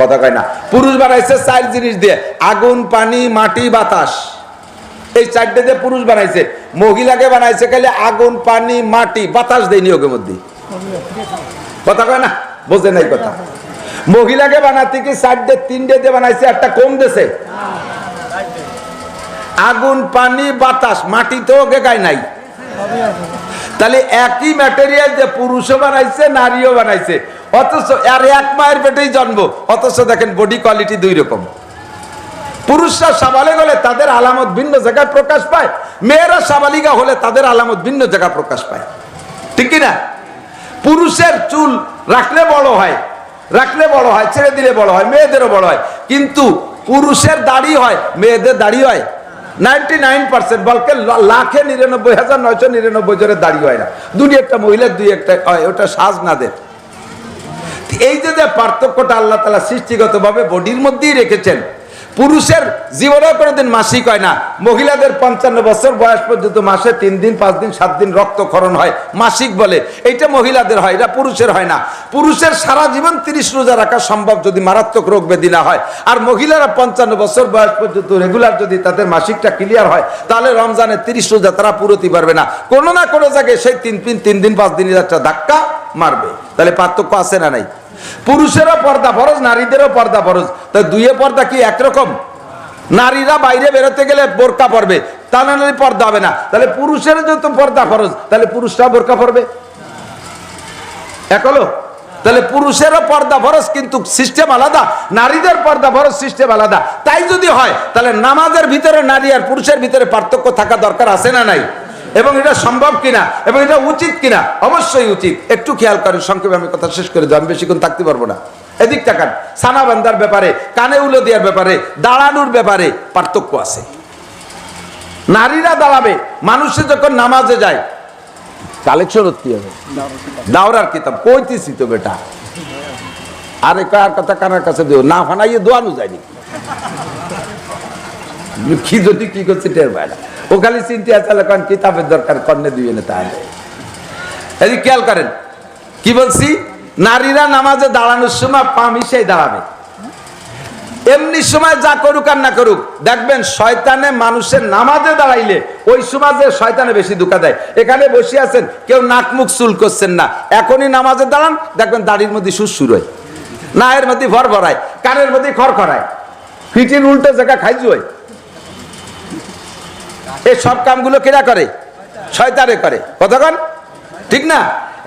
Speaker 1: কথা কয় না। পুরুষ বানাইছে চার জিনিস দিয়ে, আগুন, পানি, মাটি, বাতাস, এই চারটে দিয়ে পুরুষ বানাইছে। মহিলাকে বানাইছে খালি আগুন, পানি, মাটি, বাতাস দেয় নিয়োগের মধ্যে। কথা কয় না, বোঝে নাই কথা। মহিলাকে বানাতে কি চারটে তিনটে দিয়ে বানাইছে, একটা কম দেশে, আগুন, পানি, বাতাস, মাটি তো ওকে গায় নাই। তাহলে একই ম্যাটেরিয়াল যে পুরুষও বানাইছে নারীও বানাইছে, অথচ আর এক মায়ের পেটেই জন্ম, অথচ দেখেন বডি কোয়ালিটি দুই রকম। পুরুষরা সাবালিগ হলে তাদের আলামত ভিন্ন জায়গায় প্রকাশ পায়, মেয়েরা সাবালিগা হলে তাদের আলামত ভিন্ন জায়গায় প্রকাশ পায়, ঠিক কিনা? পুরুষের চুল রাখলে বড় হয়, ছেড়ে দিলে বড় হয়, মেয়েদেরও বড় হয়, কিন্তু পুরুষের দাড়ি হয়, মেয়েদের দাড়ি হয় 99%, বলকে লাখে 99,999 জনের দাড়ি হয় না। দুই একটা মহিলার দুই একটা হয়, ওটা সাজ নাদের। এই যে পার্থক্যটা আল্লাহ তাআলা সৃষ্টিগতভাবে বডির মধ্যেই রেখেছেন। পুরুষের জীবনেও কোনোদিন মাসিক হয় না, মহিলাদের 55 বছর বয়স পর্যন্ত মাসে 3 দিন 5 দিন 7 দিন রক্তক্ষরণ হয়, মাসিক বলে। এইটা মহিলাদের হয়, এটা পুরুষের হয় না। পুরুষের সারা জীবন 30 রোজা রাখা সম্ভব যদি মারাত্মক রোগ ব্যাধি না হয়, আর মহিলারা 55 বছর বয়স পর্যন্ত রেগুলার যদি তাদের মাসিকটা ক্লিয়ার হয়, তাহলে রমজানে 30 রোজা তারা পুরোতে পারবে না, কোনো না কোনো জায়গায় সেই 3 দিন 5 দিনের একটা ধাক্কা মারবে। তাহলে পার্থক্য আছে না নাই? পুরুষেরও পর্দা ফরজ, নারীদেরও পর্দা ফরজ। তাই দুইয়ে পর্দা কি একরকম? নারীরা বাইরে বেরোতে গেলে বোরকা পরবে, তাহলে পর্দা হবে না। তাহলে পুরুষের যত পর্দা ফরজ, তাহলে পুরুষরা বোরকা পরবে, এক হলো? তাহলে পুরুষেরও পর্দা ফরজ, কিন্তু সিস্টেম আলাদা, নারীদের পর্দা ফরজ, সিস্টেম আলাদা। তাই যদি হয়, তাহলে নামাজের ভিতরে নারী আর পুরুষের ভিতরে পার্থক্য থাকা দরকার আছে না নাই? এবং এটা সম্ভব কিনা এবং এটা উচিত কিনা? অবশ্যই উচিত। একটু খেয়াল করেন, সংক্ষেপে আমি কথা শেষ করে দেব, আমি বেশিক্ষণ থাকতে পারবো না। এদিক তাকান, ছানা বান্ধার ব্যাপারে, কানে উলো দেওয়ার ব্যাপারে, দাঁড়ানোর ব্যাপারে পার্থক্য আছে। নারীরা দাঁড়াবে মানুষে যখন নামাজে যায়। কালেকশন কি হবে? দাওরার কিতাব কইতেছি তো বেটা, আরে কার কথা কানার কাছে দিও না, ফানাইয়ে দোয়ানো যায়নি কি যদি কি করছে টের পায় না। ও খালি চিন্তা চালে কারণ কিতাবের দরকার, কর্ণে দিবে না। তাহলে এই খেয়াল করেন কি বলছি, নারীরা নামাজে দাঁড়ানোর সময় পা মিশাই দাঁড়াবে। এমনি সময় যা করুক আর না করুক, দেখবেন শয়তানে মানুষের নামাজে দাঁড়াইলে ওই সময় যে শয়তানে বেশি ধোঁকা দেয়। এখানে বসে আছেন, কেউ নাক মুখ চুল করছেন না, এখনই নামাজে দাঁড়ান, দেখবেন দাড়ির মধ্যে সুর হয়, নায়ের মধ্যে ভর ভরায়, কানের মধ্যে খড় খড়ায়, ফিটির উল্টো জায়গা খাইজু হয়। এই সব কামগুলো কেনা করে? শয়তানে করে। কতক্ষণ ঠিক না?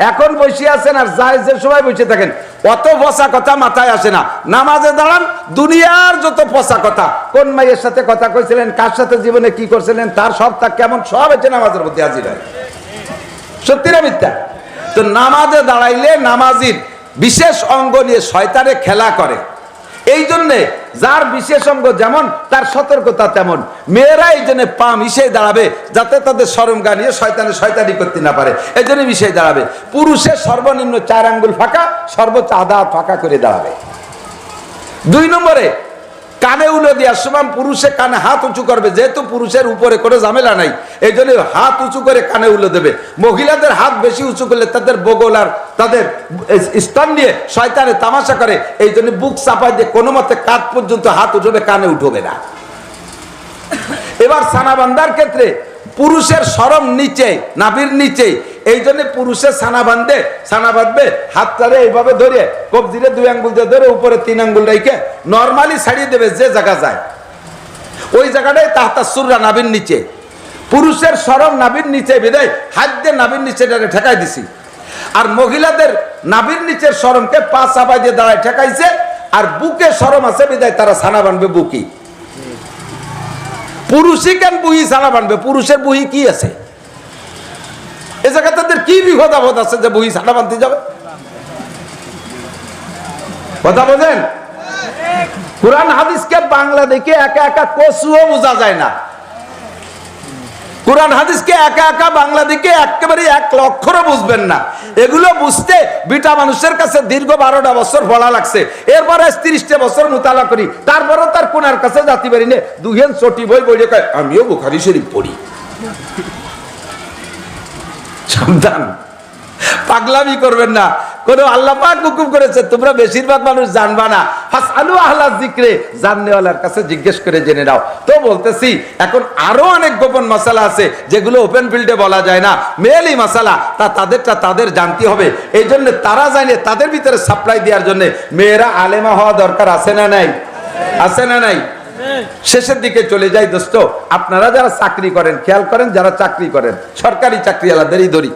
Speaker 1: এখন বসে আছেন আর জায়েজের সময় বসে থাকেন, অত পচা কথা মাথায় আসে না। নামাজে দাঁড়ান, দুনিয়ার যত পচা কথা, কোন মাইয়ের সাথে কথা কইছিলেন, কার সাথে জীবনে কি করছিলেন, তার সব তা কেমন সব এসে নামাজের মধ্যে হাজির হয়। সত্যি না মিথ্যা? তো নামাজে দাঁড়াইলে নামাজির বিশেষ অঙ্গ নিয়ে শয়তানে খেলা করে। এই জন্যে যার বিশেষ অঙ্গ যেমন তার সতর্কতা তেমন। মেয়েরা এই জন্য পা মিশিয়ে দাঁড়াবে যাতে তাদের শরমগা নিয়ে শয়তানি করতে না পারে, এই জন্য মিশিয়ে দাঁড়াবে। পুরুষের সর্বনিম্ন 4 আঙ্গুল ফাঁকা, সর্বোচ্চ আধা ফাঁকা করে দাঁড়াবে। 2 নম্বরে কানে উলো দেওয়ার সময় পুরুষে কানে হাত উঁচু করবে, যেহেতু পুরুষের উপরে কোনো ঝামেলা নাই, এই জন্য হাত উঁচু করে কানে উলো দেবে। মহিলাদের হাত বেশি উঁচু করলে তাদের বগল আর তাদের স্তন নিয়ে শয়তানে তামাশা করে, এই জন্য বুক চাপাই দিয়ে কোনো মতে কাঁধ পর্যন্ত হাত উঠবে, কানে উঠবে না। এবার ছানা বান্ধার ক্ষেত্রে পুরুষের শরম নিচে, নাভির নিচে, এই জন্য পুরুষের ছানা বাঁধবে হাতটারে এইভাবে ধরে কবজিরে 2 আঙ্গুল দিয়ে ধরে উপরে 3 আঙ্গুল রেখে নর্মালি ছাড়িয়ে দেবে যে জায়গা যায়, ওই জায়গাটাই তাহতা সুররা নাভির নিচে। পুরুষের শরম নাভির নিচে বিদায় হাত দিয়ে নাভির নিচে ঠেকাই দিছি। আর মহিলাদের নাভির নিচের শরমকে পা চাপাই দিয়ে দাঁড়ায় ঠেকাইছে, আর বুকে শরম আছে বিদায় তারা ছানা বানবে বুকি। পুরুষই কেন বুহি ছানা বানবে? পুরুষের বুহি কি আছে? এ জায়গায় তাদের কি বিপদ আপদ আছে যে বুহি ছানা বানতে যাবে? কথা বোঝেন? কোরআন হাদিসকে বাংলা দেখে একা একা কচুও বোঝা যায় না। কোরআন হাদিসকে একা একা বাংলা দিকে একেবারে 1 লক্ষরও বুঝবেন না। এগুলো বুঝতে বিটা মানুষের কাছে দীর্ঘ 12টা বছর পড়া লাগছে, এরপরে 30টা বছর মুতালা করি, তারপরও তার কোনার কাছে জাতি পারি নে। 2 চটি বই বইলে কয় আমিও বুখারী শরীফ পড়ি। সাবধান, পাগলামি করবেন না। কোন আল্লাহ পাক হুকুম করেছে তোমরা বেশিরভাগ মানুষ জানবা না, ফাসআলু আহলা যিকরে, জাননেওয়ালার কাছে জিজ্ঞেস করে জেনে নাও। তো বলতেছি এখন আরো অনেক গোপন মাসালা আছে যেগুলো ওপেন ফিল্ডে বলা যায় না, মেয়েলি মাসালা, তাদেরটা তাদের জানতে হবে। এই জন্য তারা জানে তাদের ভিতরে সাপ্লাই দেওয়ার জন্য মেয়েরা আলেমা হওয়া দরকার আছে না নাই? আছে না নাই? শেষের দিকে চলে যাই দোস্ত, আপনারা যারা চাকরি করেন খেয়াল করেন, যারা চাকরি করেন সরকারি চাকরি আলাদেরই ধরি,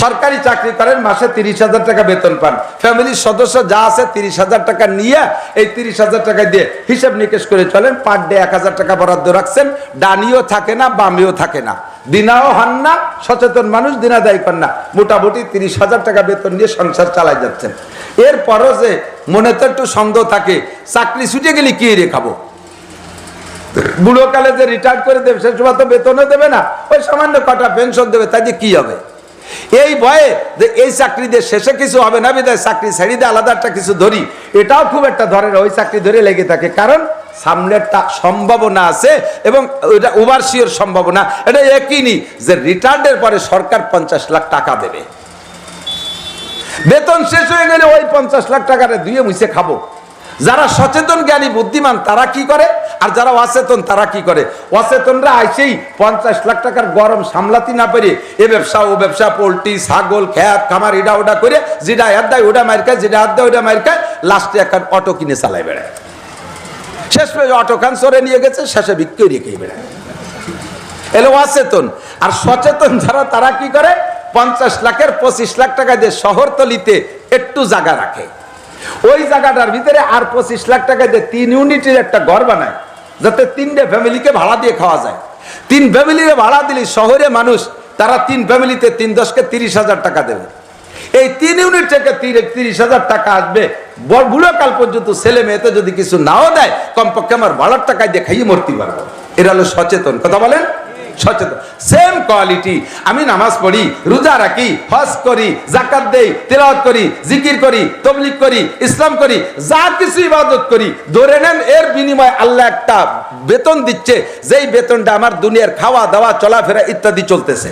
Speaker 1: সরকারি চাকরি করেন, মাসে 30,000 টাকা বেতন পান, ফ্যামিলির সদস্য যা আছে 30,000 টাকা নিয়ে এই 30,000 টাকা দিয়ে হিসাব নিকেশ করে চলেন। পার ডে 1,000 টাকা বরাদ্দ রাখছেন, ডানিও থাকে না বামেও থাকে না, দিনাও হন না, সচেতন মানুষ দিনা দায়ী করেন না, মোটামুটি 30,000 টাকা বেতন নিয়ে সংসার চালাই যাচ্ছেন। এরপরও যে মনে তো একটু সন্দেহ থাকে, চাকরি ছুটে গেলে কি রে খাবো, বুড়োকালে যে রিটায়ার করে দেবে সে সময় তো বেতনও দেবে না, ওই সামান্য কটা পেনশন দেবে, তাই যে কি হবে? এই ভয়ে যে এই চাকরি দিয়ে শেষে কিছু হবে না বিদায় চাকরি ছেড়ে দিয়ে আলাদা একটা কিছু ধরি, এটাও খুব একটা ধরে না, ওই চাকরি ধরে লেগে থাকে। কারণ সামনেরটা সম্ভাবনা আছে এবং ওইটা ওভারসিওর সম্ভাবনা, এটা একই যে রিটায়ার্ডের পরে সরকার 50 লাখ টাকা দেবে, বেতন শেষ হয়ে গেলে ওই 50 লাখ টাকাটা ধুয়ে মুছে খাবো। যারা সচেতন জ্ঞানী বুদ্ধিমান তারা কি করে, আর যারা অচেতন তারা কি করে? অচেতনরা আইসেই 50 লাখ টাকার গরম সামলাতে না পেরে এ ব্যবসা ও ব্যবসা, পোল্ট্রি ছাগল খেত খামার এটা ওটা করে, যেটা হাত দেয় ওটা মার খায়, যেটা হাত দেয় ওটা মার খায়, লাস্টে একটা অটো কিনে চালাই বেড়ায়, শেষ পেয়ে অটো খান সরে নিয়ে গেছে, শেষে বিক্রি রেখে বেড়ায়। এলো অচেতন। আর সচেতন যারা তারা কি করে? 50 লাখের 25 লাখ টাকা দিয়ে শহরতলিতে একটু জায়গা রাখে, ওই জায়গাটার ভিতরে আর 25 লাখ টাকা দিয়ে 3 ইউনিটের একটা ঘর বানায়, যাতে 3টে ফ্যামিলিকে ভাড়া দিয়ে খাওয়া যায়। 3 ফ্যামিলিরে ভাড়া দিলে শহরে মানুষ তারা 3 ফ্যামিলিতে 3-10-কে 30,000 টাকা দেবে। এই 3 ইউনিট থেকে 30,000 টাকা আসবে। বুড়োকাল পর্যন্ত ছেলে মেয়েতে যদি কিছু নাও দেয়, কমপক্ষে আমার ভাড়ার টাকায় দিয়ে খাইয়ে মরতে পারবো। এরা হলো সচেতন। কথা বলেন, সচেতন। Same quality. আমি নামাজ পড়ি, রোজা রাখি, হজ করি, যাকাত দেই, তেলাওয়াত করি, জিকির করি, তাবলীগ করি, ইসলাম করি, যা কিছু ইবাদত করি, ধরে নেন এর বিনিময়ে আল্লাহ একটা বেতন দিচ্ছে, যেই বেতনটা আমার দুনিয়ার খাওয়া দাওয়া চলাফেরা ইত্যাদি চলতেছে।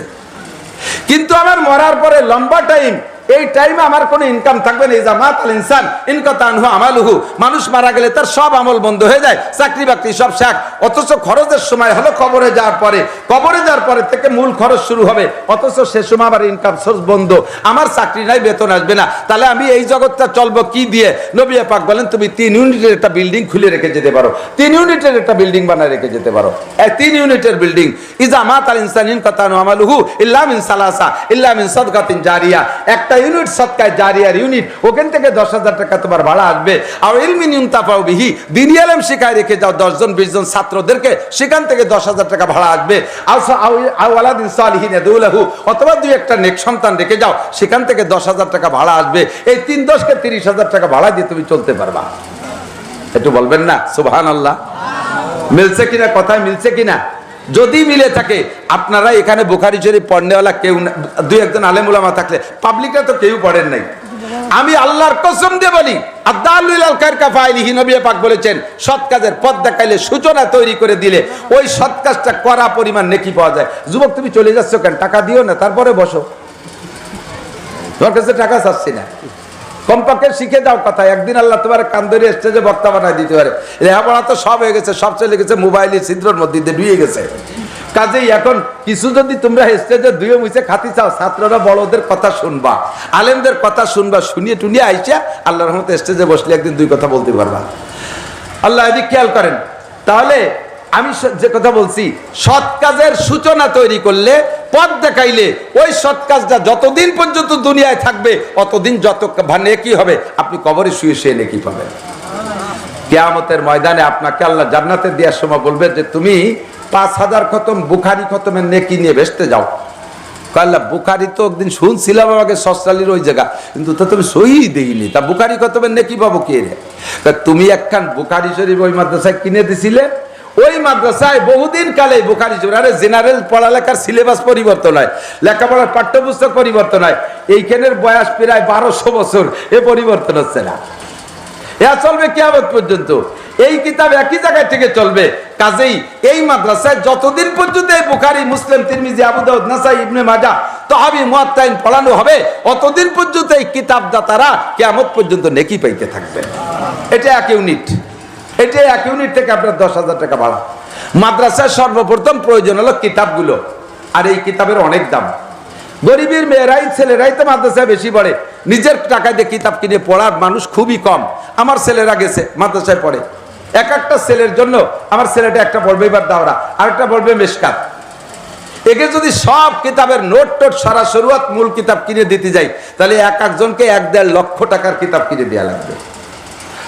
Speaker 1: কিন্তু আমার মরার পরে লম্বা টাইম, এই টাইমে আমার কোনো ইনকাম থাকবে না। ইজা মাতাল ইনসান ইনকাতা আনহু আমালুহু, মানুষ মারা গেলে তার সব আমল বন্ধ হয়ে যায়, চাকরি বাকরি সব শেষ। অথচ খরচের সময় হলো কবরে যাওয়ার পরে, কবরে যাওয়ার পরে থেকে মূল খরচ শুরু হবে, অথচ সে সময় আমার ইনকাম সোর্স বন্ধ, আমার চাকরি নাই, বেতন আসবে না। তাহলে আমি এই জগৎটা চলবো কি দিয়ে? নবী পাক বলেন, তুমি 3 ইউনিটের একটা বিল্ডিং খুলে রেখে যেতে পারো, 3 ইউনিটের একটা বিল্ডিং বানায় রেখে যেতে পারো। এই 3 ইউনিটের বিল্ডিং, ইজা মাতাল ইনসান ইনকাতা আনহু আমালুহু ইল্লা মিন সালাসা ইল্লা মিন সাদকাতিন জারিয়া, একটা ইউনিট সদকায়ে জারিয়ার ইউনিট, ওখান থেকে 10,000 টাকা তোমার ভাড়া আসবে। আর ইলমিন ইউনতাফাউ বিহি, দ্বীনি ইলম শিখায় রেখে যাও 10 জন 20 জন ছাত্রদেরকে, সেখান থেকে 10,000 টাকা ভাড়া আসবে। আও ওয়ালাদিন সালিহিন ইয়াদউলাহু, অথবা 2-একটা নেক সন্তান রেখে যাও, সেখান থেকে 10,000 টাকা ভাড়া আসবে। এই 3-10-কে 30,000 টাকা ভাড়া দিয়ে তুমি চলতে পারবা। একটু বলবেন না সুবহানাল্লাহ? মিলছে কিনা? কথায় মিলছে কিনা? যদি মিলে থাকে, আপনারা এখানে বুখারী শরীফ পড়নেওয়ালা কেউ, 2-1 আলেম উলামা থাকলে, পাবলিকরা তো কেউ পড়েন নাই। আমি আল্লাহর কসম দিয়ে বলি, আদ-দাল্লু আলাল খায়র কাফাইলিহি, নবী পাক বলেছেন, সৎ কাজের পথ দেখাইলে, সূচনা তৈরি করে দিলে, ওই সৎ কাজটা করা পরিমাণ নেকি পাওয়া যায়। যুবক, তুমি চলে যাচ্ছ কেন? টাকা দিও না, তারপরে বসো। তোমার কাছে টাকা চাচ্ছি না, কমপক্ষে শিখে যাও কথা। একদিন আল্লাহ তোমার কান ধরে স্টেজে বক্তা বানায় দিতে পারে। লেখাপড়া তো সব হয়ে গেছে, সব চলে গেছে মোবাইলের ছিদ্রের মধ্যে দিয়ে ডুবে গেছে। কাজেই এখন কিছু যদি তোমরা স্টেজে ধুয়ে মুছে খাতি চাও, ছাত্ররা বড়দের কথা শুনবা, আলেমদের কথা শুনবা, শুনিয়ে টুনিয়ে আইসা আল্লাহর রহমতে স্টেজে বসলে একদিন 2 কথা বলতে পারবা। আল্লাহ এদিক খেয়াল করেন। তাহলে আমি যে কথা বলছি, সৎ কাজের সূচনা তৈরি করলে, পথ দেখাইলে, ওই সৎ কাজটা যতদিন পর্যন্ত দুনিয়ায় থাকবে, অতদিন যত নেকি হবে, আপনি কবরে শুয়ে শুয়ে নেকি পাবেন। কিয়ামতের ময়দানে আপনাকে আল্লাহ জান্নাতে দেওয়ার সময় বলবে যে তুমি 5,000 খতম বুখারী খতমের নেকি নিয়ে ভেস্তে যাও। আল্লাহ, বুখারী তো একদিন শুনছিলাম আমাকে সস্তালির ওই জায়গা, কিন্তু তো তুমি সহি দেইনি, তা বুখারী খতমের নেকি পাবো কে রে? তুমি একখান বুখারী শরীফ ওই মাদ্রাসায় কিনে দিছিলে, ওই মাদ্রাসায় বহুদিন কালে বুখারী শরীফ, আরে জেনারেল পড়ালেখার সিলেবাস পরিবর্তন হয়, লেখাপড়ার পাঠ্যপুস্তক পরিবর্তন হয়, এইখানের বয়স প্রায় 1200 বছর, এ পরিবর্তন হচ্ছে না। এ চলবে কিয়ামত পর্যন্ত, এই কিতাব একই জায়গায় থেকে চলবে। কাজেই এই মাদ্রাসায় যতদিন পর্যন্ত এই বুখারী, মুসলিম, তিরমিজি, আবু দাউদ, নাসাই, ইবনে মাজাহ, তাহাবী, মুয়াত্তাইন পড়ানো হবে, অতদিন পর্যন্ত এই কিতাব দাতারা কিয়ামত পর্যন্ত নেকি পাইতে থাকবে। এটা 1 ইউনিট, এটা 1 ইউনিট থেকে আপনার 10,000 টাকা ভাড়া। মাদ্রাসায় সর্বপ্রথম প্রয়োজন হলো কিতাবগুলো, আর এই কিতাবের অনেক দাম। গরিবের মেয়েরাই, ছেলেরাই তো মাদ্রাসায় বেশি পড়ে, নিজের টাকা দিয়ে কিতাব কিনে পড়ার মানুষ খুবই কম। আমার ছেলেরা গেছে মাদ্রাসায় পড়ে, এক একটা ছেলের জন্য, আমার ছেলেটা একটা পড়বে এবার দাওরা, আরেকটা পড়বে মেশকাত। একে যদি সব কিতাবের নোট টোট সারা শরুয়াত মূল কিতাব কিনে দিতে যাই, তাহলে একজনকে 1-1.5 লক্ষ টাকার কিতাব কিনে দেওয়া লাগবে।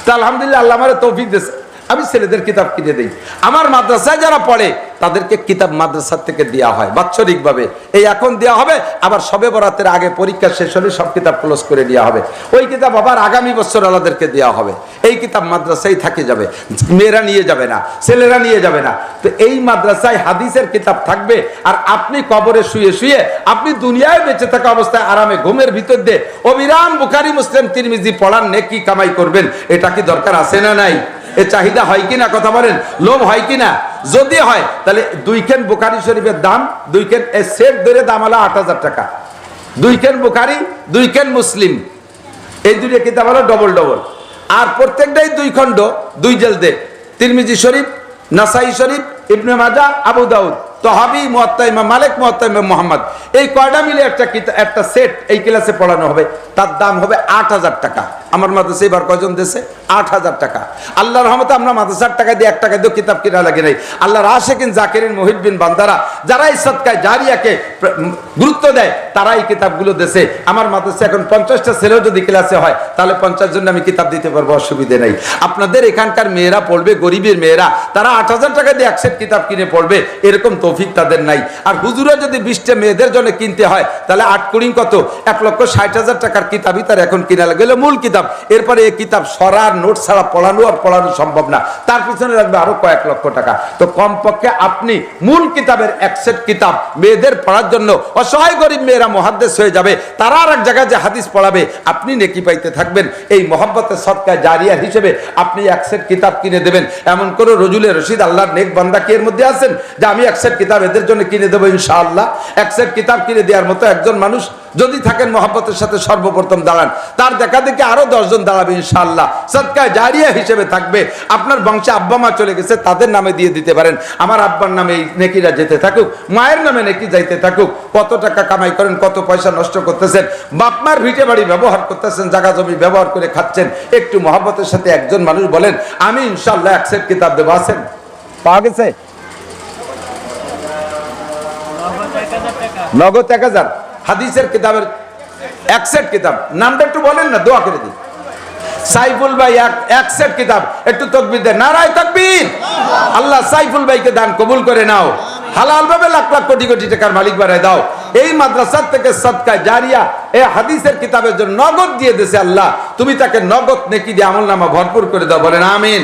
Speaker 1: তা আলহামদুলিল্লাহ, আল্লাহ আমার তৌফিক দিয়েছে, আমি ছেলেদের কিতাব কিনে দিই। আমার মাদ্রাসায় যারা পড়ে তাদেরকে কিতাব মাদ্রাসার থেকে দেওয়া হয় বাৎসরিকভাবে। এই এখন দেওয়া হবে, আবার শবে বরাতের আগে পরীক্ষা শেষ হলে সব কিতাব ক্লোজ করে দেওয়া হবে। ওই কিতাব আবার আগামী বছর আলাদেরকে দেওয়া হবে। এই কিতাব মাদ্রাসায় থাকে যাবে, মেয়েরা নিয়ে যাবে না, ছেলেরা নিয়ে যাবে না। তো এই মাদ্রাসায় হাদিসের কিতাব থাকবে, আর আপনি কবরে শুয়ে শুয়ে, আপনি দুনিয়ায় বেঁচে থাকা অবস্থায় আরামে ঘুমের ভিতর দিয়ে অবিরাম বুখারী, মুসলিম, তিরমিজি পড়ার নেকি কামাই করবেন। এটা কি দরকার আছে না নাই? এ চাহিদা হয় কিনা? কথা বলেন, লোভ হয় কিনা? যদি হয় তাহলে 2 খান বুখারী শরীফের দাম, 2 খান সেট ধরে দাম হলো 8,000 টাকা। 2 খান বুখারী, 2 খান মুসলিম, এই 2টা কিতাব হলো ডবল ডবল। আর প্রত্যেকটাই 2 খণ্ড, 2 জেলদে। তিরমিজি শরীফ, নাসাই শরীফ, ইবনে মাজাহ, আবু দাউদ, তাহাবী, মুয়াত্তা ইমাম মালিক, মুয়াত্তা ইমাম মুহাম্মদ, এই কয়টা মিলে একটা সেট এই ক্লাসে পড়ানো হবে। তার দাম হবে 8,000 টাকা। আমার মাদ্রাসা এবার কয়জন দিয়েছে? 8,000 টাকা। আল্লাহর রহমতে আমরা মাদ্রাসার টাকা দিয়ে 1 টাকা দিয়ে কিতাব কিনা লাগে নাই। আল্লাহর আশিকিন জাকিরিন মুহিব্বিন বান্দারা যারা এই সদকায়ে জারিয়াকে গুরুত্ব দেয় তারা এই কিতাবগুলো দেশে। আমার মাদ্রাসা এখন 50টা ছেলেও যদি ক্লাসে হয় তাহলে 50 জন আমি কিতাব দিতে পারবো, অসুবিধে নাই। আপনাদের এখানকার মেয়েরা পড়বে, গরিবের মেয়েরা, তারা 8,000 টাকা দিয়ে 1 সেট কিতাব কিনে পড়বে, এরকম তৌফিক তাদের নাই। আর হুজুরা যদি 20টা মেয়েদের জন্য কিনতে হয় তাহলে 8 কুড়ি কত, 1,60,000 টাকার কিতাবই তার এখন কিনা গেলে মূল কিতাব। এরপরে এই কিতাব সরার নোট ছাড়া পড়ানো সম্ভব না, তার পিছনে লাগবে আরো কয়েক লক্ষ টাকা। তো কমপক্ষে আপনি মূল কিতাবের 1 সেট কিতাব মেয়েদের পড়ার জন্য, অসহায় গরিব মেয়েরা মুহাদ্দিস হয়ে যাবে, তারা আর এক জায়গায় যে হাদিস পড়াবে, আপনি নেকি পাইতে থাকবেন। এই মহব্বতের সদকায়ে জারিয়া হিসেবে আপনি 1 সেট কিতাব কিনে দেবেন। এমন কোন রজুলে রশিদ আল্লাহর নেক বান্দা কি এর মধ্যে আছেন যে আমি 1 সেট কিতাব এদের জন্য কিনে দেবো? ইনশাআল্লাহ 1 সেট কিতাব কিনে দেওয়ার মতো একজন মানুষ যদি থাকেন মহব্বতের সাথে সর্বপ্রথম দাঁড়ান, তার দেখা দেখে আরো 10 জন দাঁড়াবে ইনশাআল্লাহ, সদকায়ে জারিয়া হিসেবে থাকবে। আপনার বংশে আব্বা মা চলে গেছে, তাদের নামে দিয়ে দিতে পারেন, আমার আব্বার নামে এই নেকিরা যেতে থাকুক, মায়ের নামে নেকি যাইতে থাকুক। কত টাকা কামাই করেন, কত পয়সা নষ্ট করতেছেন, বাপমার ভিটে বাড়ি ব্যবহার করতেছেন, জায়গা জমি ব্যবহার করে খাচ্ছেন। একটু মহব্বতের সাথে একজন মানুষ বলেন আমি ইনশাআল্লাহ 1 সেট কিতাব দেবো। আছেন? পাওয়া গেছে? নগদ 1,000 হাদিসের কিতাবের 1 সেট কিতাব। নামটা একটু বলেন না, দোয়া করে দিন। সাইফুল ভাই 1 সেট কিতাব, একটু তাকবীর দেন, নারায়ে তাকবীর। আল্লাহ সাইফুল ভাইকে দান কবুল করে নাও, হালাল ভাবে লাখ লাখ কোটি কোটি টাকার মালিক বানায় দাও। এই মাদ্রাসা থেকে সদকায়ে জারিয়া এই হাদিসের কিতাবের জন্য নগদ দিয়ে দিয়েছে আল্লাহ, তুমি তাকে নগদ নেকি দিয়ে আমলনামা ভরপুর করে দাও, বলেন আমিন।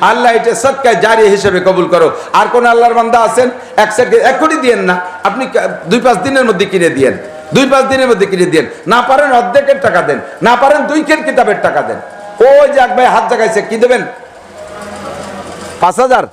Speaker 1: আল্লাহ এটা সদকায়ে জারিয়া হিসেবে কবুল করো। আর কোন আল্লাহর বান্দা আছেন 1 সেট এখনই দিয়েন না, আপনি 2-5 দিনের মধ্যে কিনে দিয়েন, 2-5 দিনের মধ্যে কিনে দিয়েন। না পারেন অর্ধেকের টাকা দেন, না পারেন 2 কের কিতাবের টাকা দেন। ওই যে এক ভাই হাত জাগাইছে, কি দেবেন? 5,000।